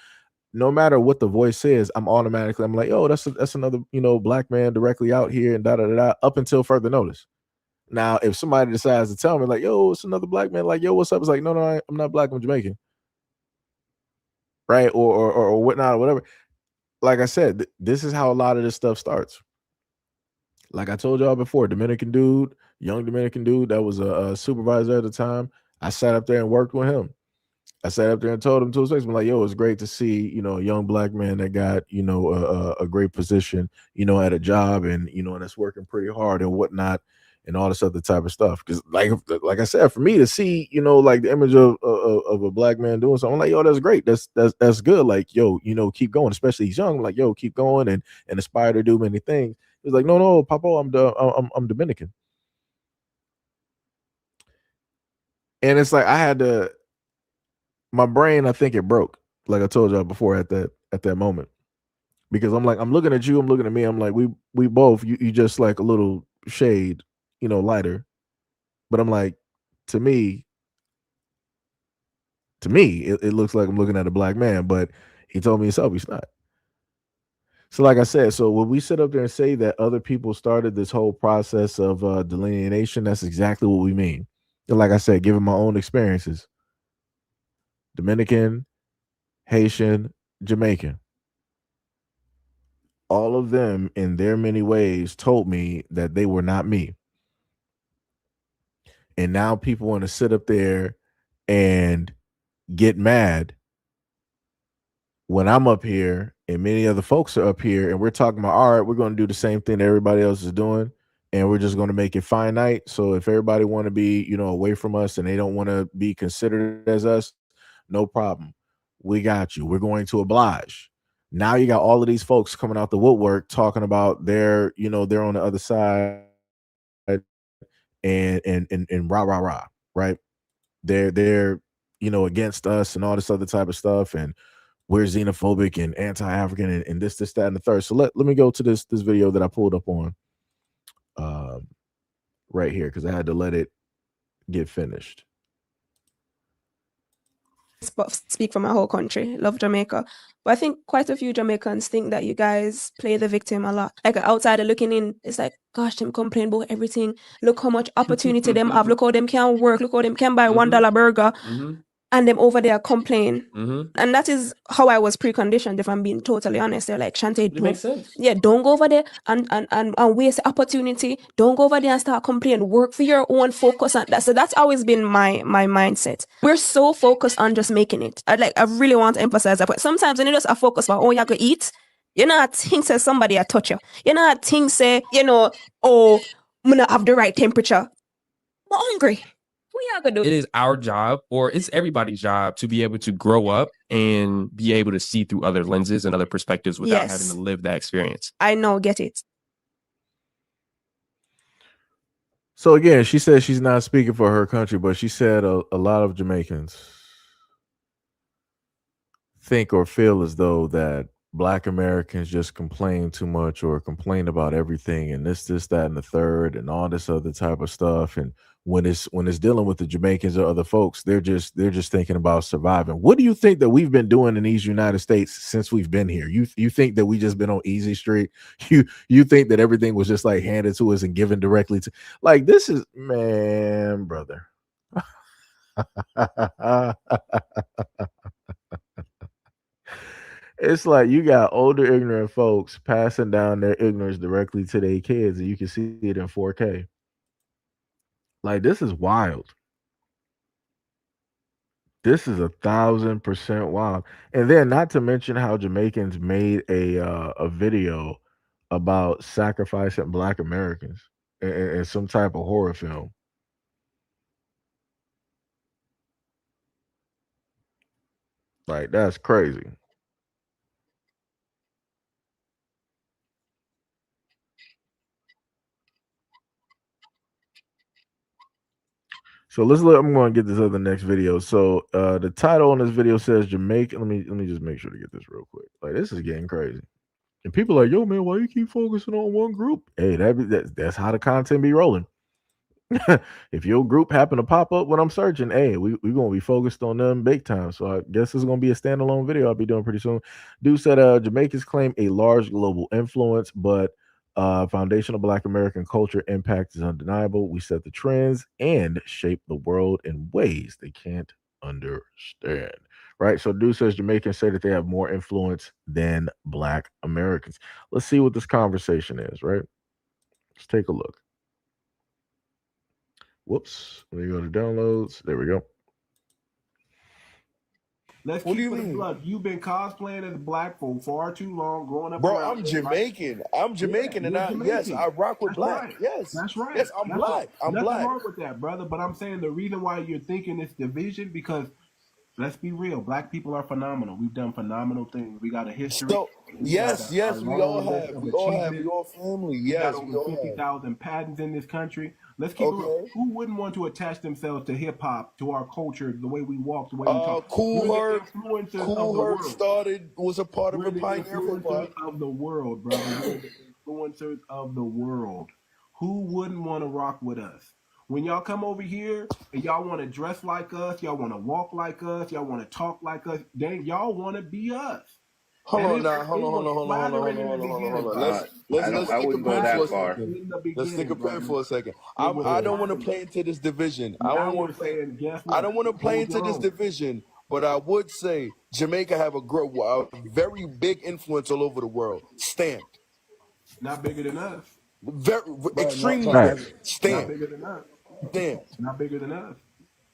no matter what the voice says, I'm like, oh, that's another, Black man directly out here and da da da da up until further notice. Now, if somebody decides to tell me like, yo, it's another Black man, like, yo, what's up? It's like, no, I'm not Black, I'm Jamaican, right? Or whatnot, or whatever. Like I said, this is how a lot of this stuff starts. Like I told y'all before, Dominican dude, young Dominican dude that was a supervisor at the time. I sat up there and worked with him. I sat up there and told him to his face, I'm like, yo, it's great to see, a young Black man that got, a great position, at a job and that's working pretty hard and whatnot and all this other type of stuff. Cause like I said, for me to see, like the image of a Black man doing something, I'm like, yo, that's great. That's good. Like, yo, keep going, especially he's young. I'm like, yo, keep going and aspire to do many things. He's like, no, Papa, I'm Dominican. And it's like I had to my brain, I think it broke, like I told y'all before at that moment. Because I'm like, I'm looking at you, I'm looking at me, I'm like, we both, you just like a little shade, lighter. But I'm like, to me, it looks like I'm looking at a Black man, but he told me himself he's not. So, like I said, so when we sit up there and say that other people started this whole process of delineation, that's exactly what we mean. And like I said, given my own experiences, Dominican, Haitian, Jamaican, all of them in their many ways told me that they were not me. And now people want to sit up there and get mad when I'm up here and many other folks are up here and we're talking about, all right, we're going to do the same thing that everybody else is doing and we're just going to make it finite. So if everybody want to be, away from us and they don't want to be considered as us, no problem. We got you. We're going to oblige. Now you got all of these folks coming out the woodwork talking about they're on the other side and rah rah rah, right? They're against us and all this other type of stuff, and we're xenophobic and anti-African and this, that, and the third. So let me go to this video that I pulled up on right here because I had to let it get finished. Speak for my whole country. Love Jamaica. But I think quite a few Jamaicans think that you guys play the victim a lot. Like outsider looking in, it's like, gosh, them complain about everything. Look how much opportunity them have. Look how them can work. Look how them can buy $1 burger. And them over there complain. And that is how I was preconditioned, if I'm being totally honest. They're like, Shante, It makes sense. yeah, don't go over there and waste the opportunity. Don't go over there and start complaining. Work for your own, focus on that. So that's always been my mindset. We're so focused on just making it. I really want to emphasize that. But sometimes when you just are focused on, oh, you have to eat, you know, I think say somebody I touch you. You know, I think say, oh, I'm gonna have the right temperature. I'm hungry. It is our job, or it's everybody's job, to be able to grow up and be able to see through other lenses and other perspectives without having to live that experience. I know, get it. So again, she said she's not speaking for her country, but she said a lot of Jamaicans think or feel as though that Black Americans just complain too much or complain about everything and this, that, and the third, and all this other type of stuff. And when it's dealing with the Jamaicans or other folks, they're just thinking about surviving. What do you think that we've been doing in these United States since we've been here? You think that we just been on easy street? You think that everything was just like handed to us and given directly to, like, this is, man, brother. It's like you got older ignorant folks passing down their ignorance directly to their kids, and you can see it in 4K. Like, this is wild. This is 1,000% wild. And then, not to mention how Jamaicans made a video about sacrificing Black Americans in some type of horror film. Like, that's crazy. So let's look. I'm going to get this other next video. So the title on this video says Jamaica. Let me just make sure to get this real quick. Like, this is getting crazy. And people are like, yo, man, why you keep focusing on one group? Hey, that's how the content be rolling. If your group happen to pop up when I'm searching, hey, we gonna be focused on them big time. So I guess it's gonna be a standalone video I'll be doing pretty soon. Dude said Jamaicans claim a large global influence, but foundational Black American culture impact is undeniable. We set the trends and shape the world in ways they can't understand. Right. So dude says Jamaicans say that they have more influence than Black Americans. Let's see what this conversation is, right? Let's take a look. Whoops. Let me go to downloads. There we go. Let's What keep do you it a mean? blood. You've been cosplaying as black for far too long, growing up Bro, around I'm it, right? Jamaican. I'm Jamaican, Yeah, and you're yes, Jamaican. I rock with That's black. right. Yes, That's right. yes, I'm That's black. I'm nothing black. wrong with that, brother. But I'm saying the reason why you're thinking it's division because let's be real, black people are phenomenal. We've done phenomenal things. We got a history. So We got yes, a yes, we all long list have. of We all have. We achievements. all family. We got Yes, we over all have. 50,000 patents in this country. Let's keep it real. Okay. Who wouldn't want to attach themselves to hip hop, to our culture, the way we walk, the way we talk? Cool We're the Herc. influencers of Cool the Herc world. was a part of We're a the pioneer of hip influencers hop. of the world, brother. We're the influencers of the world. Who wouldn't want to rock with us? When y'all come over here and y'all want to dress like us, y'all want to walk like us, y'all want to talk like us, dang, y'all want to be us. Hold And on it, now. Hold it on. Hold was on. Hold on. Hold on. flattering Hold on. in the Hold on. Hold on. Hold beginning, on. brother. Let's It take was a pen for a flattering second. in the Let's take a beginning, pen brother. for a second. It was I don't want to flattering. play into this division. Now you're saying, guess I what? don't want to play Hold into your this own. division, but I would say Jamaica have a very big influence all over the world. Stamped. Not bigger than us. Very extremely Right. big. Not Stamped. bigger than us. Stamped. Not bigger than us.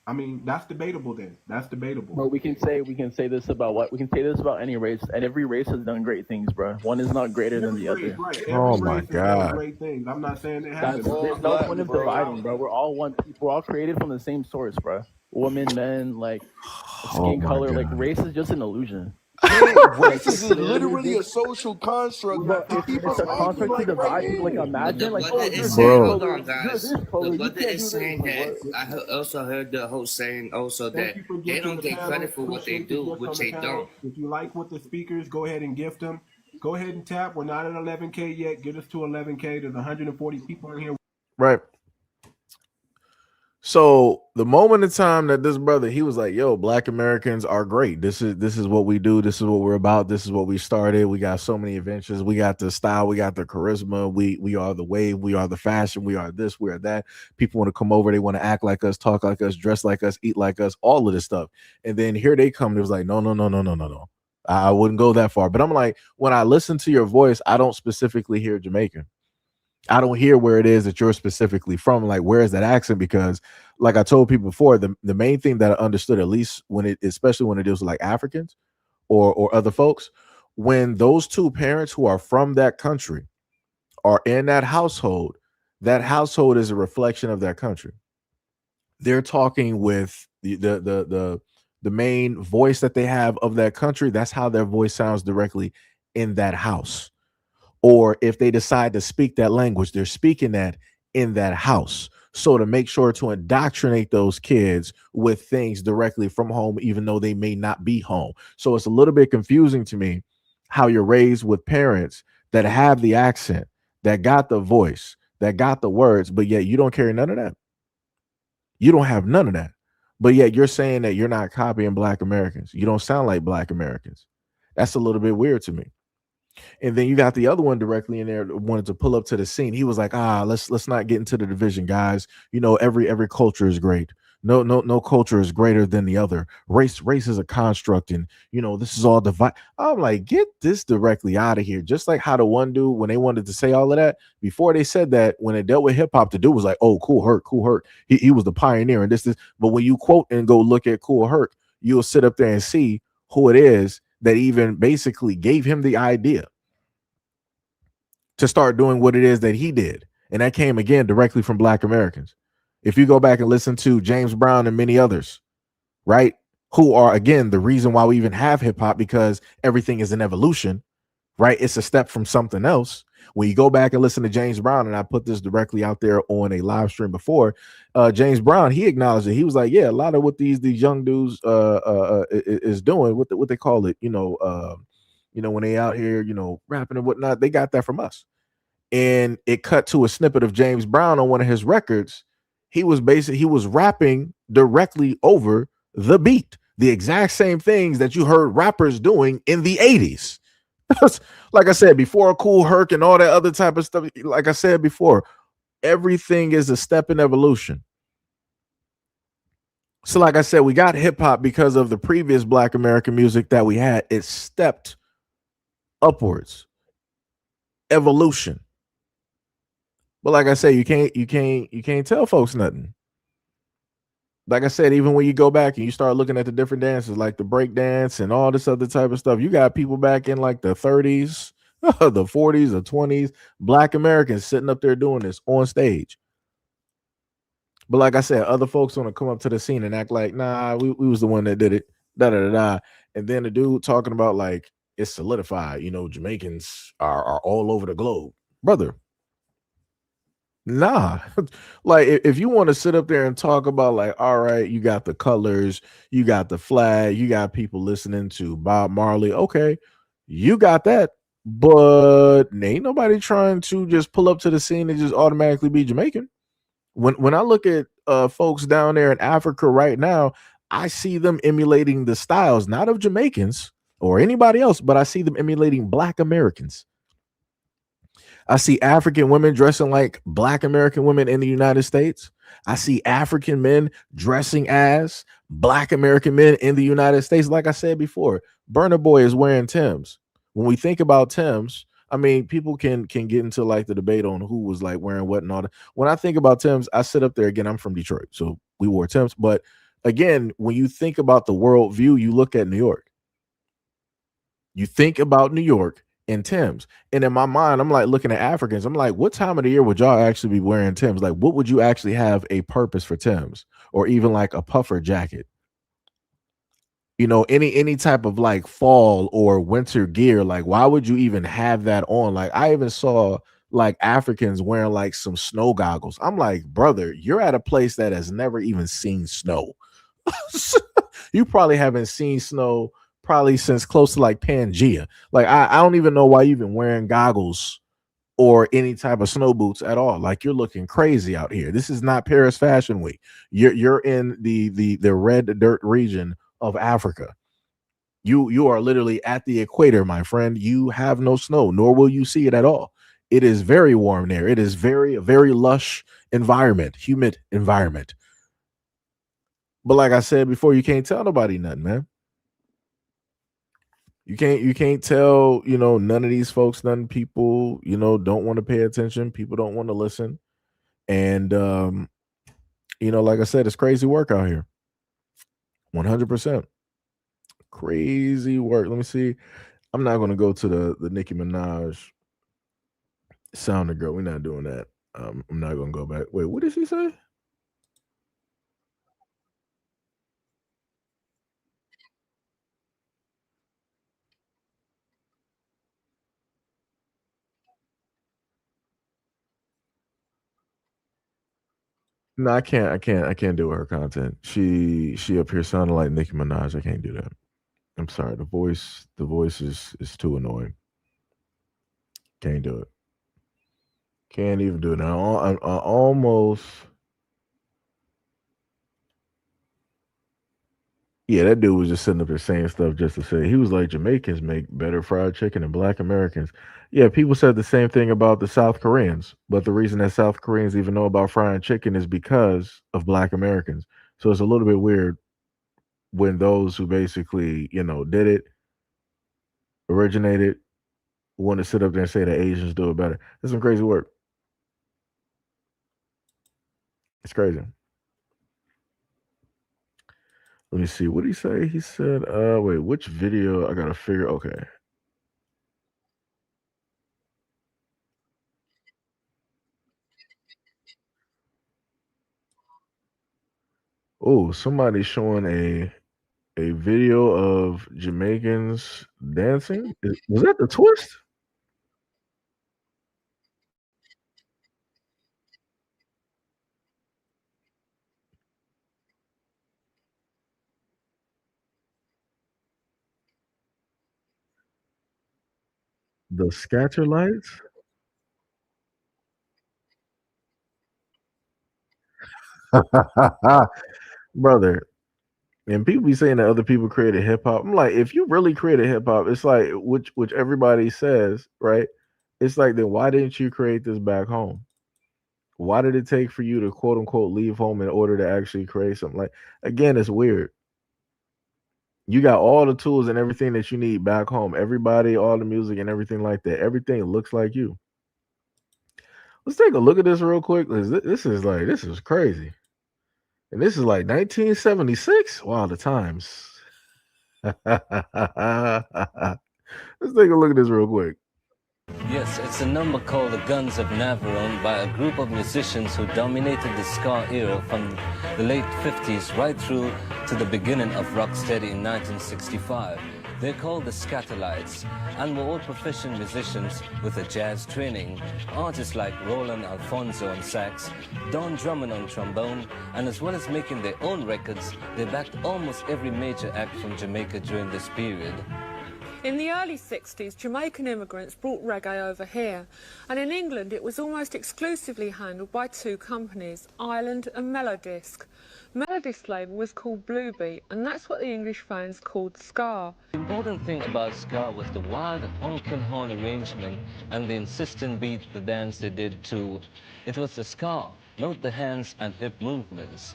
I mean, that's debatable then. That's debatable. Bro, we can say this about what? We can say this about any race, and every race has done great things, bro. One is not greater than the Every race, other. right. Oh Every my race has done God. great things. I'm not saying they That's, haven't. there's no point of dividing, bro. We're all one people. We're all created from the same source, bro. Women, men, like Oh skin my color, like God. race is just an illusion. Man, Like races it's is literally literally a just, social construct bro. to keep It's us a arguing construct to like right divide people. Like here. But the imagine, like, brother oh, you're is this saying, Bro. hold color, on, you're guys. this The color. You brother can't do is this. saying Like that what? also heard the host saying also Thank that you for they gifting don't the get panel. credit for what they Appreciate the do, gift which on the they panel. don't. If you like what the speakers, go ahead and gift them. Go ahead and tap. We're not at 11K yet. Get us to 11K. There's 140 people in here. Right. So the moment in time that this brother, he was like, yo, Black Americans are great. This is what we do. This is what we're about. This is what we started. We got so many adventures. We got the style. We got the charisma. We are the wave. We are the fashion. We are this. We are that. People want to come over. They want to act like us, talk like us, dress like us, eat like us, all of this stuff. And then here they come. It was like, no. I wouldn't go that far. But I'm like, when I listen to your voice, I don't specifically hear Jamaican. I don't hear where it is that you're specifically from. Like, where is that accent? Because, like I told people before, the main thing that I understood, at least when it, especially when it deals with like Africans or other folks, when those two parents who are from that country are in that household is a reflection of that country. They're talking with the main voice that they have of that country. That's how their voice sounds directly in that house. Or if they decide to speak that language, they're speaking that in that house. So to make sure to indoctrinate those kids with things directly from home, even though they may not be home. So it's a little bit confusing to me how you're raised with parents that have the accent, that got the voice, that got the words, but yet you don't carry none of that. You don't have none of that. But yet you're saying that you're not copying Black Americans. You don't sound like Black Americans. That's a little bit weird to me. And then you got the other one directly in there that wanted to pull up to the scene. He was like, let's not get into the division, guys. You know, every culture is great. No culture is greater than the other. Race is a construct, and you know, this is all divide. I'm like, get this directly out of here. Just like how the one dude, when they wanted to say all of that, before they said that, when it dealt with hip hop, the dude was like, oh, Cool Herc. He was the pioneer, and this. But when you quote and go look at Cool Herc, you'll sit up there and see who it is that even basically gave him the idea to start doing what it is that he did. And that came again directly from Black Americans. If you go back and listen to James Brown and many others, right, who are again the reason why we even have hip hop, because everything is an evolution, right? It's a step from something else. When you go back and listen to James Brown, and I put this directly out there on a live stream before, James Brown, he acknowledged it. He was like, yeah, a lot of what these young dudes is doing, what they call it, when they out here, rapping and whatnot, they got that from us. And it cut to a snippet of James Brown on one of his records. He was rapping directly over the beat, the exact same things that you heard rappers doing in the 80s. Like I said before, Cool Herc and all that other type of stuff. Like I said before, everything is a step in evolution. So like I said, we got hip hop because of the previous Black American music that we had. It stepped upwards, evolution. But like I said, you can't tell folks nothing. Like I said, even when you go back and you start looking at the different dances, like the break dance and all this other type of stuff, you got people back in like the 30s, the 40s, the 20s, Black Americans sitting up there doing this on stage. But like I said, other folks want to come up to the scene and act like, nah, we was the one that did it, da. And then the dude talking about like it's solidified, Jamaicans are all over the globe. Brother, nah. Like if you want to sit up there and talk about like, all right, you got the colors, you got the flag, you got people listening to Bob Marley, okay, you got that, but ain't nobody trying to just pull up to the scene and just automatically be Jamaican. When I look at folks down there in Africa right now, I see them emulating the styles, not of Jamaicans, or anybody else, but I see them emulating Black Americans. I see African women dressing like Black American women in the United States. I see African men dressing as Black American men in the United States. Like I said before, Burna Boy is wearing Timbs. When we think about Timbs, I mean, people can get into like the debate on who was like wearing what and all that. When I think about Timbs, I sit up there again. I'm from Detroit, so we wore Timbs. But again, when you think about the world view, you look at New York. You think about New York and Timbs. And in my mind, I'm like looking at Africans. I'm like, what time of the year would y'all actually be wearing Timbs? Like, what would you actually have a purpose for Timbs, or even like a puffer jacket? You know, any type of like fall or winter gear. Like, why would you even have that on? Like, I even saw like Africans wearing like some snow goggles. I'm like, brother, you're at a place that has never even seen snow. You probably haven't seen snow probably since close to like Pangea. Like, I don't even know why you've been wearing goggles or any type of snow boots at all. Like, you're looking crazy out here. This is not Paris Fashion Week. You're in the red dirt region of Africa. You are literally at the equator, my friend. You have no snow, nor will you see it at all. It is very warm there. It is very lush environment, humid environment. But like I said before, you can't tell nobody nothing, man. You can't tell, you know, none of these folks, none people, you know, don't want to pay attention. People don't want to listen. And you know, like I said, it's crazy work out here. 100%. Crazy work. Let me see. I'm not going to go to the Nicki Minaj Sounder Girl. We're not doing that. I'm not going to go back. Wait, what did she say? No, I can't do her content. She up here sounding like Nicki Minaj. I can't do that. I'm sorry. The voice is too annoying. Can't do it. Can't even do it now. I almost. Yeah, that dude was just sitting up there saying stuff just to say. He was like, Jamaicans make better fried chicken than Black Americans. Yeah, people said the same thing about the South Koreans, but the reason that South Koreans even know about frying chicken is because of Black Americans. So it's a little bit weird when those who basically, you know, did it, originated, want to sit up there and say that Asians do it better. That's some crazy work. It's crazy. Let me see. What did he say? He said, wait, which video? I gotta figure. Okay. Oh, somebody's showing a video of Jamaicans dancing. Was that the twist? The scatter lights? Brother, and people be saying that other people created hip hop. I'm like, if you really created hip hop, it's like which everybody says, right? It's like, then why didn't you create this back home? Why did it take for you to quote unquote leave home in order to actually create something? Like, again, it's weird. You got all the tools and everything that you need back home. Everybody, all the music and everything like that. Everything looks like you. Let's take a look at this real quick. This is crazy. And this is like 1976. Wow, the times. Let's take a look at this real quick. Yes, it's a number called The Guns of Navarone by a group of musicians who dominated the ska era from the late 50s right through to the beginning of Rocksteady in 1965. They're called the Scatterlights and were all professional musicians with a jazz training. Artists like Roland Alfonso on sax, Don Drummond on trombone, and as well as making their own records, they backed almost every major act from Jamaica during this period. In the early 60s, Jamaican immigrants brought reggae over here, and in England it was almost exclusively handled by two companies, Ireland and Melodisc. Melodisc label was called Bluebeat, and that's what the English fans called ska. The important thing about ska was the wild honking horn arrangement and the insistent beat, the dance they did too. It was the ska, not the hands and hip movements.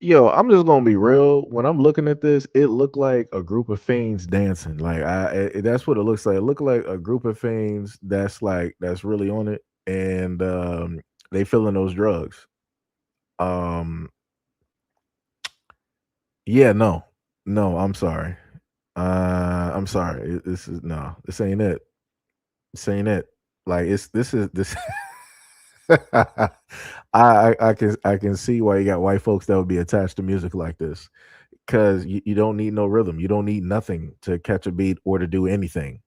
Yo, I'm just gonna be real. When I'm looking at this, it looked like a group of fiends dancing. Like that's what it looks like. It looked like a group of fiends that's really on it, and they feeling those drugs. Um, yeah, no, I'm sorry. I'm sorry. This is no, this ain't it. This ain't it. Like this is this. I can see why you got white folks that would be attached to music like this, because you don't need no rhythm, you don't need nothing to catch a beat or to do anything.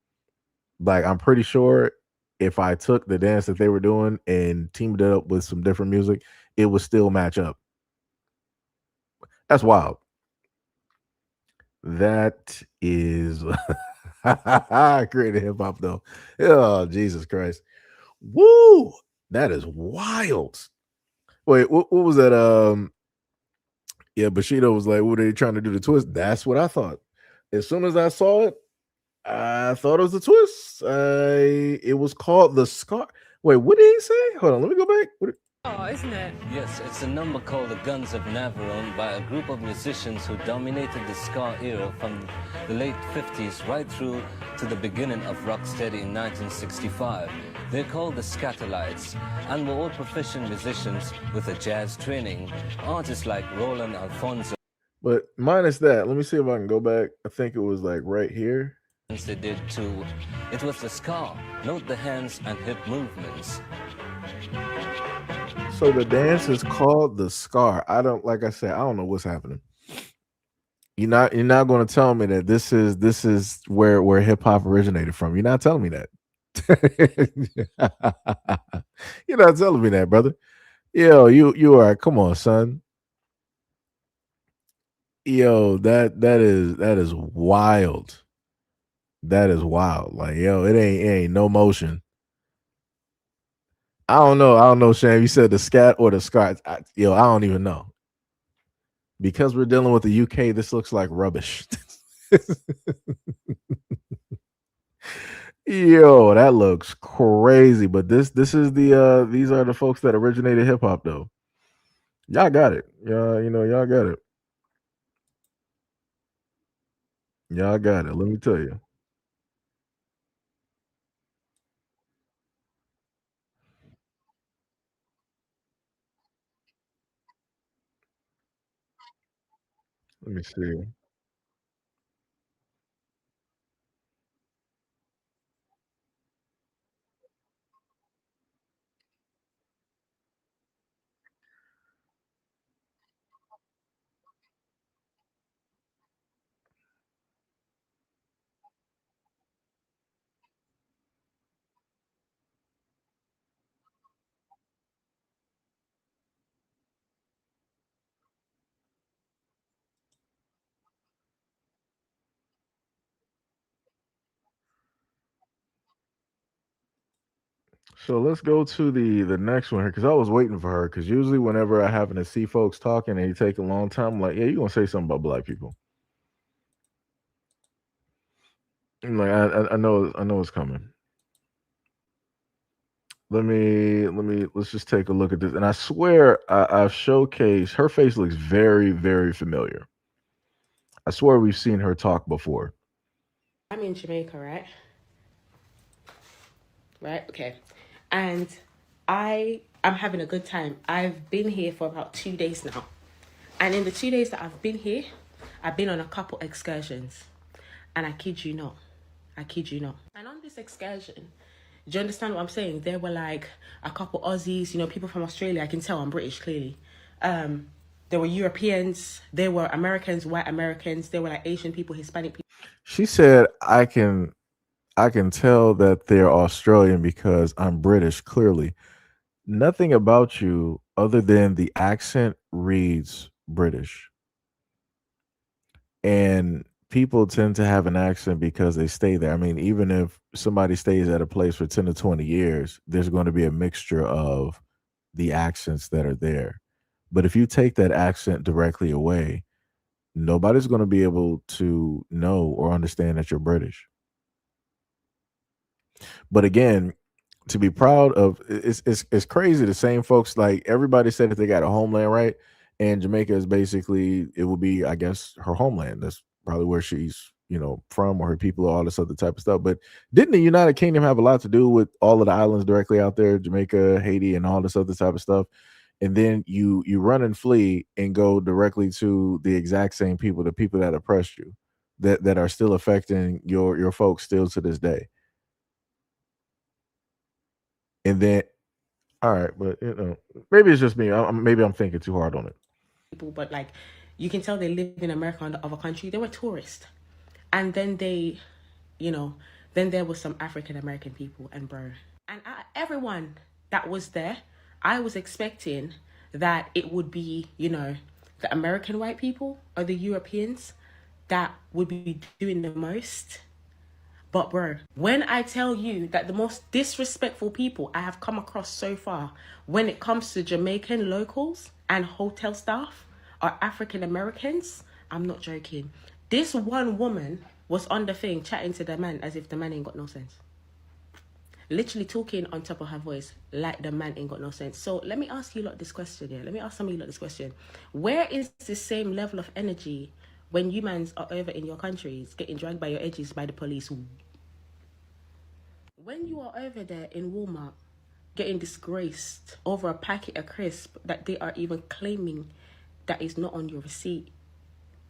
Like I'm pretty sure if I took the dance that they were doing and teamed it up with some different music, it would still match up. That's wild. That is creative hip hop though. Oh Jesus Christ. Woo! That is wild. Wait, what was that? Yeah, Bushido was like, "What are they trying to do? The twist?" That's what I thought. As soon as I saw it, I thought it was a twist. It was called the Scar. Wait, what did he say? Hold on, let me go back. Oh, isn't it? Yes, it's a number called The Guns of Navarone by a group of musicians who dominated the ska era from the late 50s right through to the beginning of rocksteady in 1965. They're called the Scatterlights and were all proficient musicians with a jazz training. Artists like Roland Alfonso. But minus that, let me see if I can go back. I think it was like right here. They did too. It was the ska, not the hands and hip movements. So the dance is called the Scar. I don't, like I said, I don't know what's happening. You're not going to tell me that this is where hip hop originated from. You're not telling me that. You're not telling me that, brother. Yo, you are. Come on, son. Yo, that is wild. That is wild. Like, yo, it ain't no motion. I don't know, Sham. You said the scat or the scar. I don't even know. Because we're dealing with the UK, this looks like rubbish. Yo, that looks crazy. But this is the these are the folks that originated hip hop though. Y'all got it. Y'all got it. Y'all got it. Let me tell you. Let me see. So let's go to the next one here because I was waiting for her. Because usually whenever I happen to see folks talking and they take a long time, I'm like, yeah, you gonna say something about black people. I'm like, I know it's coming. Let's just take a look at this. And I swear I've showcased her face looks very, very familiar. I swear we've seen her talk before. I'm in Jamaica, right? Right, okay. And I'm having a good time. I've been here for about 2 days now. And in the 2 days that I've been here, I've been on a couple excursions. And I kid you not. And on this excursion, do you understand what I'm saying? There were like a couple Aussies, people from Australia. I can tell I'm British, clearly. There were Europeans, there were Americans, white Americans, there were like Asian people, Hispanic people. She said, I can tell that they're Australian because I'm British, clearly. Nothing about you other than the accent reads British. And people tend to have an accent because they stay there. I mean, even if somebody stays at a place for 10 to 20 years, there's going to be a mixture of the accents that are there. But if you take that accent directly away, nobody's going to be able to know or understand that you're British. But again, to be proud of it's crazy. The same folks, like everybody said that they got a homeland, right? And Jamaica is basically, it will be, I guess, her homeland. That's probably where she's, from, or her people, or all this other type of stuff. But didn't the United Kingdom have a lot to do with all of the islands directly out there, Jamaica, Haiti, and all this other type of stuff? And then you run and flee and go directly to the exact same people, the people that oppressed you, that are still affecting your folks still to this day. And then, all right, but maybe it's just me. Maybe I'm thinking too hard on it. People, but like, you can tell they live in America and the other country. They were tourists, and then they, then there was some African American people, and and everyone that was there, I was expecting that it would be, the American white people or the Europeans that would be doing the most. But when I tell you that the most disrespectful people I have come across so far when it comes to Jamaican locals and hotel staff are African Americans, I'm not joking. This one woman was on the thing chatting to the man as if the man ain't got no sense. Literally talking on top of her voice like the man ain't got no sense. So let me ask you lot this question here. Let me ask some of you lot this question. Where is the same level of energy when you mans are over in your countries getting dragged by your edges by the police? When you are over there in Walmart getting disgraced over a packet of crisp that they are even claiming that is not on your receipt,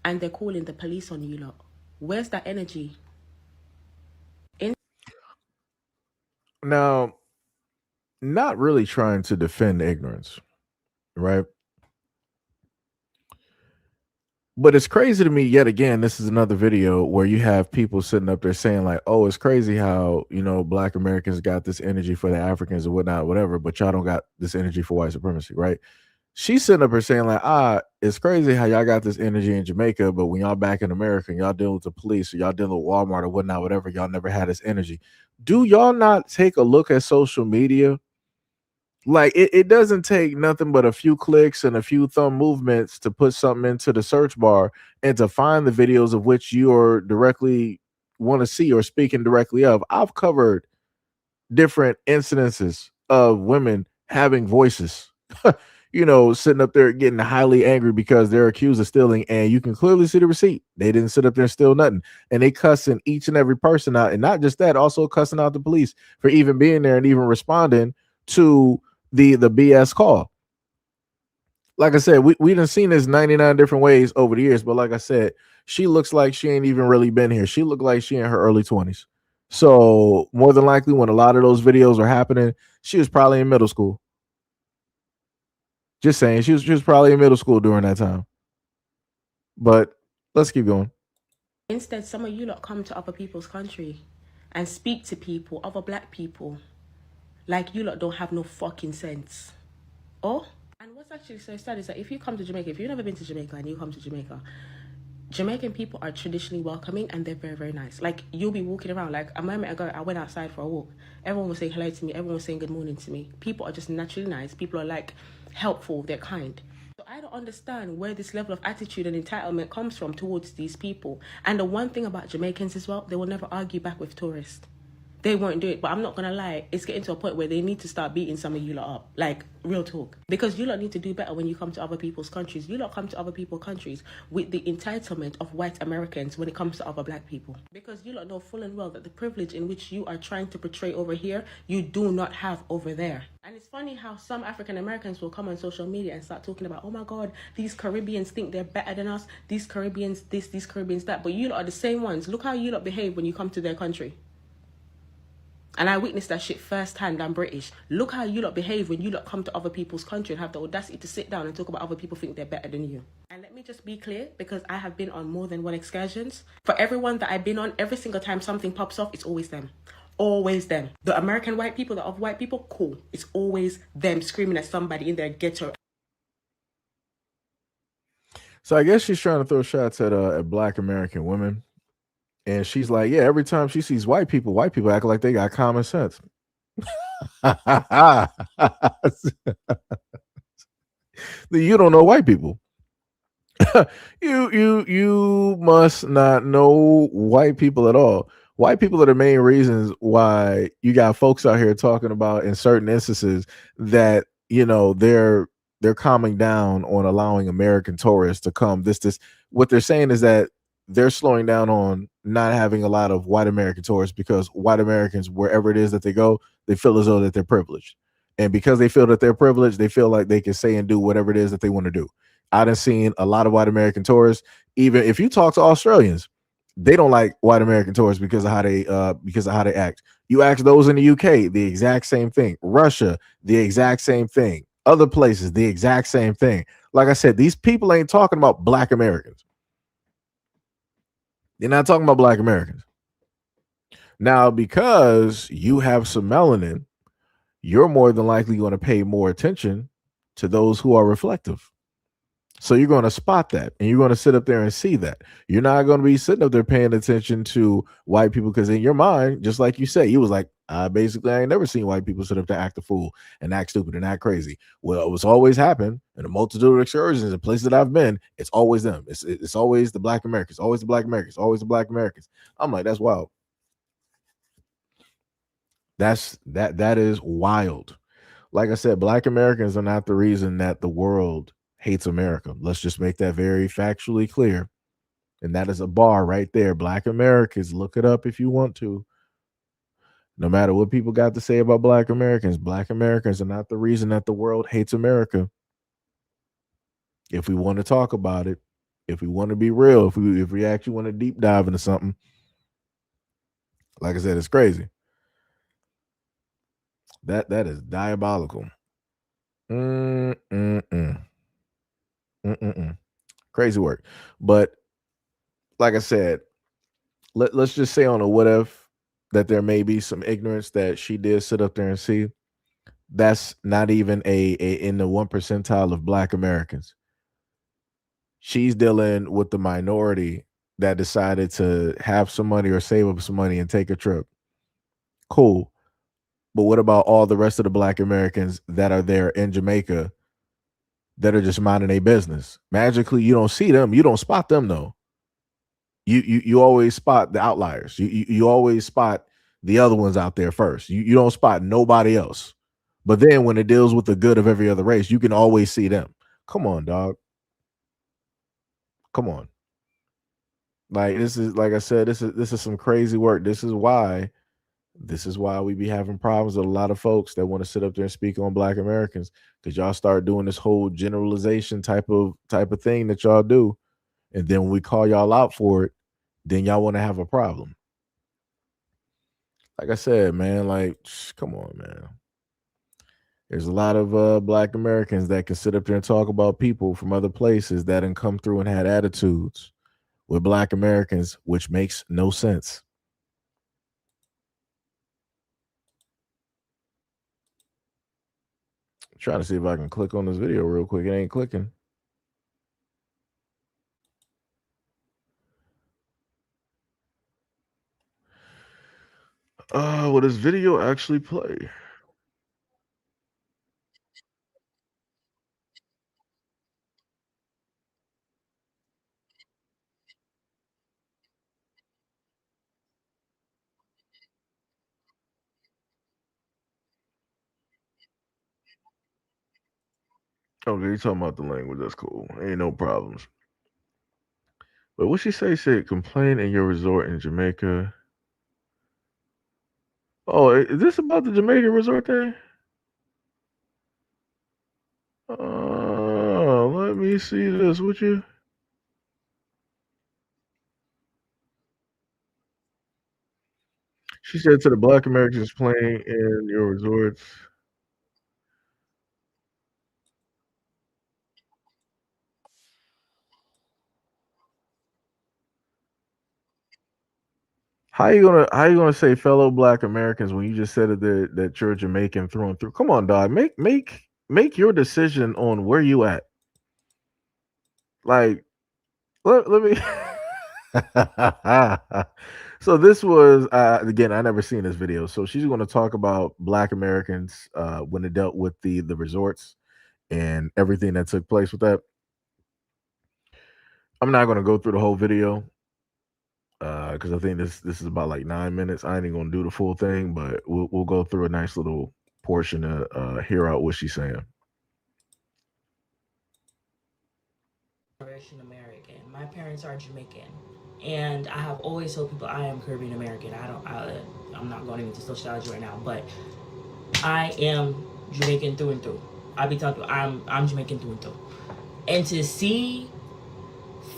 and they're calling the police on you lot, where's that energy? Now, not really trying to defend ignorance, right? But it's crazy to me, yet again, this is another video where you have people sitting up there saying like, oh, it's crazy how, Black Americans got this energy for the Africans or whatnot, whatever, but y'all don't got this energy for white supremacy, right? She's sitting up here saying like, it's crazy how y'all got this energy in Jamaica, but when y'all back in America and y'all dealing with the police or y'all dealing with Walmart or whatnot, whatever, y'all never had this energy. Do y'all not take a look at social media? Like it doesn't take nothing but a few clicks and a few thumb movements to put something into the search bar and to find the videos of which you are directly want to see or speaking directly of. I've covered different incidences of women having voices, sitting up there getting highly angry because they're accused of stealing, and you can clearly see the receipt. They didn't sit up there and steal nothing, and they cussing each and every person out, and not just that, also cussing out the police for even being there and even responding to the BS call. Like I said, we done seen this 99 different ways over the years, but like I said, she looks like she ain't even really been here. She looked like she in her early 20s. So more than likely, when a lot of those videos are happening, she was probably in middle school. Just saying, she was probably in middle school during that time. But let's keep going. Instead, some of you lot come to other people's country and speak to people, other Black people, like you lot don't have no fucking sense. Oh? And what's actually so sad is that if you come to Jamaica, if you've never been to Jamaica and you come to Jamaica, Jamaican people are traditionally welcoming and they're very, very nice. Like, you'll be walking around. Like, a moment ago, I went outside for a walk. Everyone was saying hello to me. Everyone was saying good morning to me. People are just naturally nice. People are, like, helpful. They're kind. So I don't understand where this level of attitude and entitlement comes from towards these people. And the one thing about Jamaicans as well, they will never argue back with tourists. They won't do it, but I'm not gonna lie, it's getting to a point where they need to start beating some of you lot up. Like, real talk. Because you lot need to do better when you come to other people's countries. You lot come to other people's countries with the entitlement of white Americans when it comes to other Black people. Because you lot know full and well that the privilege in which you are trying to portray over here, you do not have over there. And it's funny how some African Americans will come on social media and start talking about, oh my God, these Caribbeans think they're better than us. These Caribbeans this, these Caribbeans that. But you lot are the same ones. Look how you lot behave when you come to their country. And I witnessed that shit firsthand. I'm British. Look how you lot behave when you lot come to other people's country and have the audacity to sit down and talk about other people think they're better than you. And let me just be clear, because I have been on more than one excursions. For everyone that I've been on, every single time something pops off, it's always them. Always them. The American white people, the other white people, cool. It's always them screaming at somebody in their ghetto. So I guess she's trying to throw shots at Black American women, and she's like, yeah, every time she sees white people act like they got common sense. You don't know white people. you must not know white people at all. White people are the main reasons why you got folks out here talking about in certain instances that they're calming down on allowing American tourists to come. This what they're saying is that they're slowing down on not having a lot of white American tourists because white Americans, wherever it is that they go, they feel as though that they're privileged. And because they feel that they're privileged, they feel like they can say and do whatever it is that they want to do. I done seen a lot of white American tourists. Even if you talk to Australians, they don't like white American tourists because of how they act. You ask those in the UK, the exact same thing. Russia, the exact same thing. Other places, the exact same thing. Like I said, these people ain't talking about Black Americans. They're not talking about Black Americans. Now, because you have some melanin, you're more than likely going to pay more attention to those who are reflective. So you're going to spot that and you're going to sit up there and see that. You're not going to be sitting up there paying attention to white people because in your mind, just like you say, you was like, I ain't never seen white people sit up there act a fool and act stupid and act crazy. Well, what's always happened in a multitude of excursions and places that I've been, it's always them. It's always the Black Americans, always the Black Americans, always the Black Americans. I'm like, that's wild. That is wild. Like I said, Black Americans are not the reason that the world hates America. Let's just make that very factually clear. And that is a bar right there. Black Americans, look it up if you want to. No matter what people got to say about Black Americans are not the reason that the world hates America. If we want to talk about it, if we want to be real, if we actually want to deep dive into something, like I said, it's crazy. That is diabolical. Crazy work. But like I said, let's just say on a what if that there may be some ignorance that she did sit up there and see. That's not even a in the 1 percentile of Black Americans. She's dealing with the minority that decided to have some money or save up some money and take a trip. Cool. But what about all the rest of the Black Americans that are there in Jamaica that are just minding their business? Magically, you don't see them. You don't spot them though. You always spot the outliers. You always spot the other ones out there first. You don't spot nobody else. But then when it deals with the good of every other race, you can always see them. Come on, dog. Come on. Like this is like I said, this is some crazy work. This is why we be having problems with a lot of folks that want to sit up there and speak on Black Americans, because y'all start doing this whole generalization type of thing that y'all do. And then when we call y'all out for it, then y'all want to have a problem. Like I said, man, like, come on, man. There's a lot of Black Americans that can sit up there and talk about people from other places that didn't come through and had attitudes with Black Americans, which makes no sense. I'm trying to see if I can click on this video real quick. It ain't clicking. Will this video actually play? Okay, you talking about the language. That's cool. Ain't no problems. But what she say? Said complain in your resort in Jamaica. Oh, is this about the Jamaican resort thing? Let me see this. Would you? She said to the Black Americans playing in your resorts. how you gonna say fellow Black Americans when you just said that you're Jamaican through and through? Come on, dog. Make your decision on where you at. Like, let me. So this was again. I never seen this video. So she's going to talk about Black Americans when it dealt with the resorts and everything that took place with that. I'm not going to go through the whole video because I think this is about like 9 minutes. I ain't even going to do the full thing, but we'll go through a nice little portion to hear out what she's saying. American. My parents are Jamaican, and I have always told people I am Caribbean American. I'm not going into sociology right now, but I am Jamaican through and through. I be telling you, I'm Jamaican through and through. And to see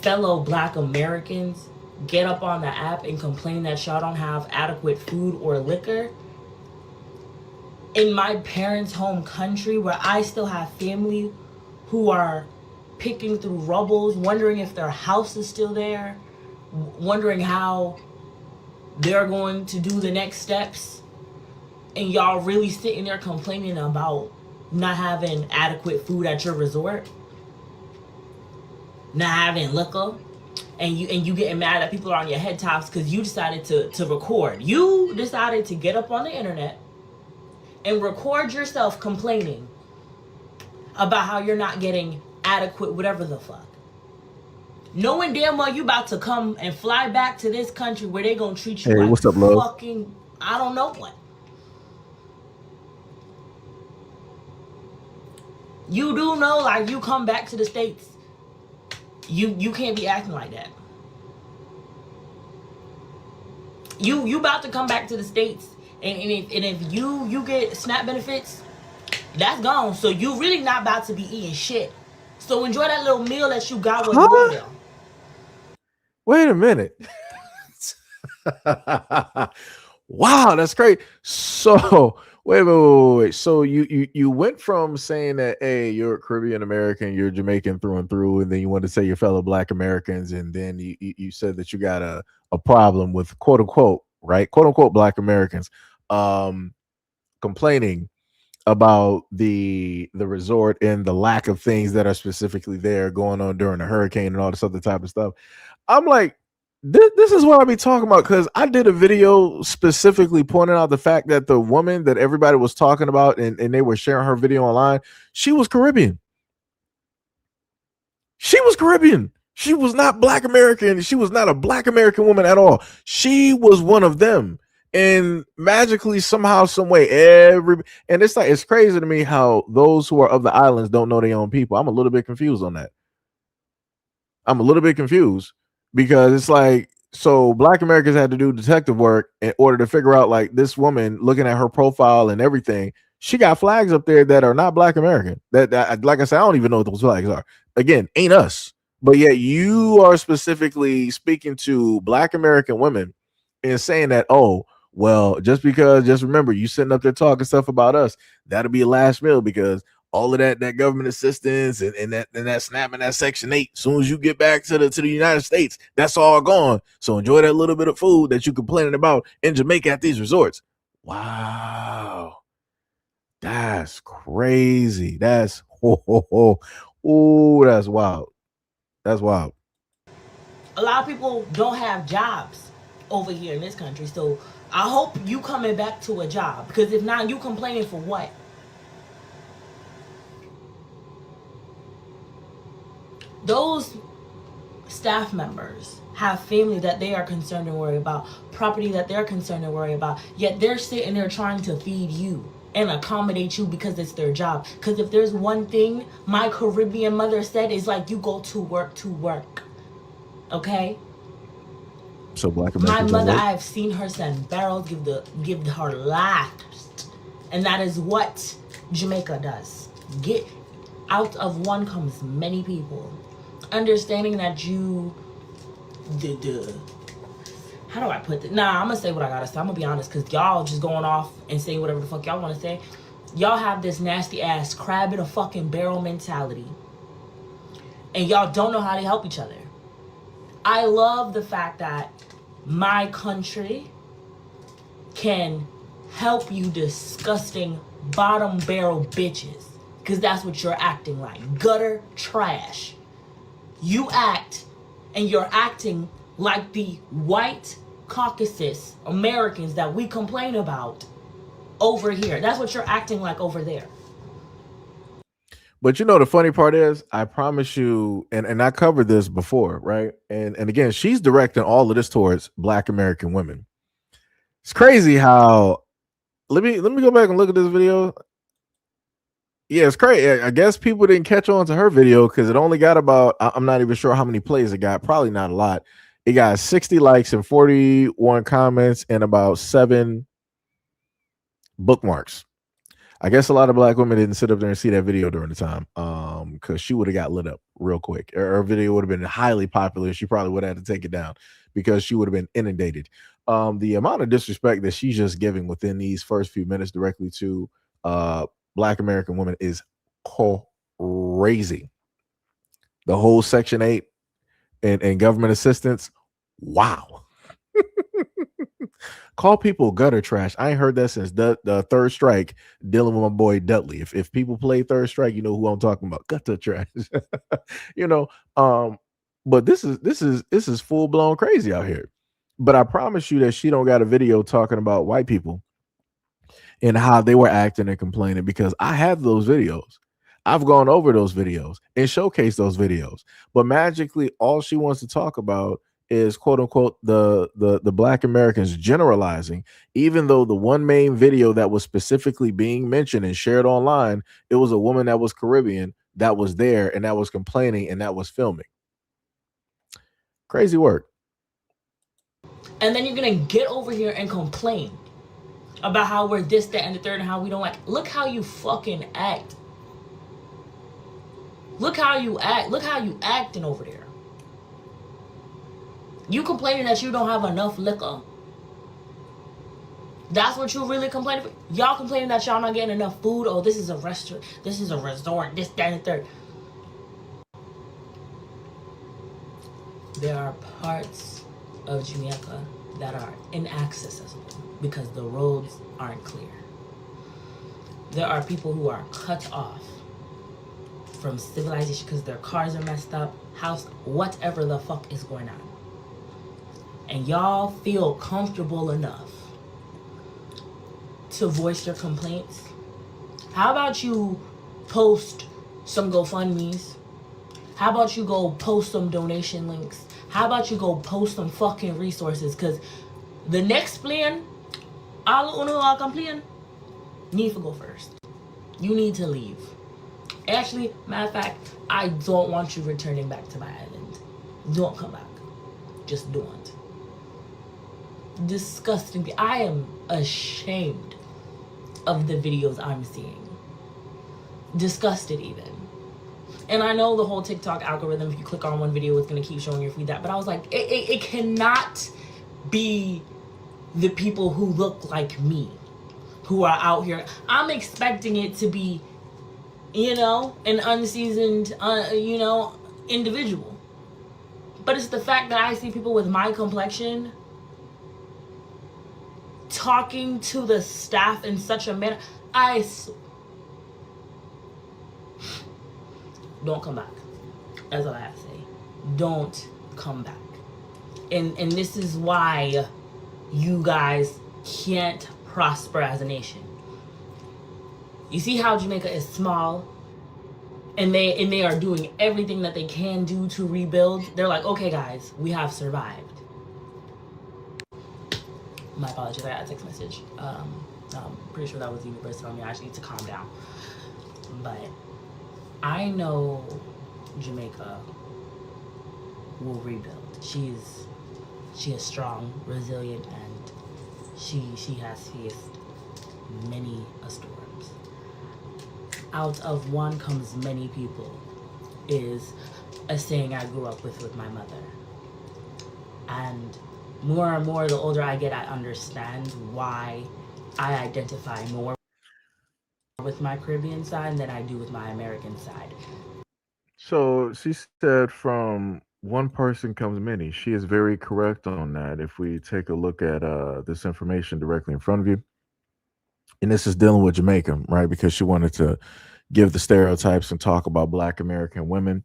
fellow Black Americans get up on the app and complain that y'all don't have adequate food or liquor in my parents' home country, where I still have family who are picking through rubbles, wondering if their house is still there, wondering how they're going to do the next steps, and y'all really sitting there complaining about not having adequate food at your resort, not having liquor, and you getting mad that people are on your head tops because you decided to record. You decided to get up on the internet and record yourself complaining about how you're not getting adequate whatever the fuck. Knowing damn well you about to come and fly back to this country where they gonna treat you Hey, like what's up, love? fucking I don't know what. You do know, like, you come back to the States, you can't be acting like that. You about to come back to the States, and if you get SNAP benefits, that's gone. So you really not about to be eating shit. So enjoy that little meal that you got when you over there. Wait a minute. Wow, that's great. So wait. So you went from saying that, hey, you're Caribbean American, you're Jamaican through and through, and then you wanted to say your fellow Black Americans, and then you said that you got a problem with quote unquote Black Americans complaining about the resort and the lack of things that are specifically there going on during the hurricane and all this other type of stuff. I'm like, this is what I be talking about, because I did a video specifically pointing out the fact that the woman that everybody was talking about and they were sharing her video online, she was Caribbean. She was Caribbean. She was not Black American. She was not a Black American woman at all. She was one of them. And magically, somehow, some way, and it's like, it's crazy to me how those who are of the islands don't know their own people. I'm a little bit confused on that. I'm a little bit confused because it's like, so Black Americans had to do detective work in order to figure out, like, this woman, looking at her profile and everything, she got flags up there that are not Black American. That like I said, I don't even know what those flags are. Again, ain't us. But yet you are specifically speaking to Black American women and saying that, oh, well, just remember, you sitting up there talking stuff about us, that'll be a last meal, because all of that government assistance and that SNAP and that Section 8, as soon as you get back to the United States, that's all gone. So enjoy that little bit of food that you complaining about in Jamaica at these resorts. Wow. That's crazy. That's that's wild. That's wild. A lot of people don't have jobs over here in this country, so I hope you coming back to a job, because if not, you complaining for what? Those staff members have family that they are concerned and worried about, property that they're concerned and worried about, yet they're sitting there trying to feed you and accommodate you because it's their job. Because if there's one thing my Caribbean mother said, is like, you go to work. Okay? So Black My Americans mother, I have seen her send barrels, give her last, and that is what Jamaica does. Get out of one comes many people. Understanding that you, how do I put this? Nah, I'm gonna say what I gotta say. I'm gonna be honest, because y'all just going off and saying whatever the fuck y'all want to say. Y'all have this nasty ass crab in a fucking barrel mentality, and y'all don't know how to help each other. I love the fact that my country can help you disgusting bottom barrel bitches. Because that's what you're acting like. Gutter trash. You act, and you're acting like the white Caucasus Americans that we complain about over here. That's what you're acting like over there. But you know the funny part is, I promise you, and I covered this before, right? And again, she's directing all of this towards Black American women. It's crazy how let me go back and look at this video. Yeah, it's crazy. I guess people didn't catch on to her video because it only got about, I'm not even sure how many plays it got, probably not a lot. It got 60 likes and 41 comments and about 7 bookmarks. I guess a lot of Black women didn't sit up there and see that video during the time, because she would have got lit up real quick. Her video would have been highly popular. She probably would have had to take it down because she would have been inundated. The amount of disrespect that she's just giving within these first few minutes directly to Black American women is crazy. The whole Section 8 and government assistance. Wow. Call people gutter trash. I ain't heard that since the Third Strike, dealing with my boy Dudley. If people play Third Strike, you know who I'm talking about. Gutter trash. You know, but this is full blown crazy out here. But I promise you that she don't got a video talking about white people and how they were acting and complaining, because I have those videos. I've gone over those videos and showcased those videos. But magically, all she wants to talk about is quote unquote the Black Americans generalizing, even though the one main video that was specifically being mentioned and shared online, it was a woman that was Caribbean that was there and that was complaining and that was filming. Crazy work. And then you're gonna get over here and complain about how we're this, that, and the third, and how we don't like. Look how you fucking act. Look how you act. Look how you acting over there. You complaining that you don't have enough liquor. That's what you really complaining for? Y'all complaining that y'all not getting enough food. Oh, this is a restaurant. This is a resort. This, that, and the third. There are parts of Jamaica that are inaccessible because the roads aren't clear. There are people who are cut off from civilization because their cars are messed up, house, whatever the fuck is going on. And y'all feel comfortable enough to voice your complaints. How about you post some GoFundMes? How about you go post some donation links? How about you go post some fucking resources? Because the next plan, all uno all complain, need to go first. You need to leave. Actually, matter of fact, I don't want you returning back to my island. Don't come back. Just don't. Disgusting. I am ashamed of the videos I'm seeing. Disgusted even. And I know the whole TikTok algorithm, if you click on one video, it's going to keep showing your feed that. But I was like, it cannot be the people who look like me who are out here. I'm expecting it to be, you know, an unseasoned, you know, individual. But it's the fact that I see people with my complexion talking to the staff in such a manner. Don't come back. That's all I have to say. Don't come back. And this is why you guys can't prosper as a nation. You see how Jamaica is small, and they are doing everything that they can do to rebuild. They're like, okay guys, we have survived. My apologies, I got a text message. I'm pretty sure that was the universe telling me I actually need to calm down. But I know Jamaica will rebuild. She is strong, resilient, and she has faced many storms. Out of one comes many people is a saying I grew up with my mother. And more and more, the older I get, I understand why I identify more with my Caribbean side than I do with my American side. So she said from one person comes many. She is very correct on that. If we take a look at this information directly in front of you, and this is dealing with Jamaica, right? Because she wanted to give the stereotypes and talk about Black American women.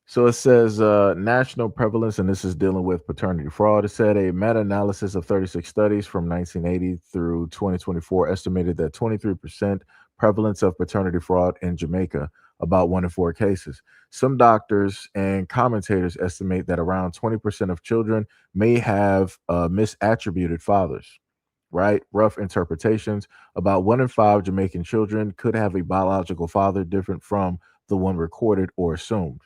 So it says national prevalence, and this is dealing with paternity fraud. It said a meta analysis of 36 studies from 1980 through 2024 estimated that 23% prevalence of paternity fraud in Jamaica, about 1 in 4 cases. Some doctors and commentators estimate that around 20% of children may have misattributed fathers. Right? Rough interpretations. About 1 in 5 Jamaican children could have a biological father different from the one recorded or assumed.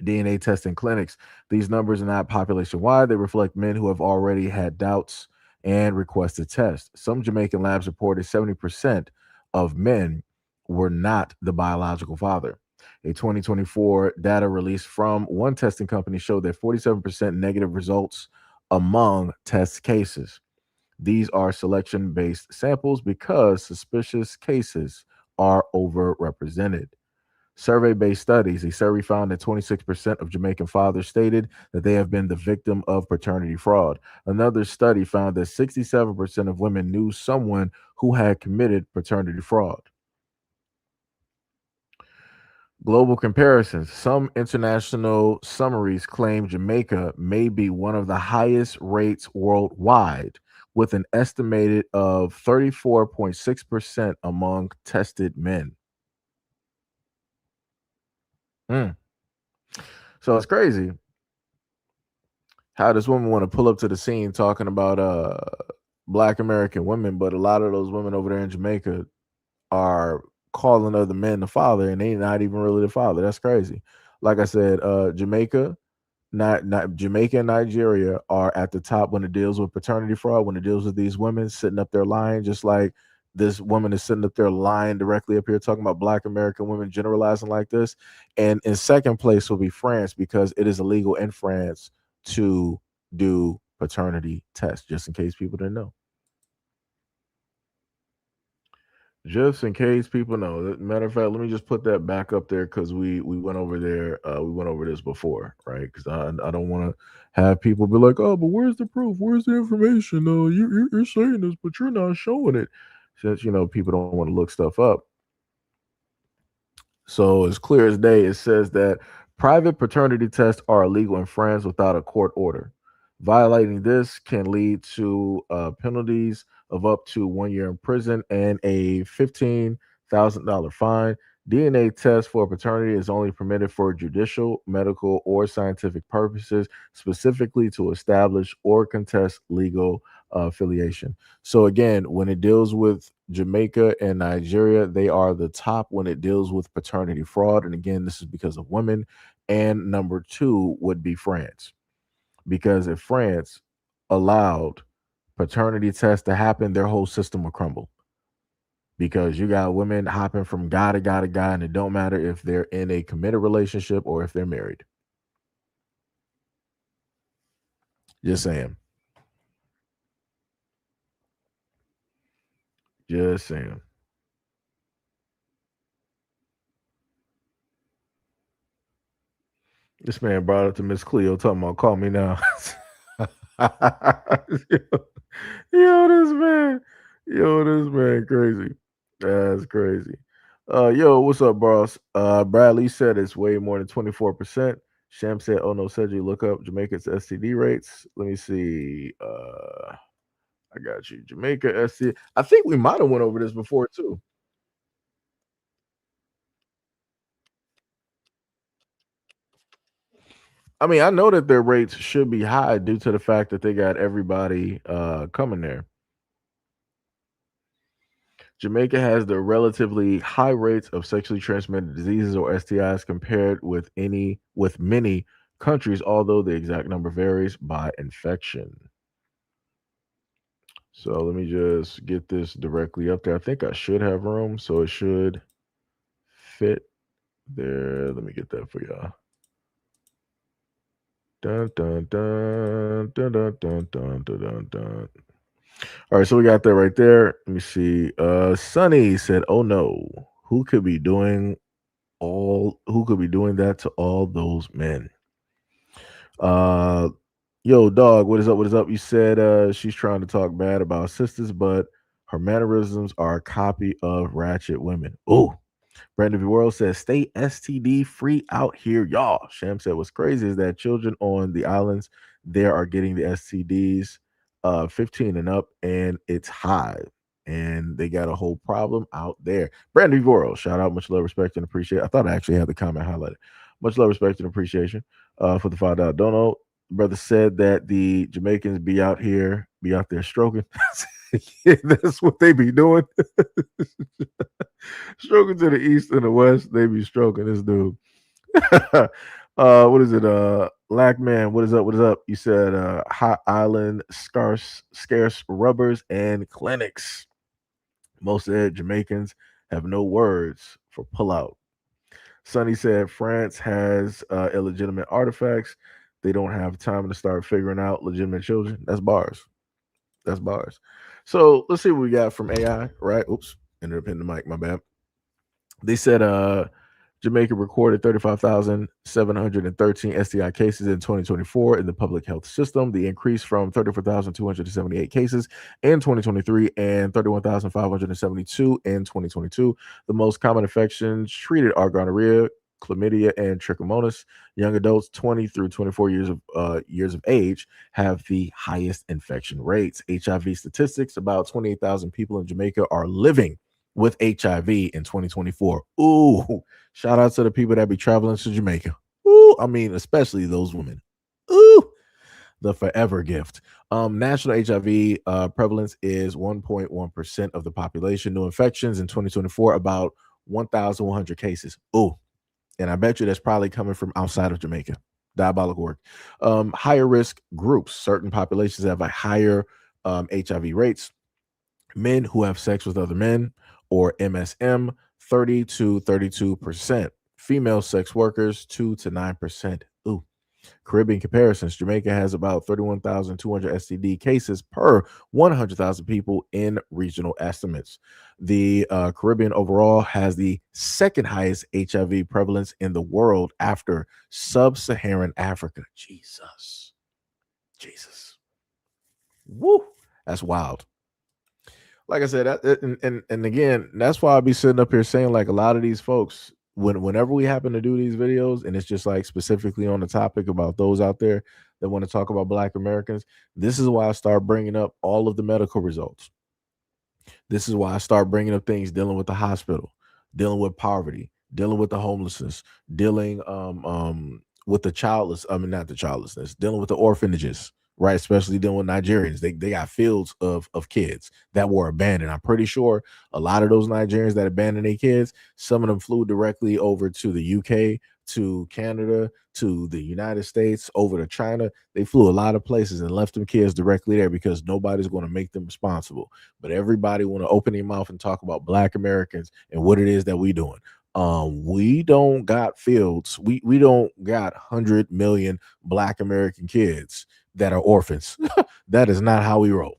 DNA testing clinics. These numbers are not population wide. They reflect men who have already had doubts and requested tests. Some Jamaican labs reported 70% of men were not the biological father. A 2024 data release from one testing company showed that 47% negative results among test cases. These are selection based samples because suspicious cases are overrepresented. Survey based studies. A survey found that 26% of Jamaican fathers stated that they have been the victim of paternity fraud. Another study found that 67% of women knew someone who had committed paternity fraud. Global comparisons. Some international summaries claim Jamaica may be one of the highest rates worldwide, with an estimated of 34.6% among tested men. Mm. So it's crazy how this woman want to pull up to the scene talking about Black American women, but a lot of those women over there in Jamaica are calling other men the father, and they not even really the father. That's crazy. Like I said, Jamaica, not Jamaica and Nigeria are at the top when it deals with paternity fraud. When it deals with these women sitting up there lying, just like this woman is sitting up there lying directly up here talking about Black American women generalizing like this. And in second place will be France, because it is illegal in France to do paternity tests, just in case people didn't know. Just in case people know. Matter of fact, let me just put that back up there because we went over there. We went over this before, right? Because I don't want to have people be like, oh, but where's the proof? Where's the information? You're saying this, but you're not showing it. Since people don't want to look stuff up. So it's clear as day. It says that private paternity tests are illegal in France without a court order. Violating this can lead to penalties of up to 1 year in prison and a $15,000 fine. DNA test for paternity is only permitted for judicial, medical, or scientific purposes, specifically to establish or contest legal affiliation. So again, when it deals with Jamaica and Nigeria, they are the top when it deals with paternity fraud. And again, this is because of women. And number 2 would be France, because if France allowed paternity tests to happen, their whole system would crumble. Because you got women hopping from guy to guy to guy, and it don't matter if they're in a committed relationship or if they're married. Just saying. Just saying. This man brought up to Miss Cleo talking about call me now. This man crazy. That's crazy. Yo, what's up, boss? Bradley said it's way more than 24%. Sham said, oh no, said you look up Jamaica's STD rates. Let me see. I got you. Jamaica STD. I think we might have went over this before too. I mean, I know that their rates should be high due to the fact that they got everybody coming there. Jamaica has the relatively high rates of sexually transmitted diseases or STIs compared with many countries, although the exact number varies by infection. So let me just get this directly up there. I think I should have room, so it should fit there. Let me get that for y'all. Dun dun dun dun dun dun dun dun dun dun. All right, so we got that right there. Let me see. Sunny said, "Oh no, who could be doing to all those men? Yo, dog, what is up? What is up? You said she's trying to talk bad about sisters, but her mannerisms are a copy of ratchet women. Ooh. Brandon V. World says, stay STD free out here, y'all. Sham said, what's crazy is that children on the islands there are getting the STDs 15 and up, and it's high. And they got a whole problem out there. Brandon V. World, shout out, much love, respect, and appreciation. I thought I actually had the comment highlighted. Much love, respect, and appreciation for the $5 dono. Brother said that the Jamaicans be out there stroking. Yeah, that's what they be doing. Stroking to the east and the west, they be stroking this dude. What is it? Black man, what is up? What is up? You said hot island scarce rubbers and clinics. Most said Jamaicans have no words for pullout. Sonny said France has illegitimate artifacts. They don't have time to start figuring out legitimate children. That's bars. That's bars. So let's see what we got from AI, right? Oops, ended up hitting the mic, my bad. They said Jamaica recorded 35,713 STI cases in 2024 in the public health system. The increase from 34,278 cases in 2023 and 31,572 in 2022. The most common infections treated are gonorrhea, chlamydia, and trichomonas. Young adults 20 through 24 years of age have the highest infection rates. HIV statistics: about 28,000 people in Jamaica are living with HIV in 2024. Ooh, shout out to the people that be traveling to Jamaica. Ooh, I mean, especially those women. Ooh, the forever gift. National HIV prevalence is 1.1% of the population. New infections in 2024, about 1,100 cases. Ooh, and I bet you that's probably coming from outside of Jamaica. Diabolical work. Higher risk groups. Certain populations have a higher HIV rates. Men who have sex with other men, or MSM, 30 to 32%. Female sex workers, 2 to 9%. Ooh. Caribbean comparisons: Jamaica has about 31,200 STD cases per 100,000 people in regional estimates. The Caribbean overall has the second highest HIV prevalence in the world after sub-Saharan Africa. Jesus. Woo. That's wild. Like I said, and again, that's why I'll be sitting up here saying, like, a lot of these folks, whenever we happen to do these videos, and it's just like specifically on the topic about those out there that want to talk about Black Americans, this is why I start bringing up all of the medical results. This is why I start bringing up things dealing with the hospital, dealing with poverty, dealing with the homelessness, dealing with the not the childlessness, dealing with the orphanages, right? Especially dealing with Nigerians. They got fields of kids that were abandoned. I'm pretty sure a lot of those Nigerians that abandoned their kids, some of them flew directly over to the UK, to Canada, to the United States, over to China. They flew a lot of places and left them kids directly there because nobody's going to make them responsible. But everybody want to open their mouth and talk about Black Americans and what it is that we doing. We don't got fields. We don't got 100 million Black American kids that are orphans. That is not how we roll.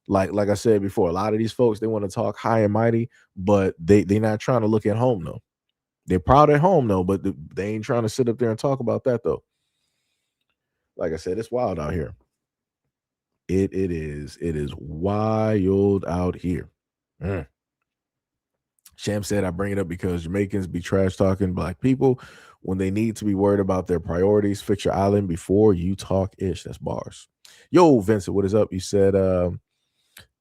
Like I said before, a lot of these folks, they want to talk high and mighty, but they're not trying to look at home though. They're proud at home though, but they ain't trying to sit up there and talk about that though. Like I said, it's wild out here. It is wild out here. Sham said, I bring it up because Jamaicans be trash talking Black people when they need to be worried about their priorities. Fix your island before you talk ish. That's bars. Yo, Vincent, what is up? You said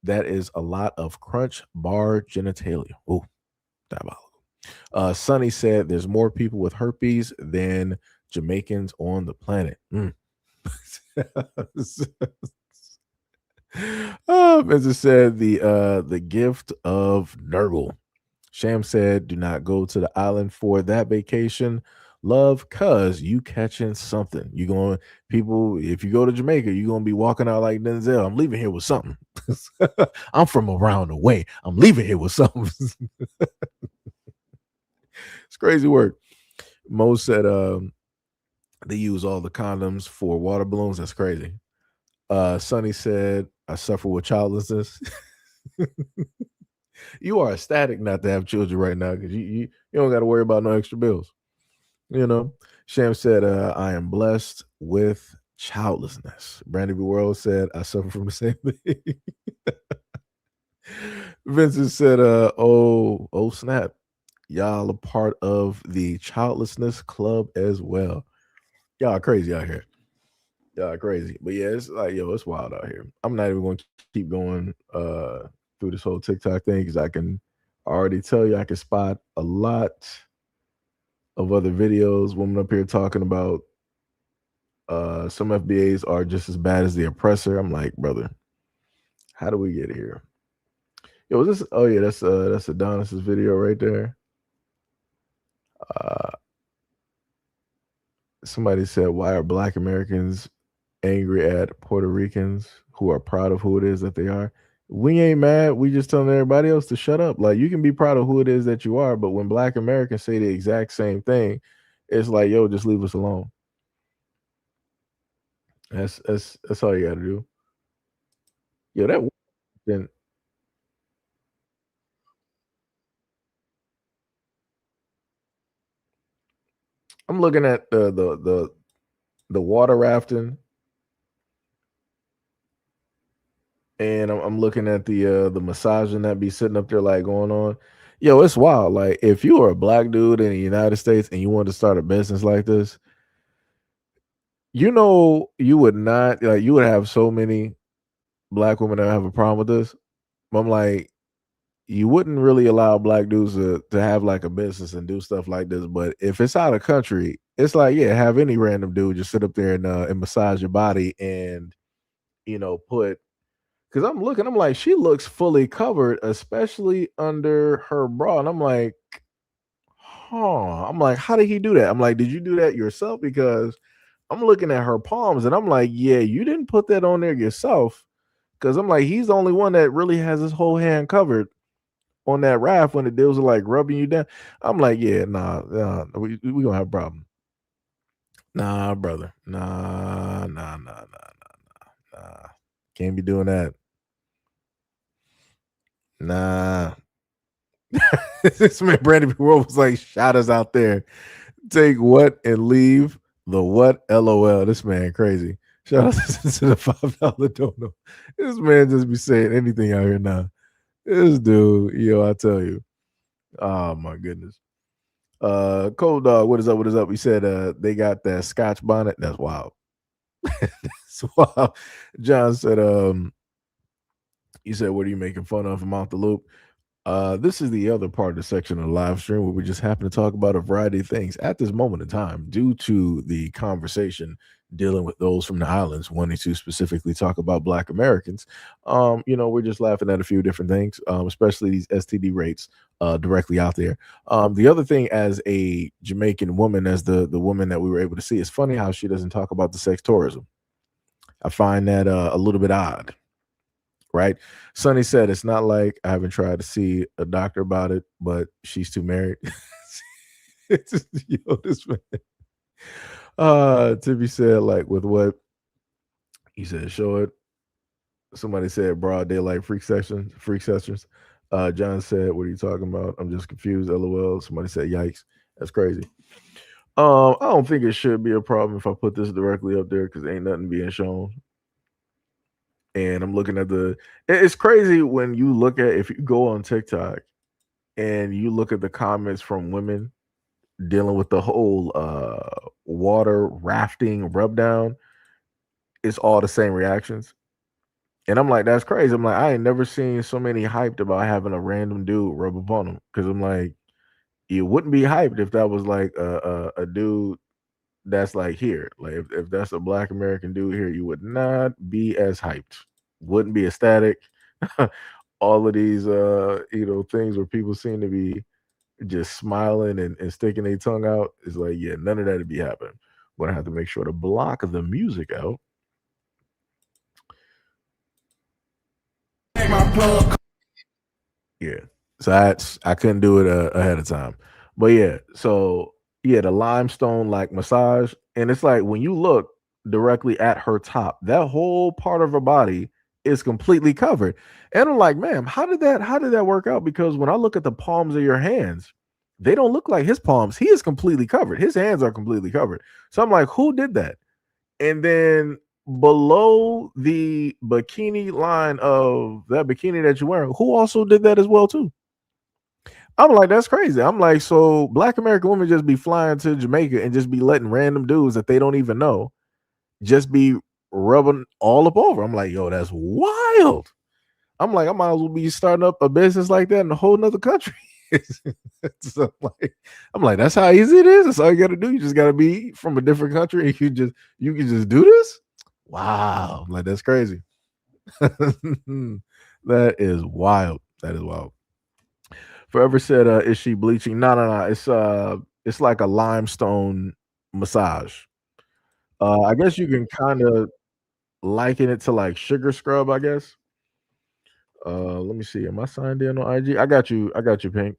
that is a lot of crunch bar genitalia. Oh, diabolical. Sonny said there's more people with herpes than Jamaicans on the planet. Vincent said the gift of Nurgle. Sham said, do not go to the island for that vacation, love, cause you catching something. You going people, if you go to Jamaica, you're gonna be walking out like Denzel. I'm leaving here with something. I'm from around the way. I'm leaving here with something. It's crazy work. Mo said they use all the condoms for water balloons. That's crazy. Sonny said, I suffer with childlessness. You are ecstatic not to have children right now because you don't got to worry about no extra bills. You know, Sham said, I am blessed with childlessness. Brandy B. World said, I suffer from the same thing. Vincent said, oh, snap. Y'all are part of the childlessness club as well. Y'all are crazy out here. Y'all are crazy. But yeah, it's like, yo, it's wild out here. I'm not even going to keep going through this whole TikTok thing because I can already tell you I can spot a lot of other videos, women up here talking about some FBAs are just as bad as the oppressor. I'm like, brother, how do we get here? Yo, was this? Oh yeah, that's Adonis's video right there. Somebody said, why are Black Americans angry at Puerto Ricans who are proud of who it is that they are? We ain't mad. We just telling everybody else to shut up. Like, you can be proud of who it is that you are, but when Black Americans say the exact same thing, it's like, yo, just leave us alone. That's all you got to do. Yo, that then I'm looking at the water rafting, and I'm looking at the massaging that be sitting up there like going on. Yo, it's wild. Like, if you are a Black dude in the United States and you want to start a business like this, you know, you would not, like, you would have so many Black women that have a problem with this. But I'm like, you wouldn't really allow Black dudes to have like a business and do stuff like this. But if it's out of country, it's like, yeah, have any random dude just sit up there and massage your body and, put, because I'm like, she looks fully covered, especially under her bra. And I'm like, I'm like, how did he do that? I'm like, did you do that yourself? Because I'm looking at her palms and I'm like, yeah, you didn't put that on there yourself. Because I'm like, he's the only one that really has his whole hand covered on that raft when the deals are like rubbing you down. I'm like, yeah, nah, we gonna have a problem. Nah, brother. Nah. Can't be doing that. Nah. This man Brandon B. World was like, shout us out there. Take what and leave the what? LOL. This man crazy. Shout out to the $5 donor. This man just be saying anything out here now. This dude, yo, I tell you. Oh my goodness. Cold Dog, what is up? What is up? He said they got that Scotch bonnet. That's wild. That's wild. John said, he said, what are you making fun of? I'm out the loop. This is the other part of the section of the live stream where we just happen to talk about a variety of things at this moment in time due to the conversation dealing with those from the islands wanting to specifically talk about Black Americans. We're just laughing at a few different things, especially these STD rates directly out there. The other thing, as a Jamaican woman, as the woman that we were able to see, it's funny how she doesn't talk about the sex tourism. I find that a little bit odd. Right. Sonny said, it's not like I haven't tried to see a doctor about it, but she's too married. It's just, this man. Tippy said, like, with what he said, show it. Somebody said broad daylight freak sessions. John said, what are you talking about? I'm just confused. LOL. Somebody said, yikes. That's crazy. I don't think it should be a problem if I put this directly up there because ain't nothing being shown. And I'm looking at it's crazy when you look at, if you go on TikTok and you look at the comments from women dealing with the whole water rafting rub down, it's all the same reactions. And I'm like, that's crazy. I'm like, I ain't never seen so many hyped about having a random dude rub upon them. Because I'm like, you wouldn't be hyped if that was like a dude that's like here. Like if that's a Black American dude here, you would not be as hyped. Wouldn't be ecstatic. All of these things where people seem to be just smiling and sticking their tongue out is like, yeah, none of that would be happening. I'm gonna have to make sure to block the music out. Yeah. So I couldn't do it ahead of time. But yeah, so yeah, the limestone like massage. And it's like when you look directly at her top, that whole part of her body is completely covered. And I'm like, ma'am, how did that work out? Because when I look at the palms of your hands, they don't look like his palms. He is completely covered. His hands are completely covered. So I'm like, who did that? And then below the bikini line of that bikini that you're wearing, who also did that as well too? I'm like, that's crazy. I'm like, so Black American women just be flying to Jamaica and just be letting random dudes that they don't even know just be rubbing all up over. I'm like, yo, that's wild. I'm like, I might as well be starting up a business like that in a whole nother country. So I'm like, that's how easy it is. That's all you got to do. You just got to be from a different country, and you can just do this. Wow, I'm like, that's crazy. That is wild. That is wild. Forever said, is she bleaching? No. It's like a limestone massage. I guess you can kind of liken it to like sugar scrub, I guess. Let me see. Am I signed in on IG? I got you, Pink.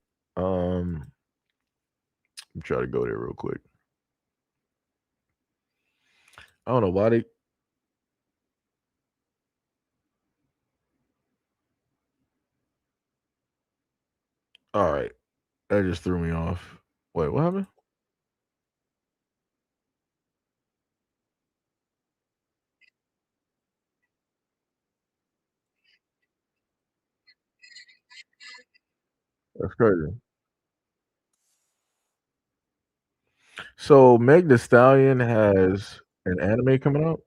Try to go there real quick. I don't know why they. All right, that just threw me off. Wait, what happened? That's crazy. So Meg the Stallion has an anime coming out.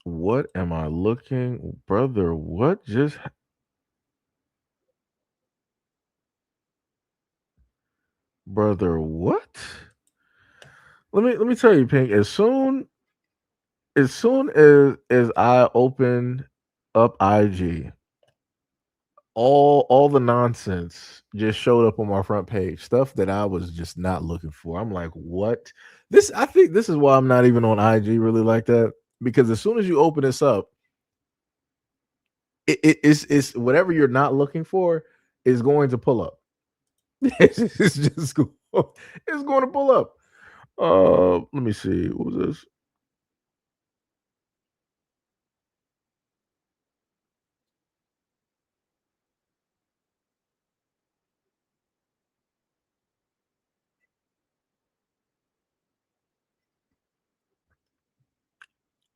What am I looking, brother? What just, brother? What? Let me tell you, Pink. As soon as I open up IG, all the nonsense just showed up on my front page. Stuff that I was just not looking for. I'm like, what? I think this is why I'm not even on IG really like that. Because as soon as you open this up, it's whatever you're not looking for is going to pull up. It's just it's going to pull up. Let me see. What was this?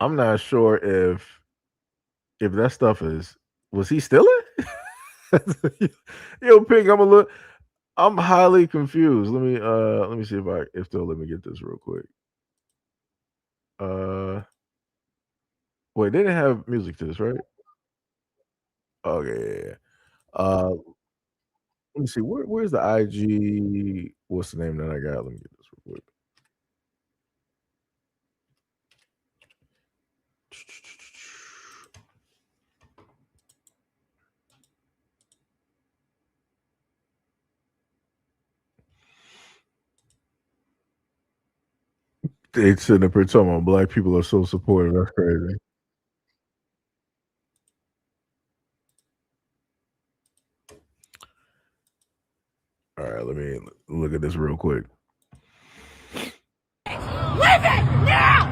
I'm not sure if that stuff was he stealing? Yo, Pink, I'm highly confused. Let me see if they'll let me get this real quick. Wait, they didn't have music to this, right? Okay, yeah. Let me see. Where's the IG? What's the name that I got? Let me get this real quick. They sitting up here talking about black people are so supportive. That's crazy. All right, let me look at this real quick. Leave it now!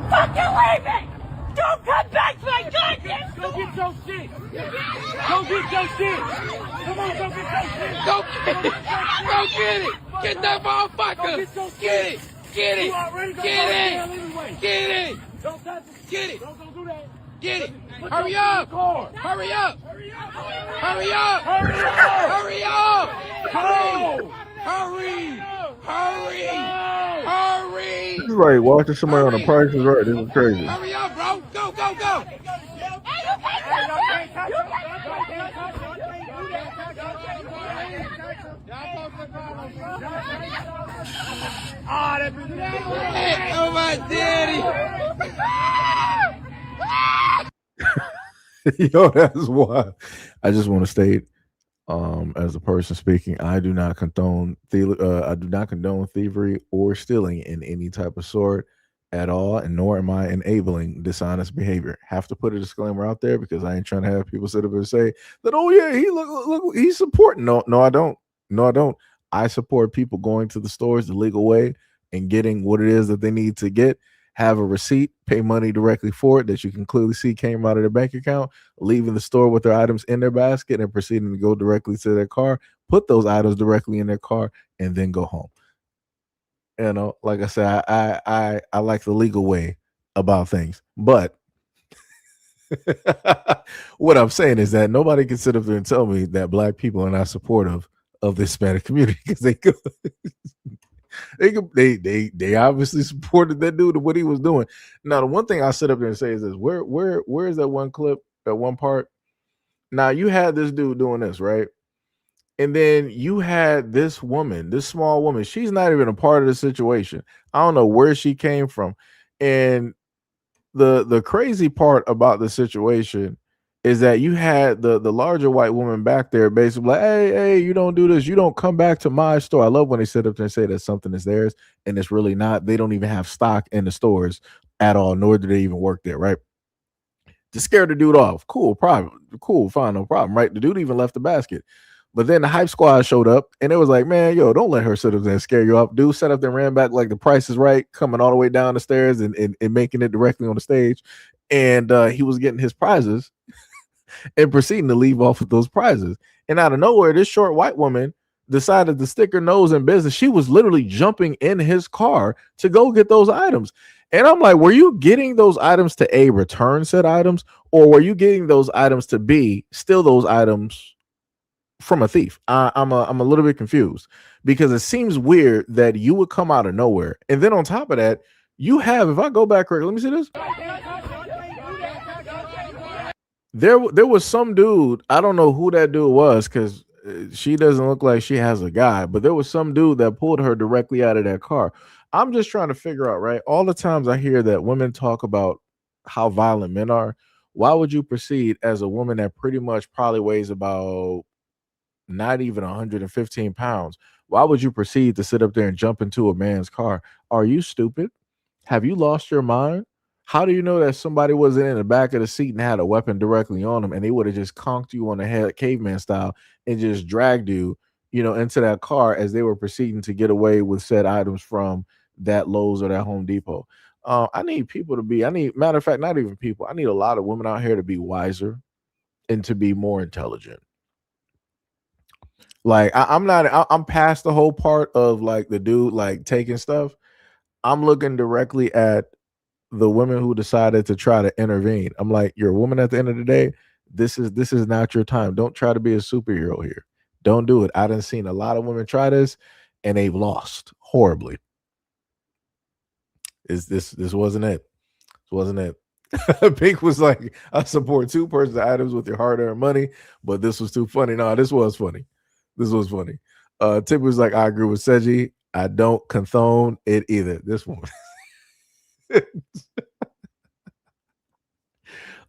Fucking leave it! Don't come back to my goddamn store! Go get your shit! Go get your shit! Come on, go get your shit! Go get it! Go get it! Get that motherfucker! Get it! Get it! Get it! Get it! Get it! Don't do that! Get it! Hurry up! Hurry up! Hurry up! Hurry up! Hurry! Hurry! Hurry! Hurry! This is like watching somebody on the Price is Right. This is crazy. Hurry up, bro! Go, go, go! Oh my daddy! Yo, that's why. I just want to state, as a person speaking, I do not condone thievery or stealing in any type of sort at all, and nor am I enabling dishonest behavior. Have to put a disclaimer out there because I ain't trying to have people sit up and say that, oh yeah, he look he's supporting. No, I don't. No, I don't. I support people going to the stores the legal way and getting what it is that they need to get. have a receipt, pay money directly for it that you can clearly see came out of their bank account, leaving the store with their items in their basket and proceeding to go directly to their car, put those items directly in their car, and then go home. You know, like I said, I like the legal way about things, but what I'm saying is that nobody can sit up there and tell me that black people are not supportive of the Hispanic community because they could. They obviously supported that dude and what he was doing. Now, the one thing I sit up there and say is this: where is that one clip, that one part? Now you had this dude doing this, right? And then you had this woman, this small woman. She's not even a part of the situation. I don't know where she came from. And the crazy part about the situation is that you had the larger white woman back there basically like, hey, you don't do this. You don't come back to my store. I love when they sit up there and say that something is theirs and it's really not. They don't even have stock in the stores at all, nor do they even work there, right? To scare the dude off. Cool, problem. Cool, fine, no problem, right? The dude even left the basket. But then the hype squad showed up and it was like, man, yo, don't let her sit up there and scare you off. Dude set up and ran back like the Price is Right, coming all the way down the stairs and making it directly on the stage. And he was getting his prizes and proceeding to leave off with those prizes. And out of nowhere, this short white woman decided to stick her nose in business. She was literally jumping in his car to go get those items. And I'm like, were you getting those items to A, return said items, or were you getting those items to B, steal those items from a thief? I'm a little bit confused because it seems weird that you would come out of nowhere. And then on top of that, you have, if I go back, let me see this. There was some dude, I don't know who that dude was because she doesn't look like she has a guy, but there was some dude that pulled her directly out of that car. I'm just trying to figure out, right? All the times I hear that women talk about how violent men are, why would you proceed as a woman that pretty much probably weighs about not even 115 pounds? Why would you proceed to sit up there and jump into a man's car? Are you stupid? Have you lost your mind? How do you know that somebody wasn't in the back of the seat and had a weapon directly on them and they would have just conked you on the head caveman style and just dragged you, into that car as they were proceeding to get away with said items from that Lowe's or that Home Depot? I need people to be, matter of fact, not even people, I need a lot of women out here to be wiser and to be more intelligent. Like I'm past the whole part of like the dude like taking stuff. I'm looking directly at the women who decided to try to intervene. I'm like, you're a woman at the end of the day. This is not your time. Don't try to be a superhero here. Don't do it. I done seen a lot of women try this and they've lost horribly. This wasn't it. This wasn't it. Pink was like, I support two-person items with your hard-earned money, but this was too funny. No, this was funny. This was funny. Tip was like, I agree with Seji. I don't condone it either. This one.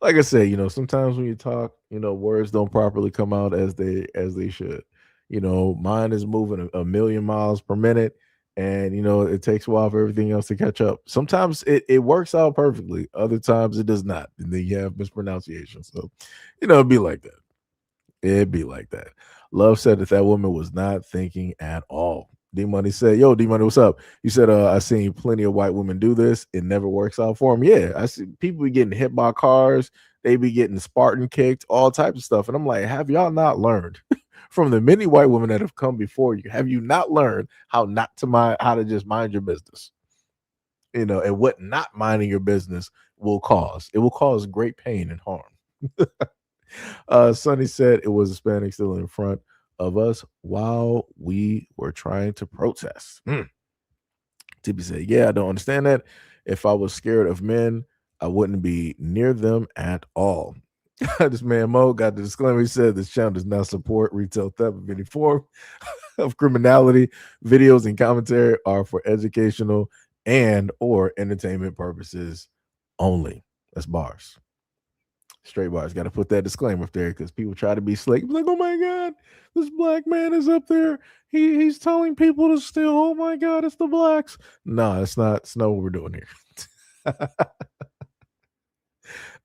Like I said, sometimes when you talk, words don't properly come out as they should. Mine is moving a million miles per minute, and it takes a while for everything else to catch up. Sometimes it works out perfectly, other times it does not, and then you have mispronunciation. So, it'd be like that. It'd be like that. Love said that woman was not thinking at all. D Money said, yo, D Money, what's up? You said, I seen plenty of white women do this. It never works out for them. Yeah, I see people be getting hit by cars. They be getting Spartan kicked, all types of stuff. And I'm like, have y'all not learned from the many white women that have come before you? Have you not learned how to just mind your business? And what not minding your business will cause. It will cause great pain and harm. Sonny said it was Hispanic still in front of us while we were trying to protest. Tippy said, yeah, I don't understand that. If I was scared of men, I wouldn't be near them at all. This man Mo got the disclaimer. He said this channel does not support retail theft of any form of criminality. Videos and commentary are for educational and or entertainment purposes only. That's bars. Straight bars. Got to put that disclaimer up there because people try to be slick. Like, oh my God, this black man is up there. He's telling people to steal. Oh my God, it's the blacks. No, it's not. It's not what we're doing here.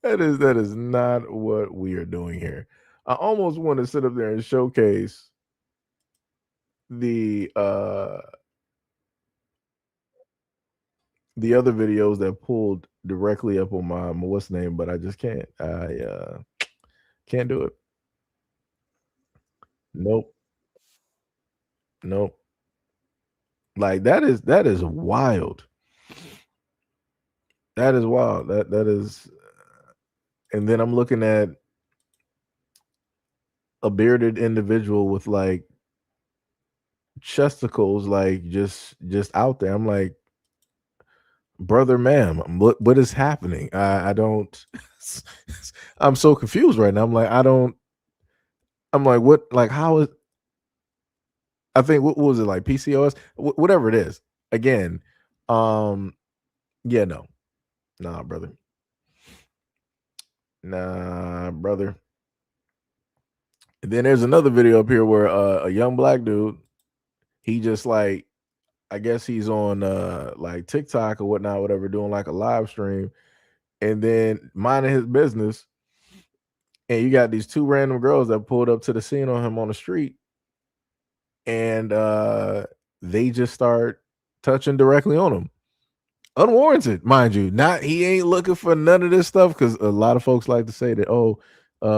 That is not what we are doing here. I almost want to sit up there and showcase the the other videos that pulled directly up on my what's name, but I just can't. I can't do it. Nope. Nope. Like that is wild. That is wild. That is, and then I'm looking at a bearded individual with like chesticles, like just out there. I'm like, brother, ma'am, what is happening? I don't. I'm so confused right now. I'm like, I don't. I'm like, what? Like, how is? I think what was it like PCOS, whatever it is. Again, yeah, no, nah, brother, nah, brother. And then there's another video up here where a young black dude, he just like, I guess he's on like TikTok or whatnot, whatever, doing like a live stream, and then minding his business, and you got these two random girls that pulled up to the scene on him on the street, and they just start touching directly on him. Unwarranted, mind you. Not he ain't looking for none of this stuff, because a lot of folks like to say that, oh,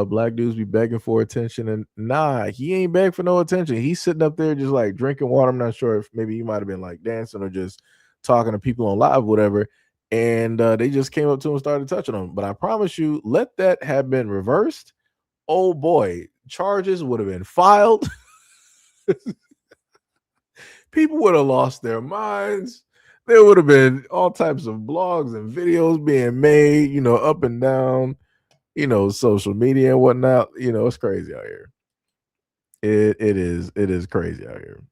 black dudes be begging for attention, and nah, he ain't begging for no attention. He's sitting up there just like drinking water. I'm not sure if maybe he might have been like dancing or just talking to people on live, whatever. And they just came up to him and started touching him. But I promise you, let that have been reversed, oh boy, charges would have been filed. People would have lost their minds. There would have been all types of blogs and videos being made, you know, up and down, you know, social media and whatnot. You know, it's crazy out here. It is crazy out here.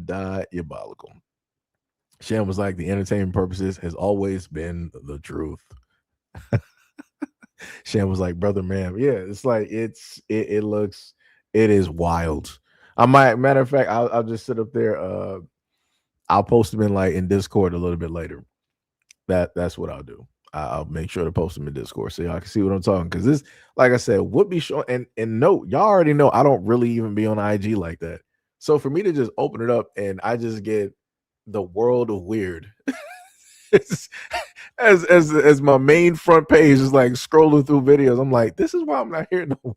Diabolical. Shan was like, the entertainment purposes has always been the truth. Shan was like, brother, ma'am. Yeah, it's like it looks, it is wild. I might, matter of fact, I'll just sit up there. I'll post them in Discord a little bit later. That's what I'll do. I'll make sure to post them in Discord so y'all can see what I'm talking. Because this, like I said, would be showing. And note, y'all already know I don't really even be on IG like that. So for me to just open it up and I just get the world of weird as my main front page is like scrolling through videos. I'm like, this is why I'm not here no more.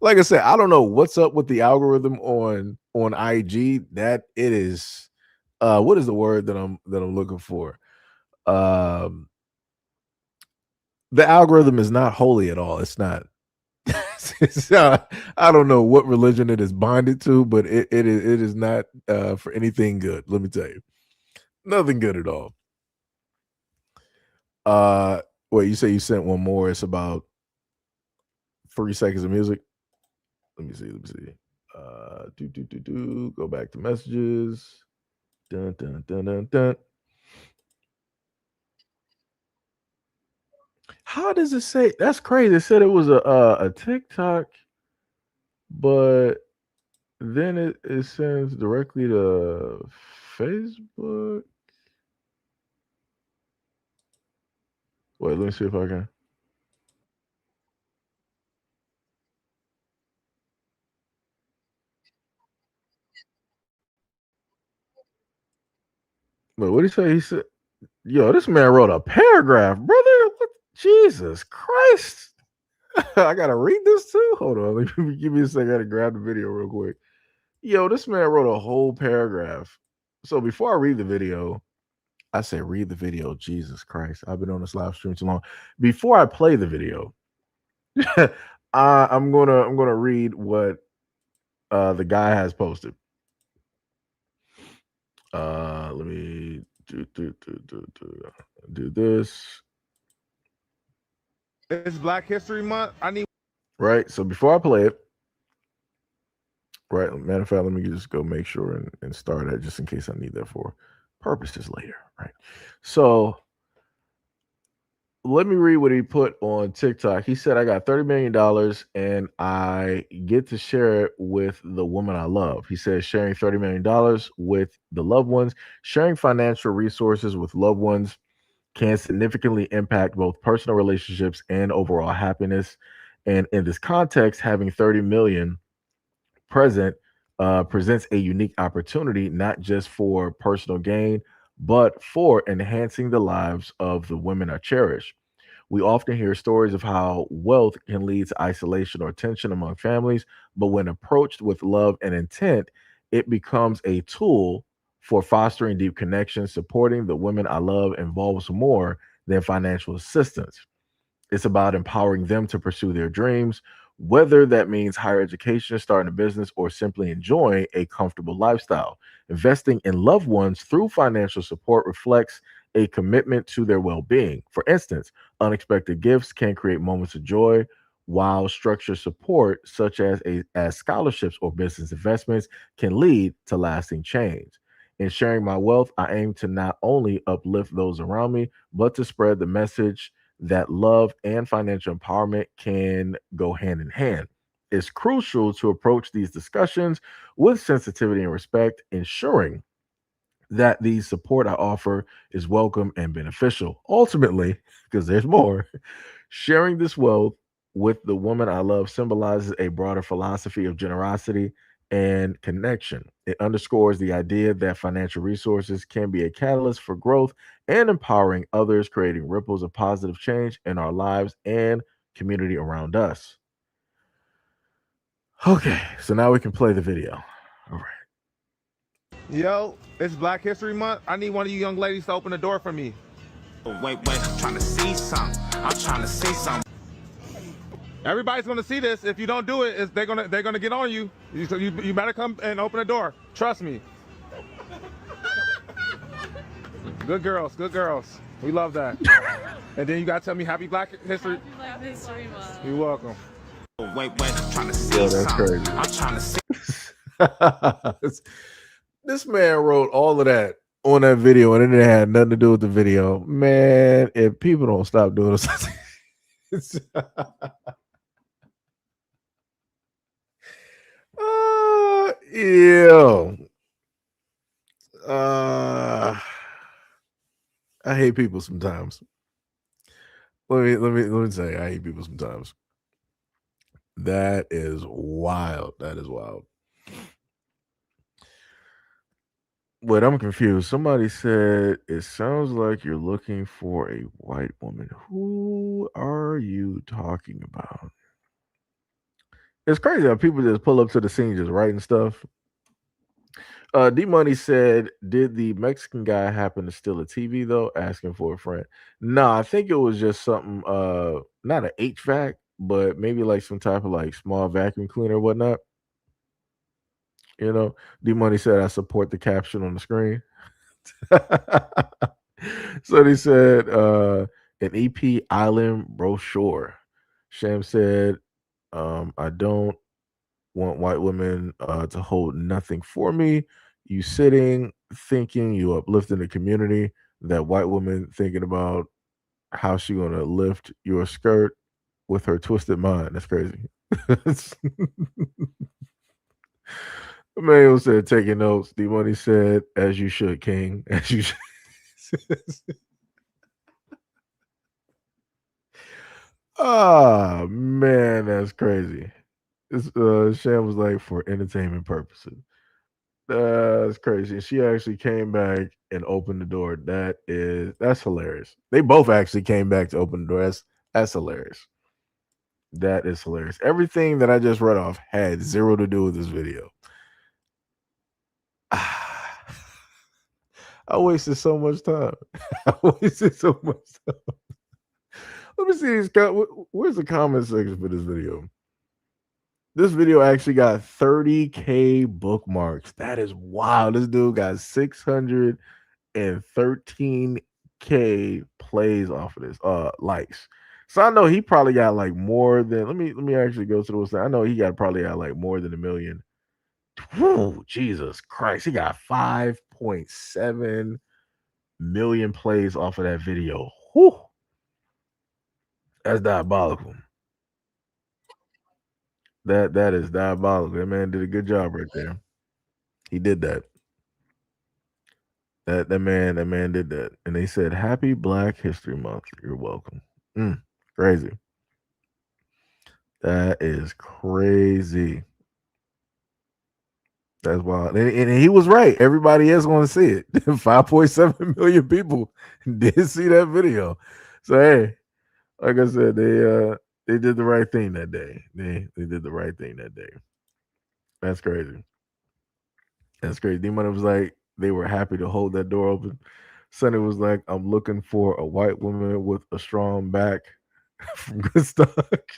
Like I said, I don't know what's up with the algorithm on IG. That it is, what is the word that I'm looking for? The algorithm is not holy at all. It's not. I don't know what religion it is bonded to, but it is not for anything good. Let me tell you, nothing good at all. Wait, you say you sent one more? It's about 3 seconds of music. Let me see. Go back to messages. Dun dun dun dun dun. How does it say? That's crazy. It said it was a TikTok, but then it sends directly to Facebook. Wait, let me see if I can. Wait, what did he say? He said, "Yo, this man wrote a paragraph, brother. What? Jesus Christ!" I gotta read this too. Hold on, give me a second. I gotta grab the video real quick. Yo, this man wrote a whole paragraph. So before I read the video, I say read the video. Jesus Christ, I've been on this live stream too long. Before I play the video, I'm gonna read what the guy has posted. Let me do this. It's Black History Month. I need. Right. So before I play it, right. Matter of fact, let me just go make sure and start that just in case I need that for purposes later. Right. So let me read what he put on TikTok. He said, I got $30 million and I get to share it with the woman I love. He says, sharing $30 million with the loved ones, sharing financial resources with loved ones can significantly impact both personal relationships and overall happiness. And in this context, having 30 million presents a unique opportunity, not just for personal gain, but for enhancing the lives of the women I cherish. We often hear stories of how wealth can lead to isolation or tension among families, but when approached with love and intent, it becomes a tool for fostering deep connections. Supporting the women I love involves more than financial assistance. It's about empowering them to pursue their dreams, whether that means higher education, starting a business, or simply enjoying a comfortable lifestyle. Investing in loved ones through financial support reflects a commitment to their well being. For instance, unexpected gifts can create moments of joy, while structured support, such as scholarships or business investments, can lead to lasting change. In sharing my wealth, I aim to not only uplift those around me, but to spread the message that love and financial empowerment can go hand in hand. It's crucial to approach these discussions with sensitivity and respect, ensuring that the support I offer is welcome and beneficial. Ultimately, because there's more, sharing this wealth with the woman I love symbolizes a broader philosophy of generosity and connection. It underscores the idea that financial resources can be a catalyst for growth and empowering others, creating ripples of positive change in our lives and community around us. Okay, so now we can play the video. All right. Yo, it's Black History Month. I need one of you young ladies to open the door for me. Wait, I'm trying to see something. I'm trying to see something. Everybody's gonna see this. If you don't do it, they're gonna get on you. You better come and open the door. Trust me. Good girls, good girls. We love that. And then you gotta tell me Happy Black History. Happy Black History Month. You're welcome. Wait, I'm trying to see Yo, that's something. crazy. I'm trying to see. This man wrote all of that on that video, and it had nothing to do with the video. Man, if people don't stop doing this, yo, I hate people sometimes. Let me say, I hate people sometimes. That is wild. That is wild. Wait, I'm confused. Somebody said it sounds like you're looking for a white woman. Who are you talking about? It's crazy how people just pull up to the scene just writing stuff. D Money said, "Did the Mexican guy happen to steal a TV though?" Asking for a friend. No, I think it was just something. Not an HVAC, but maybe like some type of like small vacuum cleaner or whatnot. You know, D Money said, "I support the caption on the screen." So they said an EP island brochure. Sham said, I don't want white women to hold nothing for me. You sitting, thinking, you uplifting the community. That white woman thinking about how she gonna lift your skirt with her twisted mind. That's crazy. Emmanuel said, taking notes. D Money said, as you should, King. As you should. Ah, man, that's crazy. It's, Shan was like, for entertainment purposes. That's crazy. She actually came back and opened the door. That's hilarious. They both actually came back to open the door. That's hilarious. That is hilarious. Everything that I just read off had zero to do with this video. I wasted so much time. I wasted so much time. Let me see these. Where's the comment section for this video? This video actually got 30K bookmarks. That is wild. This dude got 613K plays off of this. Likes. So I know he probably got like more than. Let me actually go through this. I know he probably got like more than 1 million. Whew, Jesus Christ. He got 5.7 million plays off of that video. Whew. That's diabolical. That is diabolical. That man did a good job right there. He did that. That man did that. And they said, Happy Black History Month. You're welcome. Crazy. That is crazy. That's wild. And he was right. Everybody is going to see it. 5.7 million people did see that video. So hey, like I said, they did the right thing that day. They did the right thing that day. That's crazy. That's crazy. D-Money was like, they were happy to hold that door open. Sonny was like, I'm looking for a white woman with a strong back from Good Stock.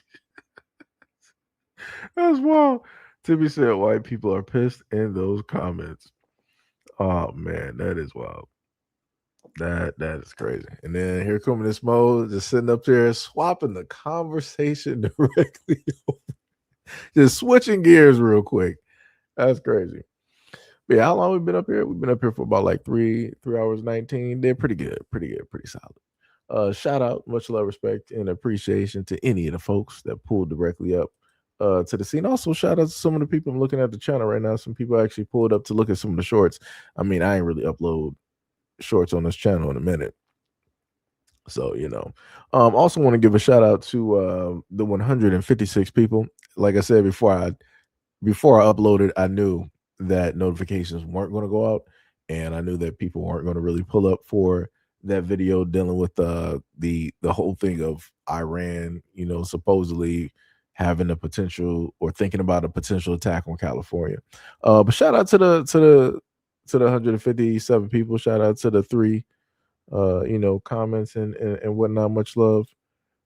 That's wild. Timmy said white people are pissed in those comments. Oh man, that is wild. That is crazy. And then here coming this Mo just sitting up there swapping the conversation directly over. Just switching gears real quick. That's crazy. But yeah, how long we been up here? We've been up here for about like 3 hours 19. They're pretty good, pretty solid. Shout out, much love, respect, and appreciation to any of the folks that pulled directly up to the scene. Also, shout out to some of the people I'm looking at the channel right now. Some people actually pulled up to look at some of the shorts. I mean, I ain't really upload shorts on this channel in a minute. So, also want to give a shout out to the 156 people. Like I said before I uploaded, I knew that notifications weren't going to go out, and I knew that people weren't going to really pull up for that video dealing with the whole thing of Iran, supposedly having a potential or thinking about a potential attack on California. But shout out to the 157 people. Shout out to the 3 comments and whatnot. Much love,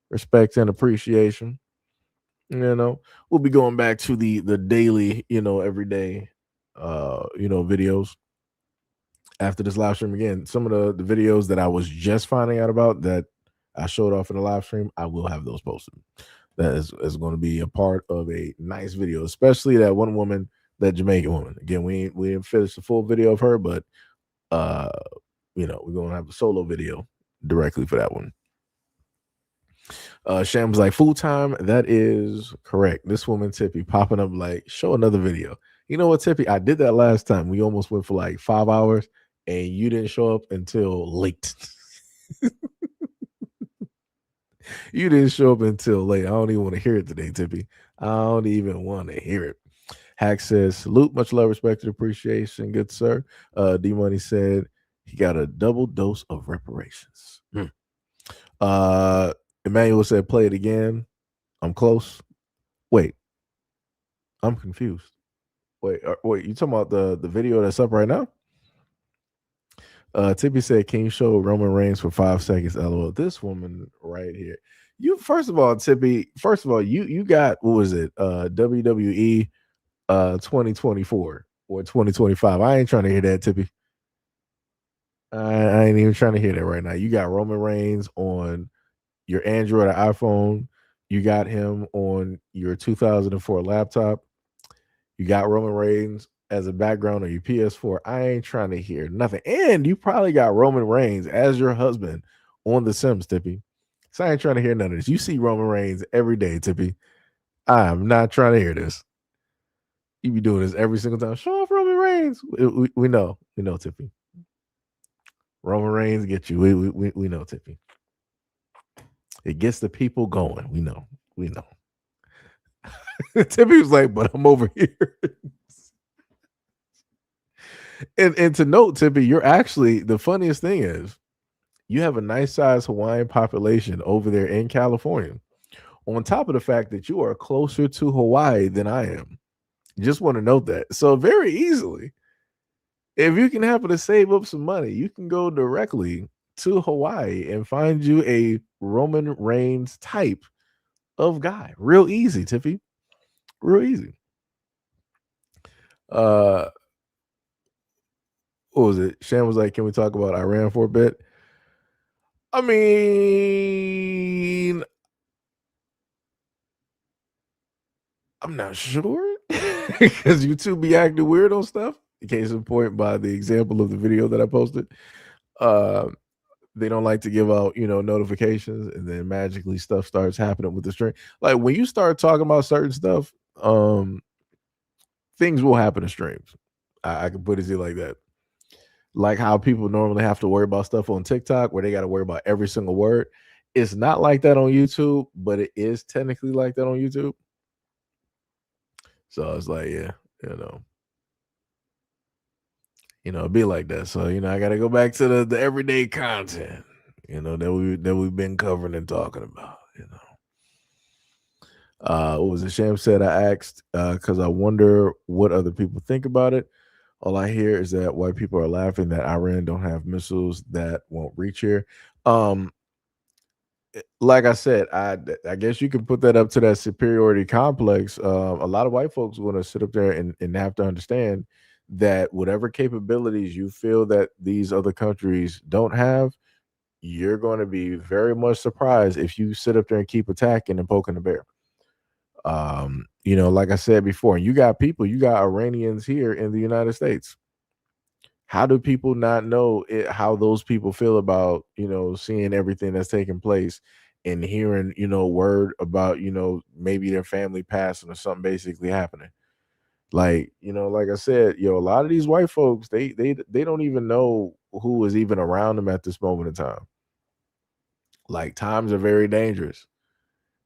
respect, and appreciation. We'll be going back to the daily, everyday videos after this live stream. Again, some of the videos that I was just finding out about that I showed off in the live stream, I will have those posted. That is going to be a part of a nice video, especially that one woman, that Jamaican woman. Again, we didn't finish the full video of her, but we're gonna have a solo video directly for that one. Sham was like, full time. That is correct. This woman Tippy popping up like, show another video. You know what, Tippy? I did that last time. We almost went for like 5 hours, and you didn't show up until late. You didn't show up until late. I don't even want to hear it today, Tippy. I don't even want to hear it. Hack says, salute, much love, respect, and appreciation, good sir. D Money said he got a double dose of reparations. Emmanuel said, play it again. I'm close. Wait, I'm confused. Wait, you talking about the video that's up right now? Tippy said, can you show Roman Reigns for 5 seconds? LOL. This woman right here. First of all, Tippy, you got, what was it? WWE 2024 or 2025. I ain't trying to hear that, Tippy. I ain't even trying to hear that right now. You got Roman Reigns on your Android or iPhone. You got him on your 2004 laptop. You got Roman Reigns as a background on your PS4. I ain't trying to hear nothing. And you probably got Roman Reigns as your husband on The Sims, Tippy. So I ain't trying to hear none of this. You see Roman Reigns every day, Tippy. I'm not trying to hear this. You be doing this every single time. Show off Roman Reigns. We know, Tippy. Roman Reigns get you. We know, Tippy. It gets the people going. We know. Tippy was like, but I'm over here. and to note, Tippy, you're actually, the funniest thing is you have a nice size Hawaiian population over there in California. On top of the fact that you are closer to Hawaii than I am. Just want to note that. So very easily, if you can happen to save up some money, you can go directly to Hawaii and find you a Roman Reigns type of guy. Real easy, Tiffy. Real easy. What was it? Shan was like, can we talk about Iran for a bit? I mean, I'm not sure. Because you two be acting weird on stuff. Case in point, by the example of the video that I posted. They don't like to give out, notifications, and then magically stuff starts happening with the stream. Like when you start talking about certain stuff, things will happen in streams. I can put it like that. Like how people normally have to worry about stuff on TikTok where they got to worry about every single word. It's not like that on YouTube, but it is technically like that on YouTube. So it's like, yeah, It'd be like that. So, I gotta go back to the everyday content, that we've been covering and talking about, What was it? Sham said I asked because I wonder what other people think about it. All I hear is that white people are laughing that Iran don't have missiles that won't reach here. Um, like I said, I guess you can put that up to that superiority complex. A lot of white folks want to sit up there and have to understand that whatever capabilities you feel that these other countries don't have, you're going to be very much surprised if you sit up there and keep attacking and poking the bear. Like I said before, you got Iranians here in the United States. How do people not know how those people feel about, seeing everything that's taking place and hearing, word about, maybe their family passing or something basically happening? Like, like I said, a lot of these white folks, they don't even know who is even around them at this moment in time. Like, times are very dangerous.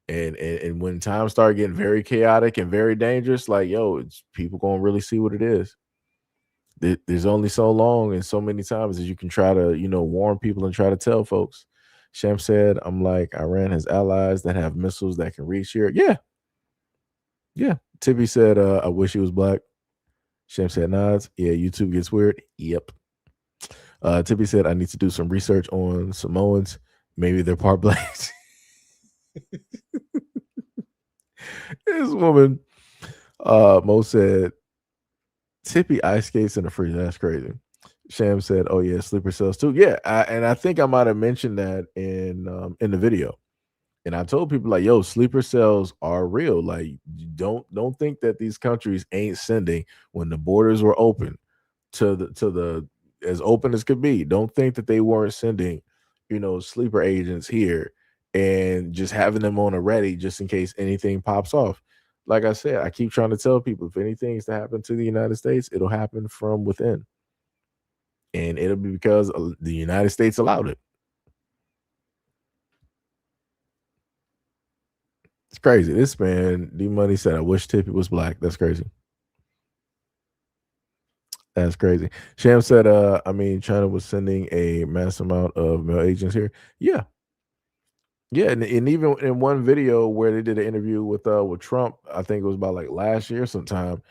And when times start getting very chaotic and very dangerous, like, it's people gonna really see what it is. There's only so long and so many times as you can try to, warn people and try to tell folks. Sham said, I'm like, Iran has allies that have missiles that can reach here. Yeah. Yeah. Tippy said, I wish he was black. Sham said, nods. Yeah, YouTube gets weird. Yep. Tippy said, I need to do some research on Samoans. Maybe they're part black. This woman, Mo said, Tippy ice skates in the freezer. That's crazy. Sham said, "Oh yeah, sleeper cells too." Yeah, and I think I might have mentioned that in the video. And I told people like, "Yo, sleeper cells are real. Like, don't think that these countries ain't sending when the borders were open to the as open as could be. Don't think that they weren't sending, sleeper agents here and just having them on a ready just in case anything pops off." Like I said, I keep trying to tell people if anything's to happen to the United States, it'll happen from within. And it'll be because the United States allowed it. It's crazy. This man, D Money said, I wish Tippy was black. That's crazy. That's crazy. Sham said, China was sending a mass amount of male agents here. Yeah. Yeah, and even in one video where they did an interview with Trump, I think it was about like last year sometime,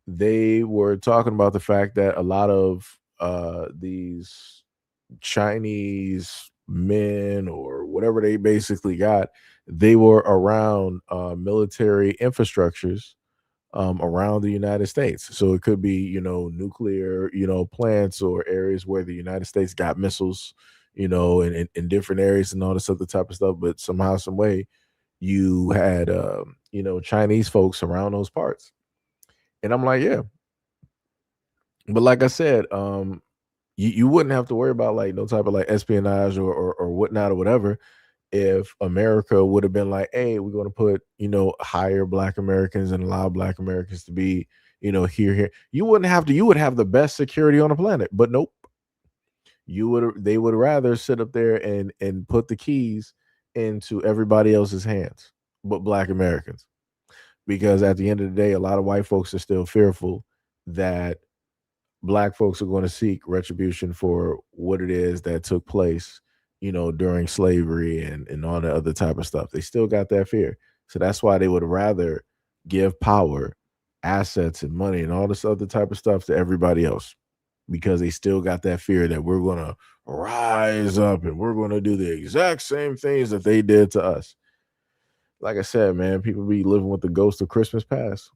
they were talking about the fact that a lot of these Chinese men or whatever they basically got, they were around military infrastructures around the United States. So it could be, nuclear, plants or areas where the United States got missiles, in different areas and all this other type of stuff. But somehow, some way, you had, Chinese folks around those parts. And I'm like, yeah. But like I said, you wouldn't have to worry about like no type of like espionage or whatnot or whatever if America would have been like, hey, we're going to put, hire Black Americans and allow Black Americans to be, here. You wouldn't have to, you would have the best security on the planet, but nope. They would rather sit up there and put the keys into everybody else's hands, but Black Americans. Because at the end of the day, a lot of white folks are still fearful that Black folks are going to seek retribution for what it is that took place, during slavery and all the other type of stuff. They still got that fear. So that's why they would rather give power, assets, and money and all this other type of stuff to everybody else, because they still got that fear that we're going to rise up and we're going to do the exact same things that they did to us. Like I said, man, people be living with the ghost of Christmas past.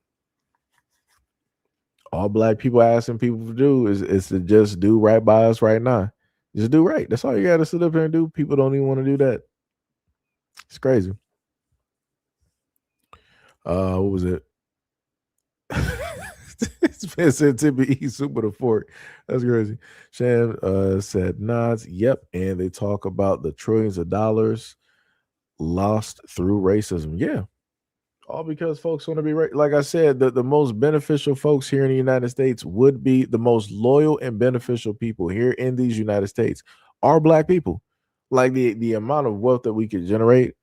All Black people asking people to do is to just do right by us right now. Just do right. That's all you got to sit up here and do. People don't even want to do that. It's crazy. What was it? This man said Tippy eat soup with a fork. That's crazy. Sham said nods. Yep. And they talk about the trillions of dollars lost through racism. Yeah. All because folks want to be right. Like I said, the most beneficial folks here in the United States would be the most loyal and beneficial people here in these United States are Black people. Like the amount of wealth that we could generate,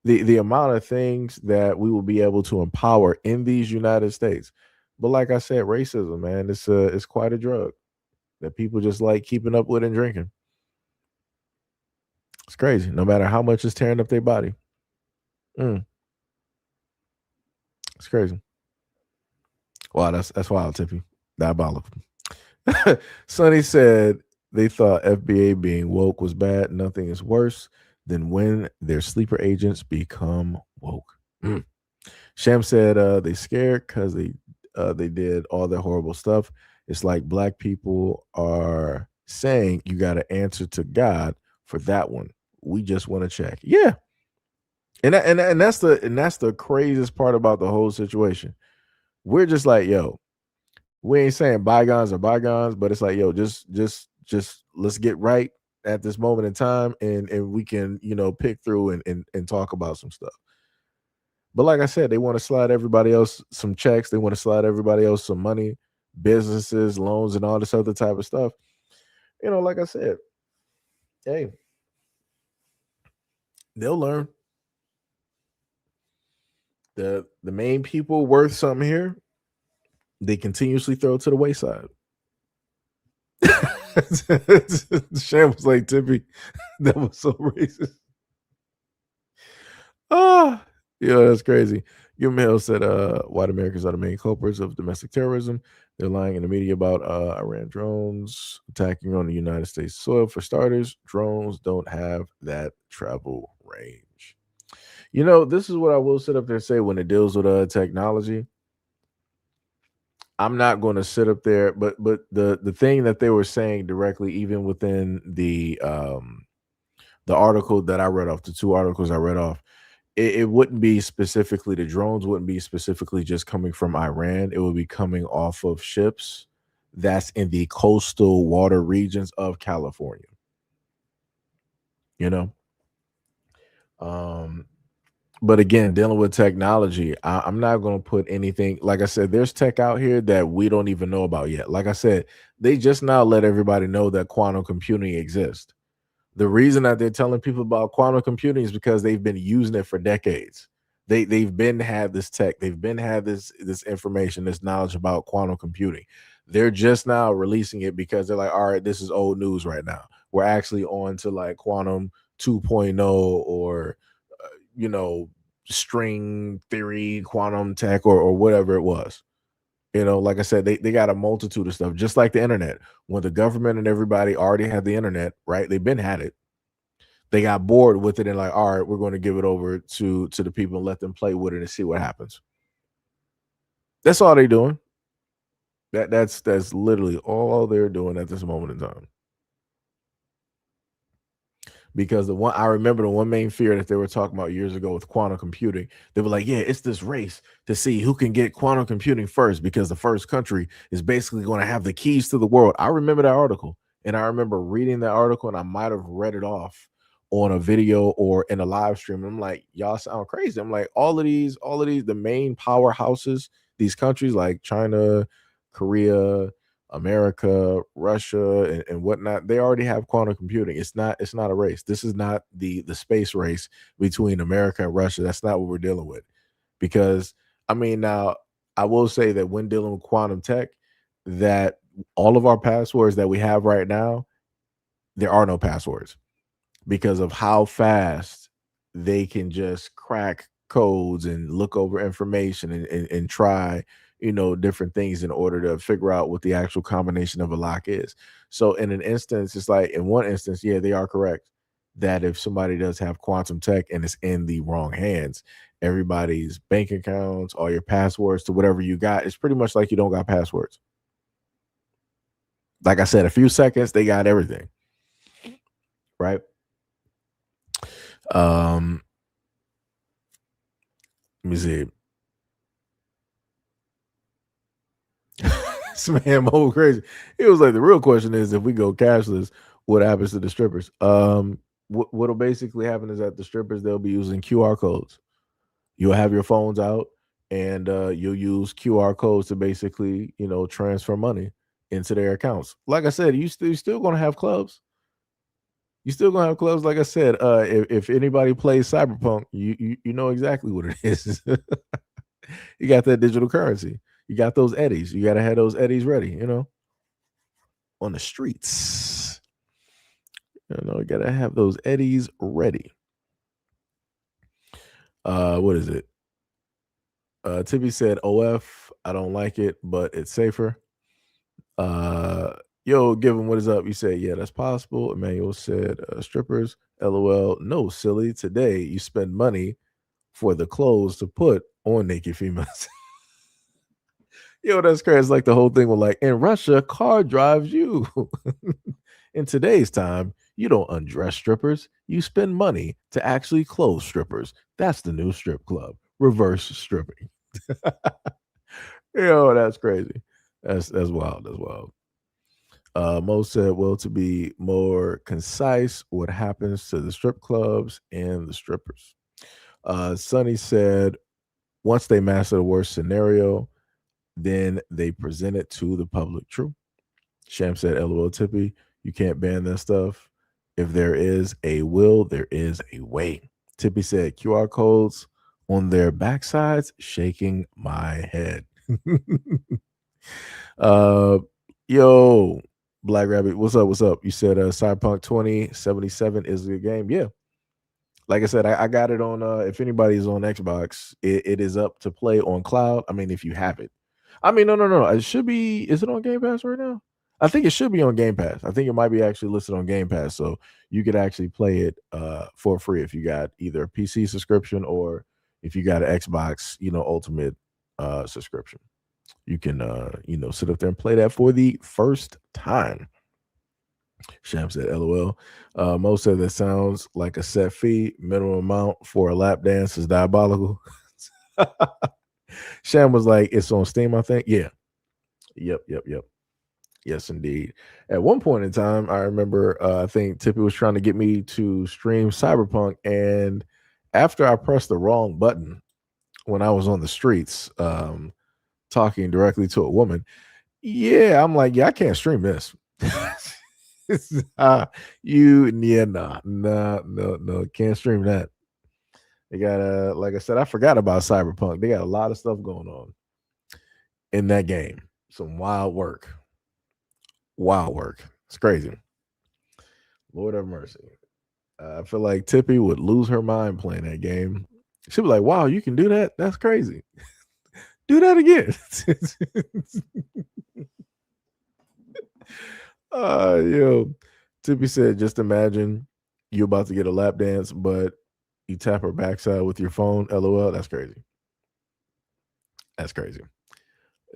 the amount of things that we will be able to empower in these United States. But like I said, racism, man, it's quite a drug. that people just like keeping up with and drinking. It's crazy. No matter how much it's tearing up their body. It's crazy. Wow, that's wild, Tippy. Diabolical. Sonny said they thought FBA being woke was bad. Nothing is worse than when their sleeper agents become woke. Sham said they scared because they did all that horrible stuff. It's like black people are saying you got to answer to God for that one. We just want to check. Yeah. And that's the craziest part about the whole situation. We're just like, yo, we ain't saying bygones are bygones, but it's like, yo, just let's get right at this moment in time, and we can, pick through and talk about some stuff. But like I said, they want to slide everybody else some checks. They want to slide everybody else some money, businesses, loans, and all this other type of stuff. Like I said, hey, they'll learn. The main people worth something here, they continuously throw to the wayside. Sham was like, Tippy, that was so racist. Yeah, that's crazy. Gilman said white Americans are the main culprits of domestic terrorism. They're lying in the media about Iran drones attacking on the United States soil. For starters, drones don't have that travel range. This is what I will sit up there and say when it deals with technology. I'm not going to sit up there, but the thing that they were saying directly, even within the article that I read off, the two articles I read off, it wouldn't be specifically, the drones wouldn't be specifically just coming from Iran. It would be coming off of ships that's in the coastal water regions of California. But again, dealing with technology, I'm not going to put anything, like I said, there's tech out here that we don't even know about yet. Like I said, they just now let everybody know that quantum computing exists. The reason that they're telling people about quantum computing is because they've been using it for decades. They've been had this tech, they've been had this information, this knowledge about quantum computing. They're just now releasing it because they're like, all right, this is old news right now. We're actually on to like quantum 2.0 or string theory, quantum tech, or whatever it was. Like I said, they got a multitude of stuff, just like the internet. When the government and everybody already had the internet, right? They've been had it. They got bored with it and like, all right, we're going to give it over to the people and let them play with it and see what happens. That's all they're doing. That's literally all they're doing at this moment in time. Because I remember the one main fear that they were talking about years ago with quantum computing, they were like, yeah, it's this race to see who can get quantum computing first, because the first country is basically going to have the keys to the world. I remember that article, and I remember reading that article, and I might have read it off on a video or in a live stream. And I'm like, y'all sound crazy. I'm like, all of these, the main powerhouses, these countries like China, Korea, America, Russia, and whatnot, they already have quantum computing. It's not a race. This is not the space race between America and Russia. That's not what we're dealing with. Because now I will say that when dealing with quantum tech, that all of our passwords that we have right now, there are no passwords because of how fast they can just crack codes and look over information and try different things in order to figure out what the actual combination of a lock is. So in an instance, it's like, in one instance, yeah, they are correct that if somebody does have quantum tech and it's in the wrong hands, everybody's bank accounts, all your passwords to whatever you got, it's pretty much like you don't got passwords. Like I said, a few seconds, they got everything. Right? Let me see. This man Mo crazy. He was like, the real question is, if we go cashless, what happens to the strippers? What'll basically happen is that the strippers, they'll be using QR codes. You'll have your phones out and you'll use QR codes to basically, transfer money into their accounts. Like I said, you're still going to have clubs. You're still going to have clubs. Like I said, if anybody plays Cyberpunk, you know exactly what it is. You got that digital currency. You got those eddies. You got to have those eddies ready, on the streets. You know, you gotta have those eddies ready. What is it? Tippy said, "OF, I don't like it, but it's safer." Yo, give him what is up. You said, yeah, that's possible. Emmanuel said, strippers, LOL. No, silly. Today you spend money for the clothes to put on naked females. Yo, that's crazy. It's like the whole thing with like, in Russia, car drives you. In today's time, you don't undress strippers. You spend money to actually clothe strippers. That's the new strip club. Reverse stripping. Yo, that's crazy. That's wild. That's wild. Mo said, well, to be more concise, what happens to the strip clubs and the strippers? Sonny said, once they master the worst scenario, then they present it to the public. True. Sham said, LOL Tippy, you can't ban that stuff. If there is a will, there is a way. Tippy said, QR codes on their backsides, shaking my head. Yo, Black Rabbit, what's up? What's up? You said Cyberpunk 2077 is the game. Yeah. Like I said, I got it on if anybody's on Xbox, it is up to play on cloud. I mean, if you have it. I mean, no. It should be, is it on Game Pass right now? I think it should be on Game Pass. I think it might be actually listed on Game Pass. So you could actually play it for free if you got either a PC subscription or if you got an Xbox, Ultimate subscription. You can sit up there and play that for the first time. Sham said, LOL. Mo said that sounds like a set fee. Minimum amount for a lap dance is diabolical. Sham was like, it's on Steam, I think. Yeah. Yep. Yes, indeed. At one point in time, I remember I think Tippy was trying to get me to stream Cyberpunk. And after I pressed the wrong button when I was on the streets, talking directly to a woman, I'm like, I can't stream this. No, can't stream that. They got like I said, I forgot about Cyberpunk. They got a lot of stuff going on in that game. Some wild work. It's crazy. Lord have mercy. I feel like Tippy would lose her mind playing that game. She'd be like, wow, you can do that? That's crazy. Do that again. Yo, Tippy said, just imagine you're about to get a lap dance, but you tap her backside with your phone. LOL. That's crazy.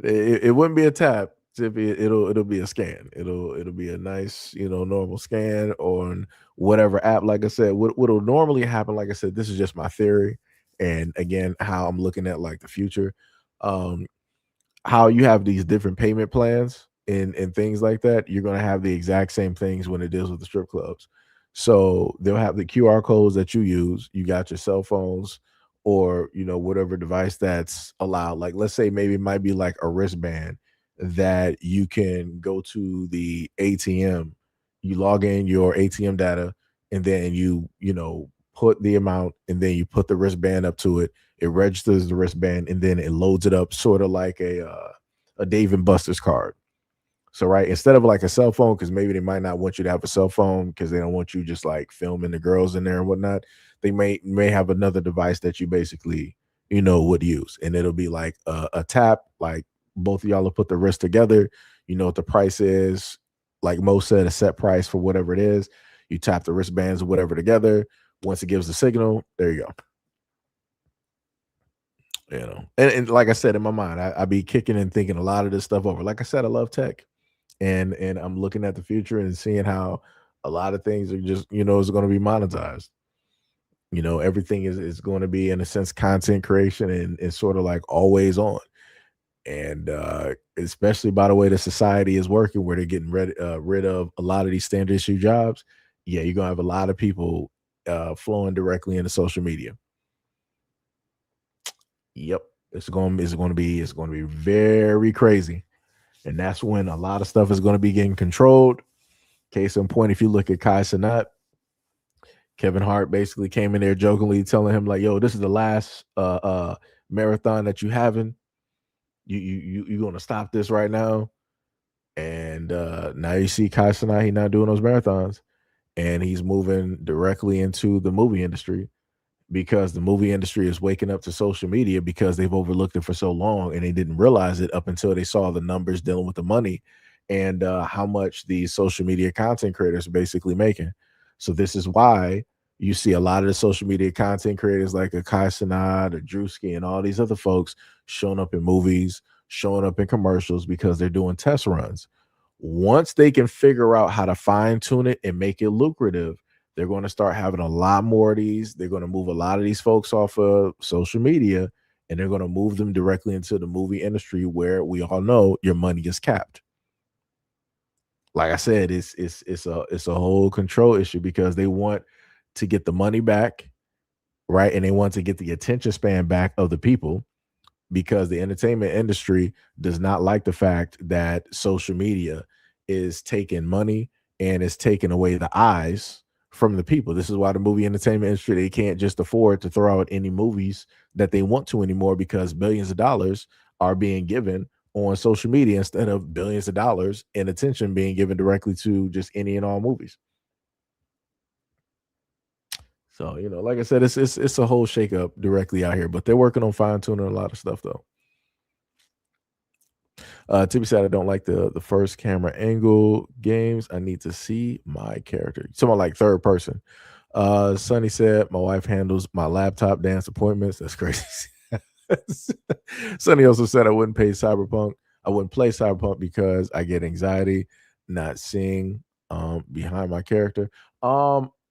It wouldn't be a tap, Tippy. It'll be a scan. It'll be a nice, normal scan on whatever app. Like I said, what'll normally happen, like I said, this is just my theory. And again, how I'm looking at like the future. How you have these different payment plans and things like that, you're going to have the exact same things when it deals with the strip clubs. So they'll have the QR codes that you use. You got your cell phones or, whatever device that's allowed. Like, let's say maybe it might be like a wristband that you can go to the ATM, you log in your ATM data, and then you put the amount and then you put the wristband up to it. It registers the wristband and then it loads it up sort of like a Dave & Buster's card. So, right, instead of like a cell phone, because maybe they might not want you to have a cell phone because they don't want you just like filming the girls in there and whatnot. They may have another device that you basically, would use. And it'll be like a tap, like both of y'all will put the wrist together. You know what the price is. Like Mo said, a set price for whatever it is. You tap the wristbands or whatever together. Once it gives the signal, there you go. And like I said, in my mind, I be kicking and thinking a lot of this stuff over. Like I said, I love tech, and I'm looking at the future and seeing how a lot of things are just, is going to be monetized. Everything is going to be, in a sense, content creation and sort of like always on. And especially by the way the society is working, where they're getting rid of a lot of these standard issue jobs. Yeah, you're gonna have a lot of people flowing directly into social media. Yep, it's going to be very crazy, and that's when a lot of stuff is going to be getting controlled. Case in point, if you look at Kai Cenat, Kevin Hart basically came in there jokingly telling him like, "Yo, this is the last marathon that you having. You're going to stop this right now." And And now you see Cashapp, he's not doing those marathons, and he's moving directly into the movie industry because the movie industry is waking up to social media because they've overlooked it for so long and they didn't realize it up until they saw the numbers dealing with the money and how much the social media content creators are basically making. So this is why you see a lot of the social media content creators like a Kai Cenat, a Drewski, and all these other folks showing up in movies, showing up in commercials because they're doing test runs. Once they can figure out how to fine tune it and make it lucrative, they're going to start having a lot more of these. They're going to move a lot of these folks off of social media and they're going to move them directly into the movie industry where we all know your money is capped. Like I said, it's a whole control issue because they want to get the money back, right? And they want to get the attention span back of the people because the entertainment industry does not like the fact that social media is taking money and is taking away the eyes from the people. This is why the movie entertainment industry, they can't just afford to throw out any movies that they want to anymore because billions of dollars are being given on social media instead of billions of dollars in attention being given directly to just any and all movies. So, you know, like I said, it's a whole shakeup directly out here, but they're working on fine tuning a lot of stuff though. Tippy said I don't like the first camera angle games. I need to see my character. Someone like third person. Sonny said my wife handles my laptop dance appointments. That's crazy. Sonny also said I wouldn't play Cyberpunk because I get anxiety not seeing behind my character.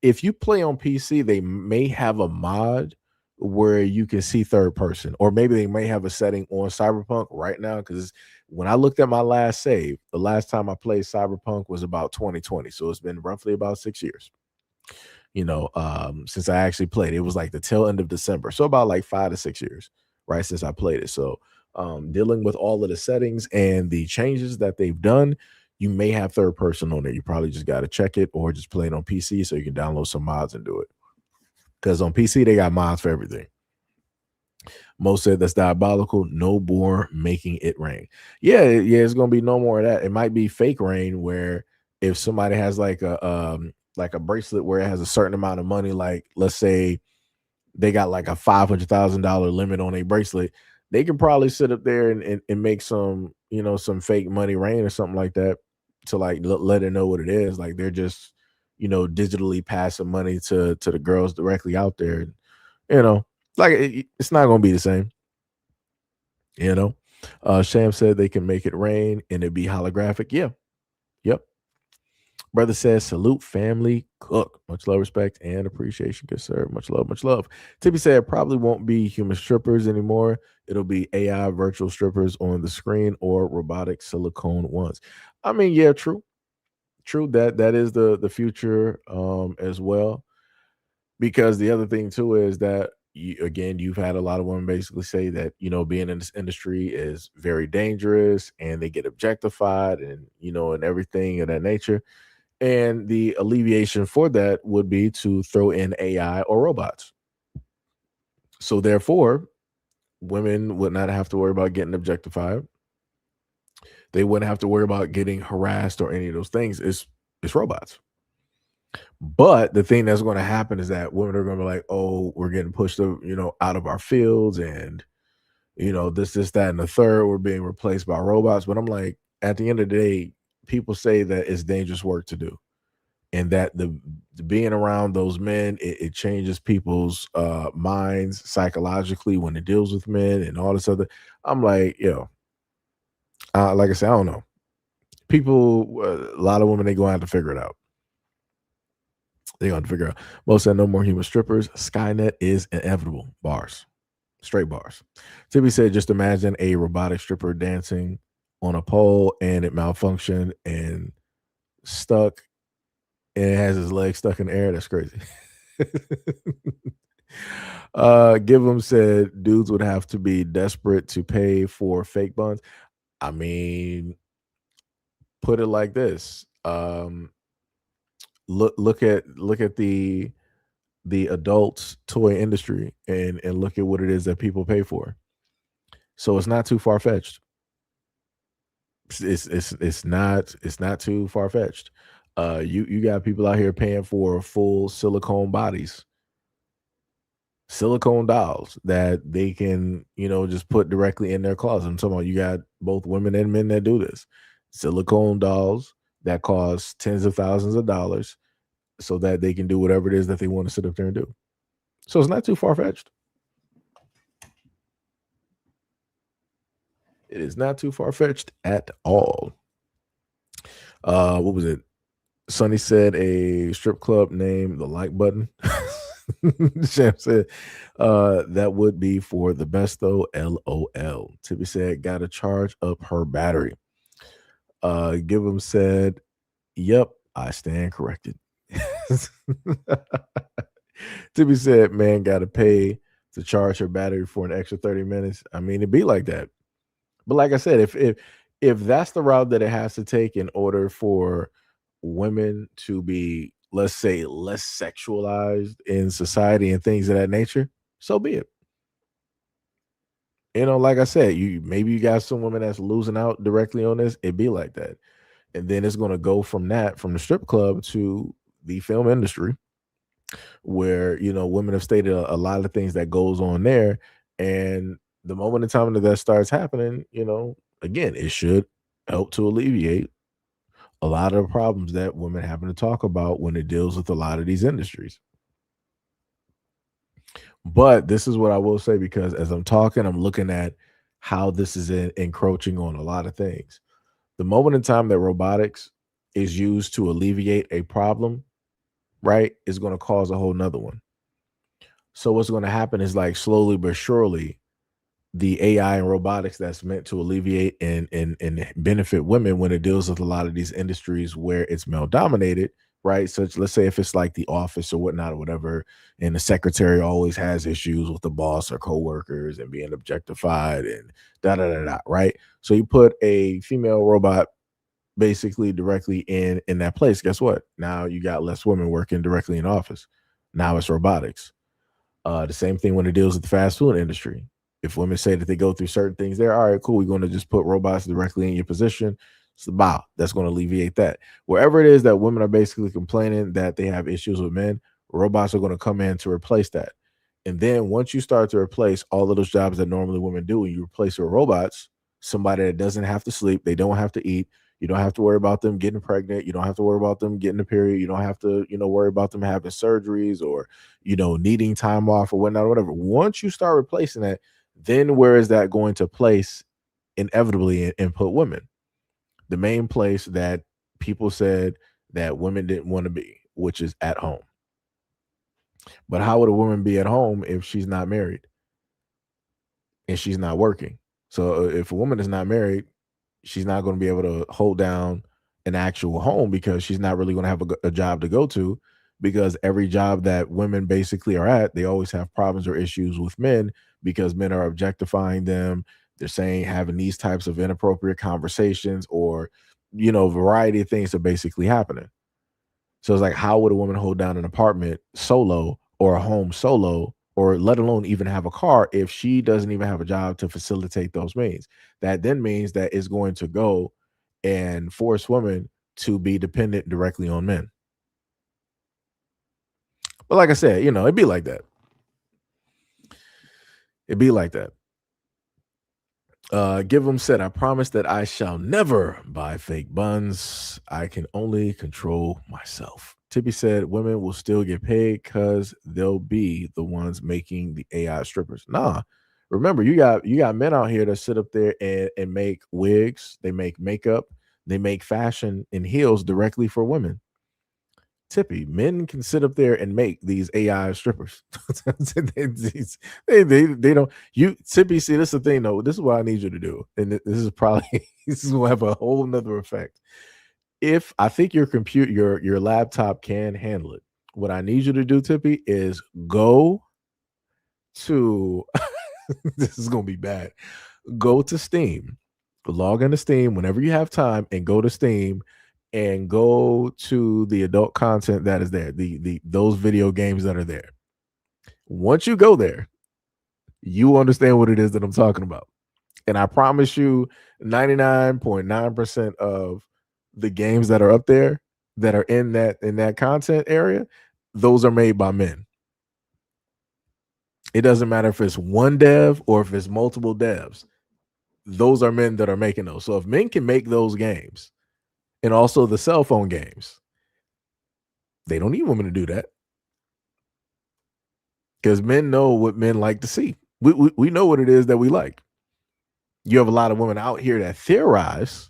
If you play on PC, they may have a mod where you can see third person, or maybe they may have a setting on Cyberpunk right now. Because when I looked at my last save, the last time I played Cyberpunk was about 2020, so it's been roughly about 6 years. You know, since I actually played it was like the tail end of December, so about like 5 to 6 years, right, since I played it. So dealing with all of the settings and the changes that they've done, you may have third person on there. You probably just got to check it or just play it on PC so you can download some mods and do it. Because on PC, they got mods for everything. Mo said that's diabolical. No more making it rain. Yeah, it's gonna be no more of that. It might be fake rain where if somebody has like a bracelet where it has a certain amount of money, like let's say they got like a $500,000 limit on a bracelet, they can probably sit up there and make some, you know, some fake money rain or something like that to like let it know what it is. Like they're just, you know, digitally passing money to the girls directly out there. You know, like it's not gonna be the same. You know, Sham said they can make it rain and it'd be holographic. Yeah, yep. Brother says, salute family cook. Much love, respect, and appreciation. Good sir. Much love, much love. Tippy said probably won't be human strippers anymore. It'll be AI virtual strippers on the screen or robotic silicone ones. I mean, yeah, true. True. That is the future as well. Because the other thing too is that you've had a lot of women basically say that, you know, being in this industry is very dangerous and they get objectified and, you know, and everything of that nature. And the alleviation for that would be to throw in AI or robots. So therefore, women would not have to worry about getting objectified. They wouldn't have to worry about getting harassed or any of those things. It's robots. But the thing that's going to happen is that women are going to be like, oh, we're getting pushed, you know, out of our fields and, you know, this, that, and the third, we're being replaced by robots. But I'm like, at the end of the day, people say that it's dangerous work to do. And that the being around those men, it changes people's minds psychologically when it deals with men and all this other. I'm like, yo, like I said, I don't know. People, a lot of women, they go out to figure it out. They're going to figure out. Most said no more human strippers. Skynet is inevitable. Bars. Straight bars. Tippy said, just imagine a robotic stripper dancing on a pole and it malfunctioned and stuck. And it has his legs stuck in the air. That's crazy. Give said dudes would have to be desperate to pay for fake buns. I mean, put it like this. Look at the adult toy industry and look at what it is that people pay for. So it's not too far-fetched. It's not too far fetched. You got people out here paying for full silicone bodies, silicone dolls that they can, just put directly in their closet. I'm talking about you got both women and men that do this. Silicone dolls that cost tens of thousands of dollars so that they can do whatever it is that they want to sit up there and do. So it's not too far fetched. It is not too far fetched at all. What was it? Sonny said a strip club named the Like Button. Sham said that would be for the best though. LOL. Tippy said gotta charge up her battery. Gibbum said, "Yep, I stand corrected." Tippy said, "Man, gotta pay to charge her battery for an extra 30 minutes." I mean, it'd be like that. But like I said, if that's the route that it has to take in order for women to be, let's say, less sexualized in society and things of that nature, so be it. Like I said, maybe you got some women that's losing out directly on this. It'd be like that. And then it's going to go from the strip club to the film industry, where, women have stated a lot of things that goes on there. And the moment in time that starts happening, again, it should help to alleviate a lot of the problems that women happen to talk about when it deals with a lot of these industries. But this is what I will say, because as I'm talking, I'm looking at how this is encroaching on a lot of things. The moment in time that robotics is used to alleviate a problem, right, is going to cause a whole nother one. So what's going to happen is, like, slowly but surely, the AI and robotics that's meant to alleviate and benefit women when it deals with a lot of these industries where it's male dominated, right? So let's say if it's like the office or whatnot or whatever, and the secretary always has issues with the boss or coworkers and being objectified and da da da da, right? So you put a female robot basically directly in that place. Guess what? Now you got less women working directly in office. Now it's robotics. The same thing when it deals with the fast food industry. If women say that they go through certain things there, all right, cool, we're going to just put robots directly in your position. So that's going to alleviate that. Wherever it is that women are basically complaining that they have issues with men, robots are going to come in to replace that. And then once you start to replace all of those jobs that normally women do, and you replace with robots, somebody that doesn't have to sleep, they don't have to eat, you don't have to worry about them getting pregnant, you don't have to worry about them getting a period, you don't have to, worry about them having surgeries or, needing time off or whatnot or whatever. Once you start replacing that, then where is that going to place inevitably and put women? The main place that people said that women didn't want to be, which is at home. But how would a woman be at home if she's not married and she's not working? So if a woman is not married, she's not going to be able to hold down an actual home, because she's not really going to have a job to go to, because every job that women basically are at, they always have problems or issues with men, because men are objectifying them. They're saying having these types of inappropriate conversations, or, variety of things are basically happening. So it's like, how would a woman hold down an apartment solo or a home solo, or let alone even have a car, if she doesn't even have a job to facilitate those means? That then means that it's going to go and force women to be dependent directly on men. But like I said, it'd be like that. It'd be like that. Give said, I promise that I shall never buy fake buns. I can only control myself. Tippy said, women will still get paid because they'll be the ones making the AI strippers. Nah, remember, you got men out here that sit up there and make wigs, they make makeup, they make fashion and heels directly for women. Tippy, men can sit up there and make these AI strippers. they don't. You, Tippy, see, this is the thing though. This is what I need you to do, and this is probably this is gonna have a whole nother effect. If I think your computer, your laptop can handle it, what I need you to do, Tippy, is go to. This is gonna be bad. Go to Steam, log into Steam whenever you have time, and go to Steam and go to the adult content that is there, those video games that are there. Once you go there, you understand what it is that I'm talking about. And I promise you, 99.9% of the games that are up there that are in that content area, those are made by men. It doesn't matter if it's one dev or if it's multiple devs. Those are men that are making those. So if men can make those games and also the cell phone games, they don't need women to do that. Because men know what men like to see. We know what it is that we like. You have a lot of women out here that theorize,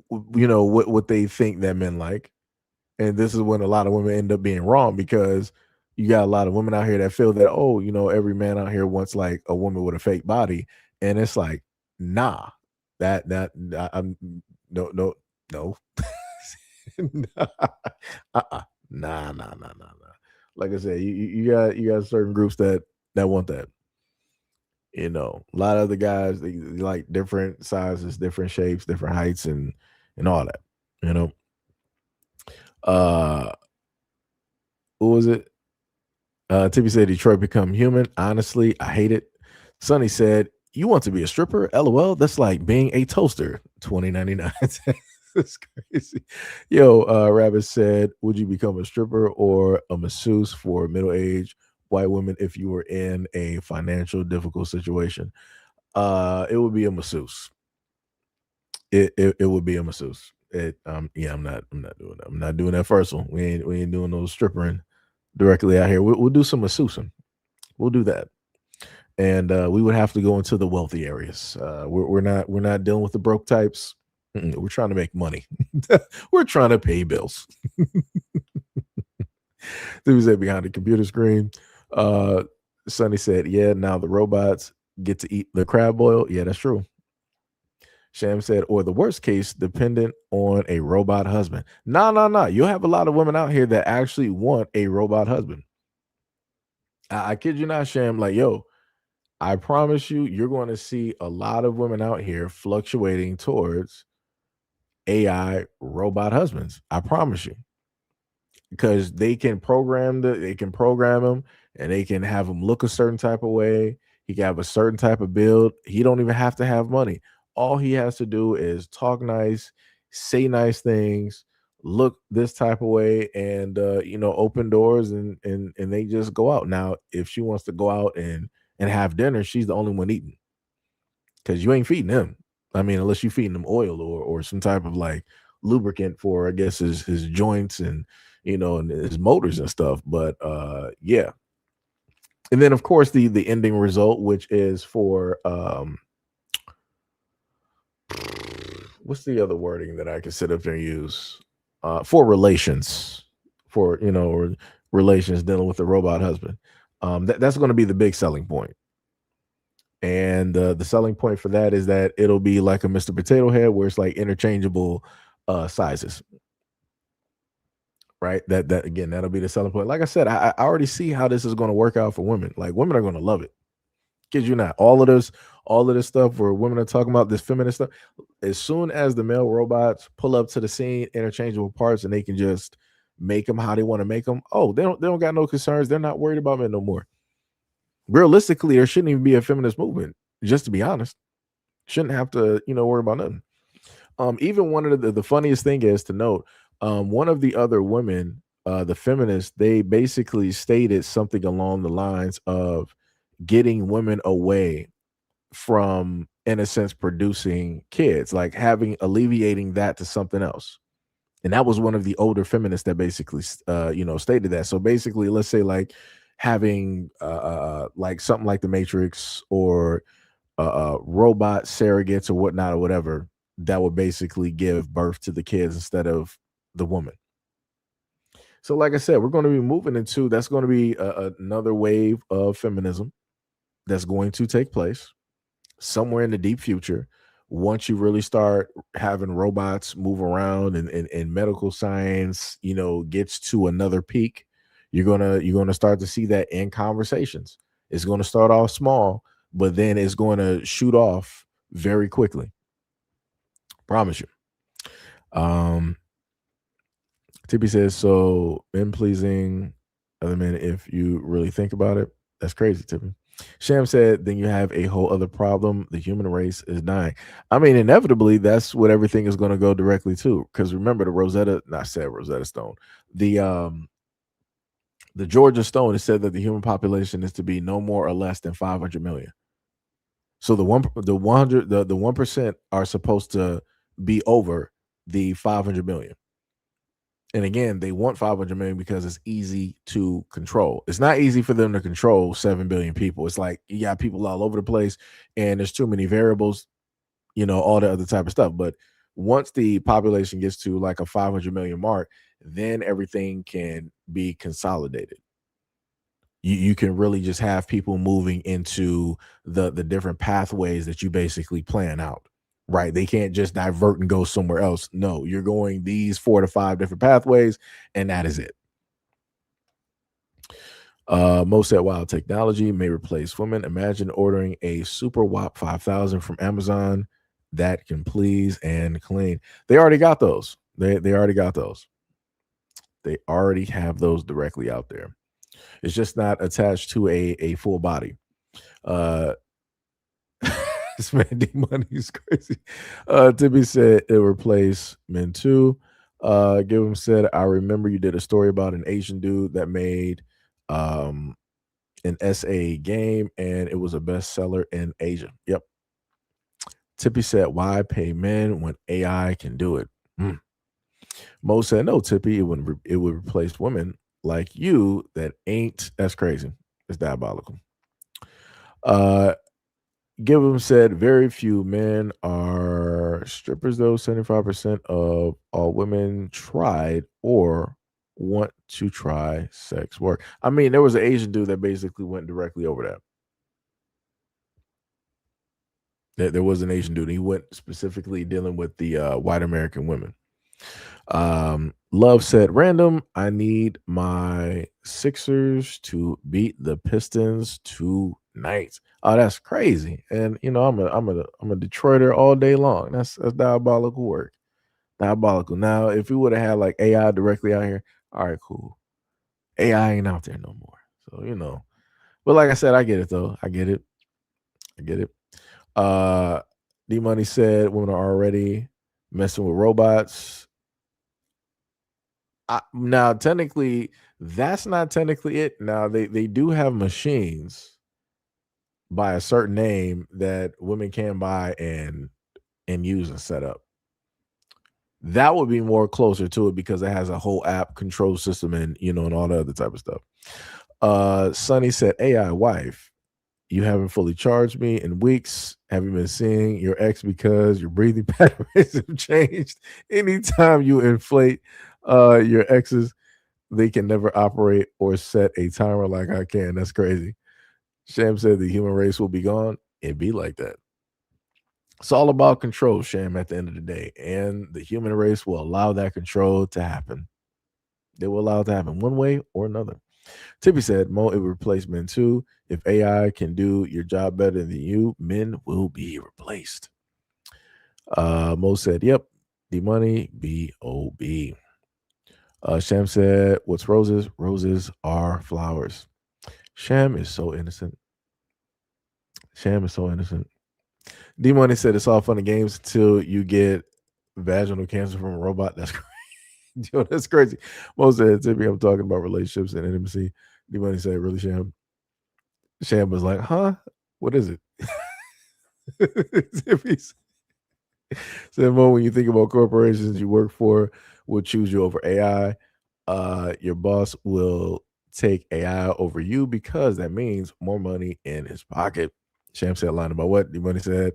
what they think that men like. And this is when a lot of women end up being wrong, because you got a lot of women out here that feel that, every man out here wants like a woman with a fake body. And it's like, nah, I'm no. Nah. Like I said, you got certain groups that want that. A lot of the guys, they like different sizes, different shapes, different heights, and all that. What was it? Tippy said Detroit become human. Honestly, I hate it. Sonny said, "You want to be a stripper? LOL. That's like being a toaster." 2099. That's crazy. Yo, Rabbit said, "Would you become a stripper or a masseuse for middle-aged white women if you were in a financial difficult situation?" It would be a masseuse. It would be a masseuse. I'm not doing that. I'm not doing that first one. We ain't doing no strippering directly out here. We'll do some masseusing. We'll do that. And we would have to go into the wealthy areas. We're not dealing with the broke types. We're trying to make money. We're trying to pay bills. Who said behind the computer screen? Sonny said, "Yeah, now the robots get to eat the crab boil." Yeah, that's true. Sham said, "Or the worst case, dependent on a robot husband." No. You'll have a lot of women out here that actually want a robot husband. I kid you not, Sham. Like, I promise you're going to see a lot of women out here fluctuating towards AI robot husbands. I promise you. Because they can program them, and they can have them look a certain type of way. He can have a certain type of build. He don't even have to have money. All he has to do is talk nice, say nice things, look this type of way, and open doors, and they just go out. Now, if she wants to go out and have dinner, she's the only one eating, because you ain't feeding him. I mean, unless you feeding him oil or some type of like lubricant for, I guess, his joints and and his motors and stuff. But yeah. And then of course the ending result, which is for what's the other wording that I can sit up there and use? For relations, or relations dealing with a robot husband. That's going to be the big selling point. And the selling point for that is that it'll be like a Mr. Potato Head, where it's like interchangeable sizes. Right. That again, that'll be the selling point. Like I said, I already see how this is going to work out for women. Like, women are going to love it. Kid you not. All of this stuff where women are talking about this feminist stuff. As soon as the male robots pull up to the scene, interchangeable parts, and they can just make them how they want to make them. Oh, they don't got no concerns. They're not worried about men no more. Realistically, there shouldn't even be a feminist movement. Just to be honest, shouldn't have to worry about nothing. Even one of the funniest thing is to note. One of the other women, the feminists, they basically stated something along the lines of getting women away from, in a sense, producing kids, like alleviating that to something else. And that was one of the older feminists that basically, stated that. So basically, let's say like having like something like the Matrix or robot surrogates or whatnot or whatever, that would basically give birth to the kids instead of the woman. So like I said, we're going to be moving into, that's going to be another wave of feminism that's going to take place somewhere in the deep future. Once you really start having robots move around and medical science, gets to another peak, you're gonna start to see that in conversations. It's going to start off small, but then it's going to shoot off very quickly. Promise you. Tippy says, so men pleasing other men, if you really think about it, that's crazy, Tippy. Sham said, then you have a whole other problem. The human race is dying. I mean, inevitably, that's what everything is going to go directly to. Because remember Rosetta Stone. The Georgia Stone has said that the human population is to be no more or less than 500 million. So the 1% are supposed to be over the 500 million. And again, they want 500 million because it's easy to control. It's not easy for them to control 7 billion people. It's like you got people all over the place and there's too many variables, all the other type of stuff. But once the population gets to like a 500 million mark, then everything can be consolidated. You can really just have people moving into the different pathways that you basically plan out. Right. They can't just divert and go somewhere else. No, you're going these 4 to 5 different pathways, and that is it. Mo said, while technology may replace women, imagine ordering a Super WAP 5000 from Amazon that can please and clean. They already got those. They already got those. They already have those directly out there. It's just not attached to a full body. This man D Money is crazy. Tibby said it replaced men too. Give him said, I remember you did a story about an Asian dude that made an SA game and it was a bestseller in Asia. Yep. Tippy said, why pay men when AI can do it? Mo said, no, Tippy, it would replace women like you that ain't. That's crazy. It's diabolical. Gibbon said, very few men are strippers, though. 75% of all women tried or want to try sex work. I mean, there was an Asian dude that basically went directly over that. There was an Asian dude. He went specifically dealing with the white American women. Love said, random, I need my Sixers to beat the Pistons tonight. Oh, that's crazy. And I'm a Detroiter all day long. That's diabolical work. Diabolical. Now, if we would have had like AI directly out here, all right, cool. AI ain't out there no more. So, but like I said, I get it though. I get it. D Money said women are already messing with robots. Now, technically, that's not technically it. Now, they do have machines by a certain name that women can buy and use and set up. That would be more closer to it because it has a whole app control system and and all the other type of stuff. Sonny said, AI wife, you haven't fully charged me in weeks. Have you been seeing your ex because your breathing patterns have changed? Anytime you inflate your exes, they can never operate or set a timer like I can. That's crazy. Sham said the human race will be gone. It'd be like that. It's all about control, Sham, at the end of the day. And the human race will allow that control to happen. They will allow it to happen one way or another. Tippy said, Mo, it will replace men too. If AI can do your job better than you, men will be replaced. Mo said, yep, the money, B-O-B. Sham said, what's roses? Roses are flowers. Sham is so innocent. D Money said it's all fun and games until you get vaginal cancer from a robot. That's crazy. Yo, that's crazy. Most said, Tippy, I'm talking about relationships and intimacy. D Money said, really, Sham? Sham was like, huh? What is it? Tippy said, Mo, when you think about corporations you work for will choose you over AI, your boss will take AI over you because that means more money in his pocket. Sham said, line about what? D Money said.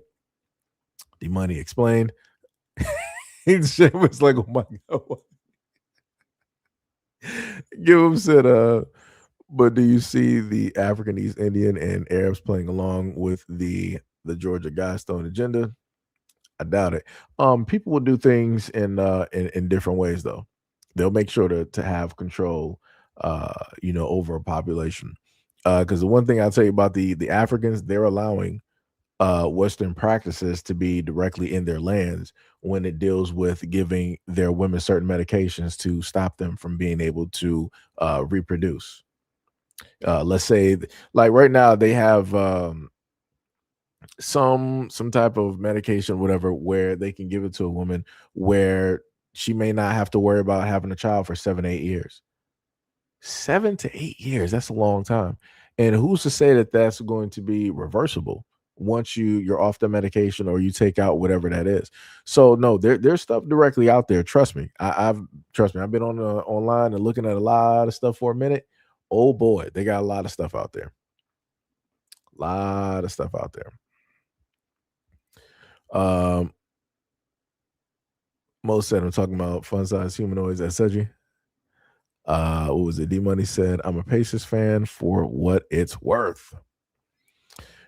D Money explained. Sham was like, oh my God. Give said, but do you see the African, East Indian, and Arabs playing along with the Georgia Guidestone agenda? I doubt it. People will do things in different ways though. They'll make sure to have control, over a population. Because the one thing I'll tell you about the Africans, they're allowing Western practices to be directly in their lands when it deals with giving their women certain medications to stop them from being able to reproduce. Let's say, like right now, they have some type of medication, whatever, where they can give it to a woman where she may not have to worry about having a child for 7-8 years. 7 to 8 years, that's a long time. And who's to say that that's going to be reversible once you're off the medication or you take out whatever that is? So no, there's stuff directly out there. Trust me. Trust me, I've been on online and looking at a lot of stuff for a minute. Oh boy, they got a lot of stuff out there. Lot of stuff out there. Most said I'm talking about fun size humanoids at SEIJIHITO. What was it? D Money said, I'm a Pacers fan for what it's worth.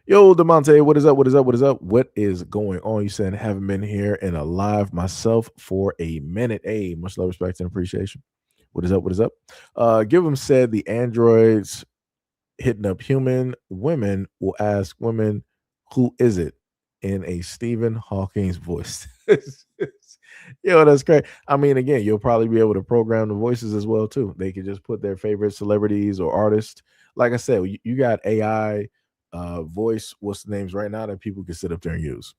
Yo, DeMonte, what is up? What is up? What is up? What is going on? You said haven't been here and alive myself for a minute. Hey, much love, respect, and appreciation. What is up? What is up? Give them said the androids hitting up human women will ask women, who is it? In a Stephen Hawking's voice. Yo, that's great. I mean, again, you'll probably be able to program the voices as well too. They could just put their favorite celebrities or artists. Like I said, you got AI voice, what's the names right now that people can sit up there and use.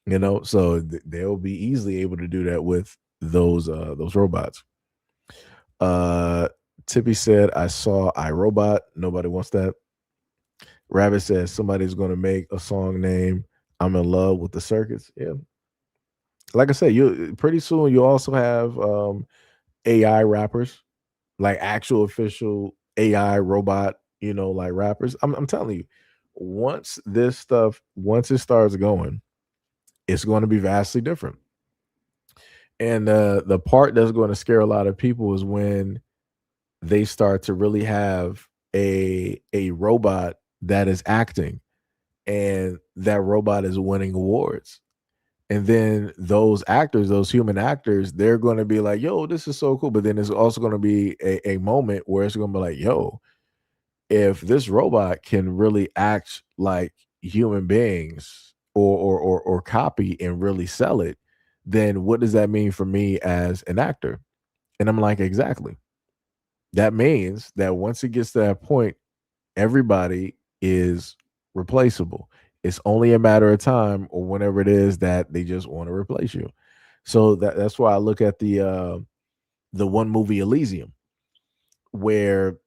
You know, so they'll be easily able to do that with those robots. Tippy said, I saw iRobot. Nobody wants that. Rabbit says somebody's going to make a song named I'm in Love with the Circus. Yeah. Like I said, you pretty soon you'll also have AI rappers, like actual official AI robot, you know, like rappers. I'm telling you, once it starts going, it's going to be vastly different. And the part that's going to scare a lot of people is when they start to really have a robot that is acting, and that robot is winning awards. And then those actors, those human actors, they're going to be like, yo, this is so cool. But then there's also going to be a moment where it's going to be like, yo, if this robot can really act like human beings or copy and really sell it, then what does that mean for me as an actor? And I'm like, exactly. That means that once it gets to that point, everybody is replaceable. It's only a matter of time or whenever it is that they just want to replace you. So that's why I look at the one movie Elysium, where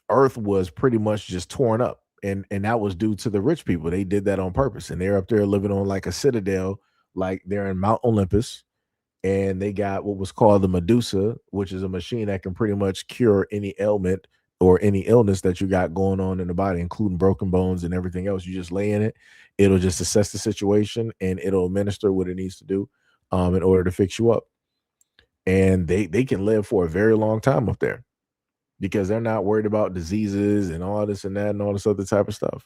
Earth was pretty much just torn up, and that was due to the rich people. They did that on purpose, and they're up there living on like a citadel, like they're in Mount Olympus, and they got what was called the Medusa, which is a machine that can pretty much cure any ailment or any illness that you got going on in the body, including broken bones and everything else. You just lay in it, it'll just assess the situation, and it'll administer what it needs to do in order to fix you up. And they can live for a very long time up there because they're not worried about diseases and all this and that and all this other type of stuff.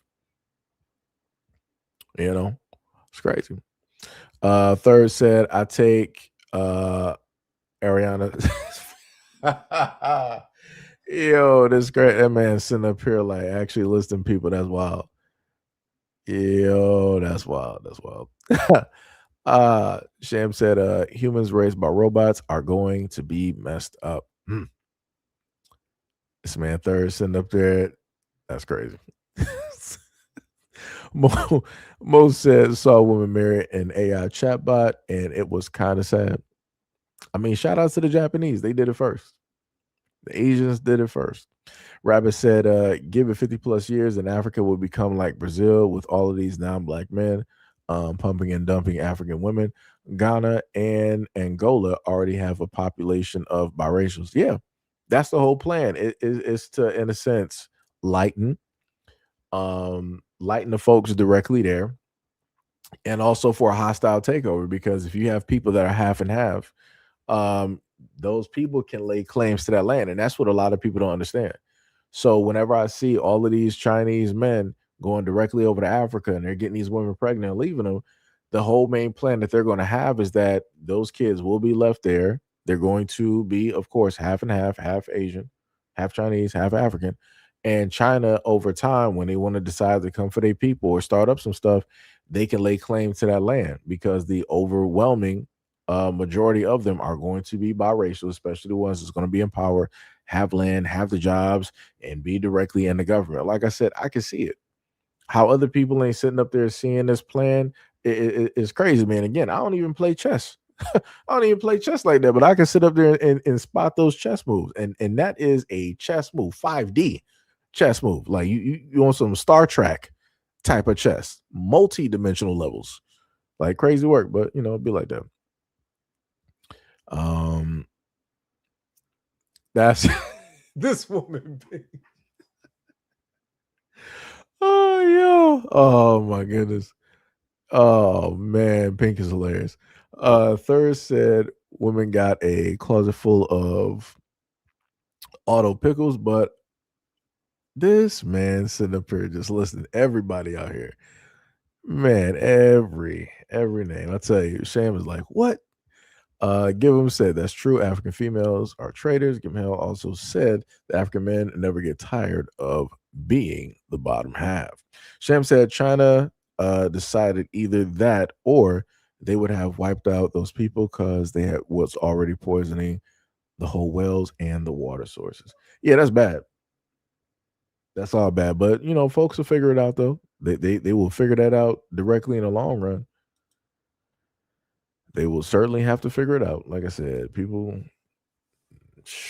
You know, it's crazy. Third said, I take Ariana. Yo, this great. That man sitting up here like actually listing people. That's wild. Yo, that's wild. That's wild. Sham said, humans raised by robots are going to be messed up. This man third sitting up there. That's crazy. Mo said saw a woman marry an AI chatbot, and it was kind of sad. I mean, shout out to the Japanese. They did it first. The Asians did it first. Rabbit said, give it 50 plus years and Africa will become like Brazil with all of these non-black men pumping and dumping African women. Ghana and Angola already have a population of biracials. Yeah, that's the whole plan. It's to, in a sense, lighten the folks directly there, and also for a hostile takeover, because if you have people that are half and half, those people can lay claims to that land, and that's what a lot of people don't understand. So whenever I see all of these Chinese men going directly over to Africa and they're getting these women pregnant and leaving them, the whole main plan that they're going to have is that those kids will be left there. They're going to be, of course, half and half Asian, half Chinese, half African. And China, over time, when they want to decide to come for their people or start up some stuff, they can lay claim to that land because the overwhelming majority of them are going to be biracial, especially the ones that's going to be in power, have land, have the jobs, and be directly in the government. Like I said, I can see it. How other people ain't sitting up there seeing this plan is crazy, man. Again, I don't even play chess. I don't even play chess like that, but I can sit up there and spot those chess moves. And that is a chess move, 5D chess move. Like you on some Star Trek type of chess, multi-dimensional levels. Like crazy work, but it'd be like that. That's this woman. Oh, yo. Oh, my goodness. Oh, man. Pink is hilarious. Third said women got a closet full of auto pickles, but this man sitting up here just listening to everybody out here. Man, every name. I tell you, Sham is like, what? Gibbon said that's true. African females are traitors. Gibbon also said that African men never get tired of being the bottom half. Sham said China decided either that or they would have wiped out those people because they had what's already poisoning the whole wells and the water sources. Yeah, that's bad. That's all bad. But folks will figure it out though. They will figure that out directly in the long run. They will certainly have to figure it out. Like I said, people,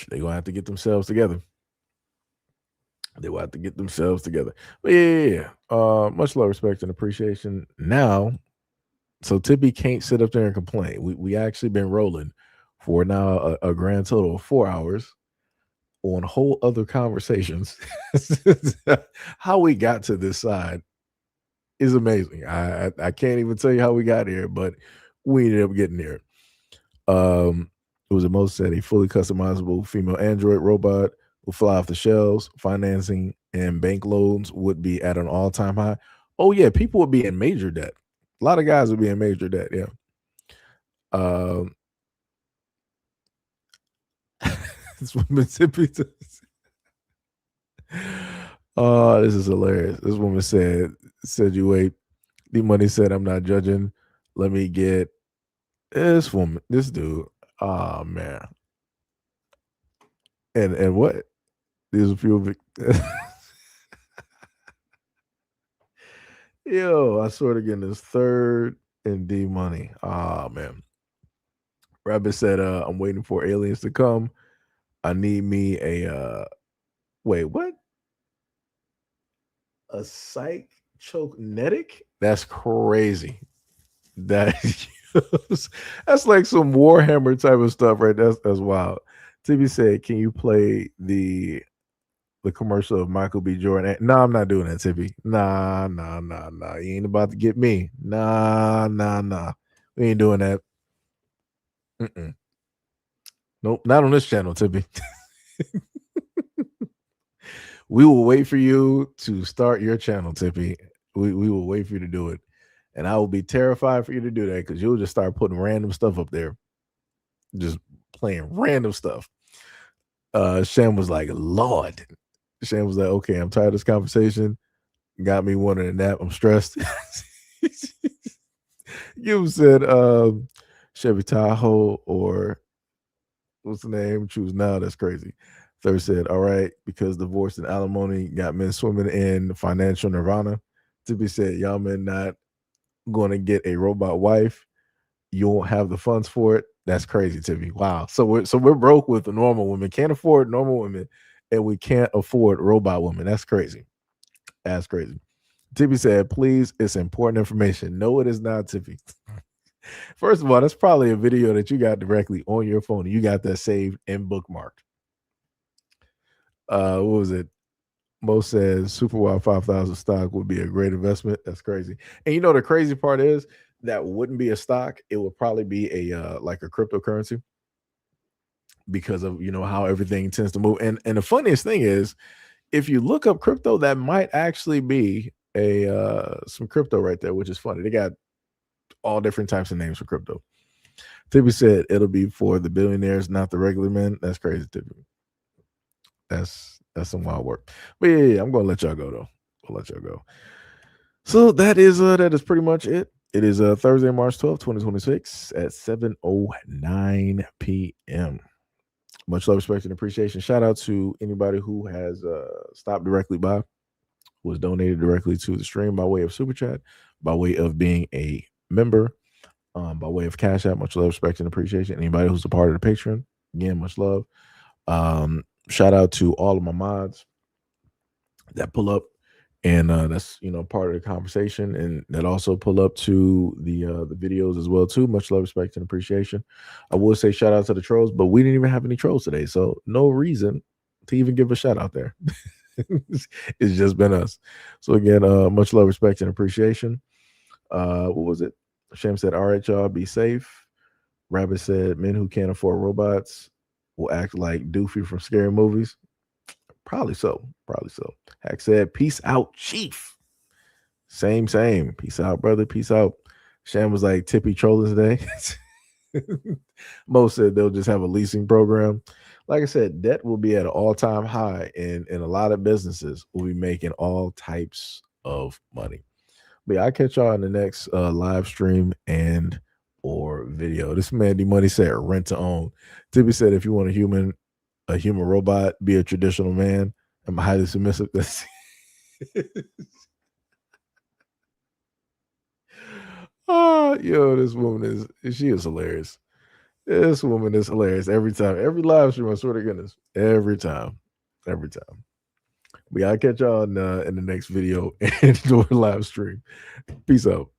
they're going to have to get themselves together. They will have to get themselves together. But yeah. Much love, respect, and appreciation. Now, so Tippy can't sit up there and complain. We actually been rolling for now a grand total of 4 hours on whole other conversations. How we got to this side is amazing. I can't even tell you how we got here, but we ended up getting there. It was a most said a fully customizable female android robot will fly off the shelves. Financing and bank loans would be at an all-time high. Oh yeah, people would be in major debt. A lot of guys would be in major debt. Yeah. This woman oh, this is hilarious. This woman said you wait. The money said, I'm not judging. Let me get this woman, this dude. Oh man. And what? These a few yo, I swear to goodness, third and D money. Oh man. Rabbit said, I'm waiting for aliens to come. I need me a wait, what? A psychokinetic? That's crazy. That's like some Warhammer type of stuff, right? That's wild. TV said, can you play the commercial of Michael B. Jordan? No, I'm not doing that, Tippy. Nah. You ain't about to get me. Nah. We ain't doing that. Nope, not on this channel, Tippy. We will wait for you to start your channel, Tippy. We will wait for you to do it. And I will be terrified for you to do that because you'll just start putting random stuff up there. Just playing random stuff. Sham was like, Lord. Sham was like, okay, I'm tired of this conversation. Got me wanting a nap. I'm stressed. You said Chevy Tahoe or what's the name? Choose now. That's crazy. Third said, all right, because divorce and alimony got men swimming in financial nirvana. Tippy said, y'all men not going to get a robot wife. You won't have the funds for it. That's crazy, Tippy. Wow. So we're broke with the normal women. Can't afford normal women, and we can't afford robot women. That's crazy. That's crazy. Tippy said, please, it's important information. No, it is not, Tippy. First of all, that's probably a video that you got directly on your phone. You got that saved and bookmarked. What was it? Mo says Super Wild 5,000 stock would be a great investment. That's crazy. And the crazy part is that wouldn't be a stock. It would probably be a like a cryptocurrency because of how everything tends to move. And the funniest thing is, if you look up crypto, that might actually be a some crypto right there, which is funny. They got all different types of names for crypto. Tippy said it'll be for the billionaires, not the regular men. That's crazy, Tippy. That's some wild work. But yeah, I'm gonna let y'all go though. I'll let y'all go. So that is pretty much it. It is Thursday, March 12th, 2026 at 7:09 p.m. Much love, respect, and appreciation. Shout out to anybody who has stopped directly by, who has donated directly to the stream by way of super chat, by way of being a member, by way of Cash App. Much love, respect, and appreciation. Anybody who's a part of the Patreon, again, much love. Shout out to all of my mods that pull up, and that's part of the conversation, and that also pull up to the videos as well too. Much love, respect, and appreciation. I will say shout out to the trolls, but we didn't even have any trolls today, so no reason to even give a shout out there. It's just been us. So again, much love, respect, and appreciation. What was it? Shem said, all right, y'all, be safe. Rabbit said, men who can't afford robots will act like Doofy from scary movies. Probably so. Hack said, peace out, chief. Same. Peace out, brother. Peace out. Shan was like, Tippy trolling today. Mo said they'll just have a leasing program. Like I said, debt will be at an all-time high, and a lot of businesses will be making all types of money. But yeah, I'll catch y'all in the next live stream and or video. This man D Money said rent to own. Tippy said if you want a human robot, be a traditional man. I'm highly submissive. Oh, yo, this woman is hilarious. This woman is hilarious every time. Every live stream, I swear to goodness. Every time. We gotta catch y'all in the next video and do a live stream. Peace out.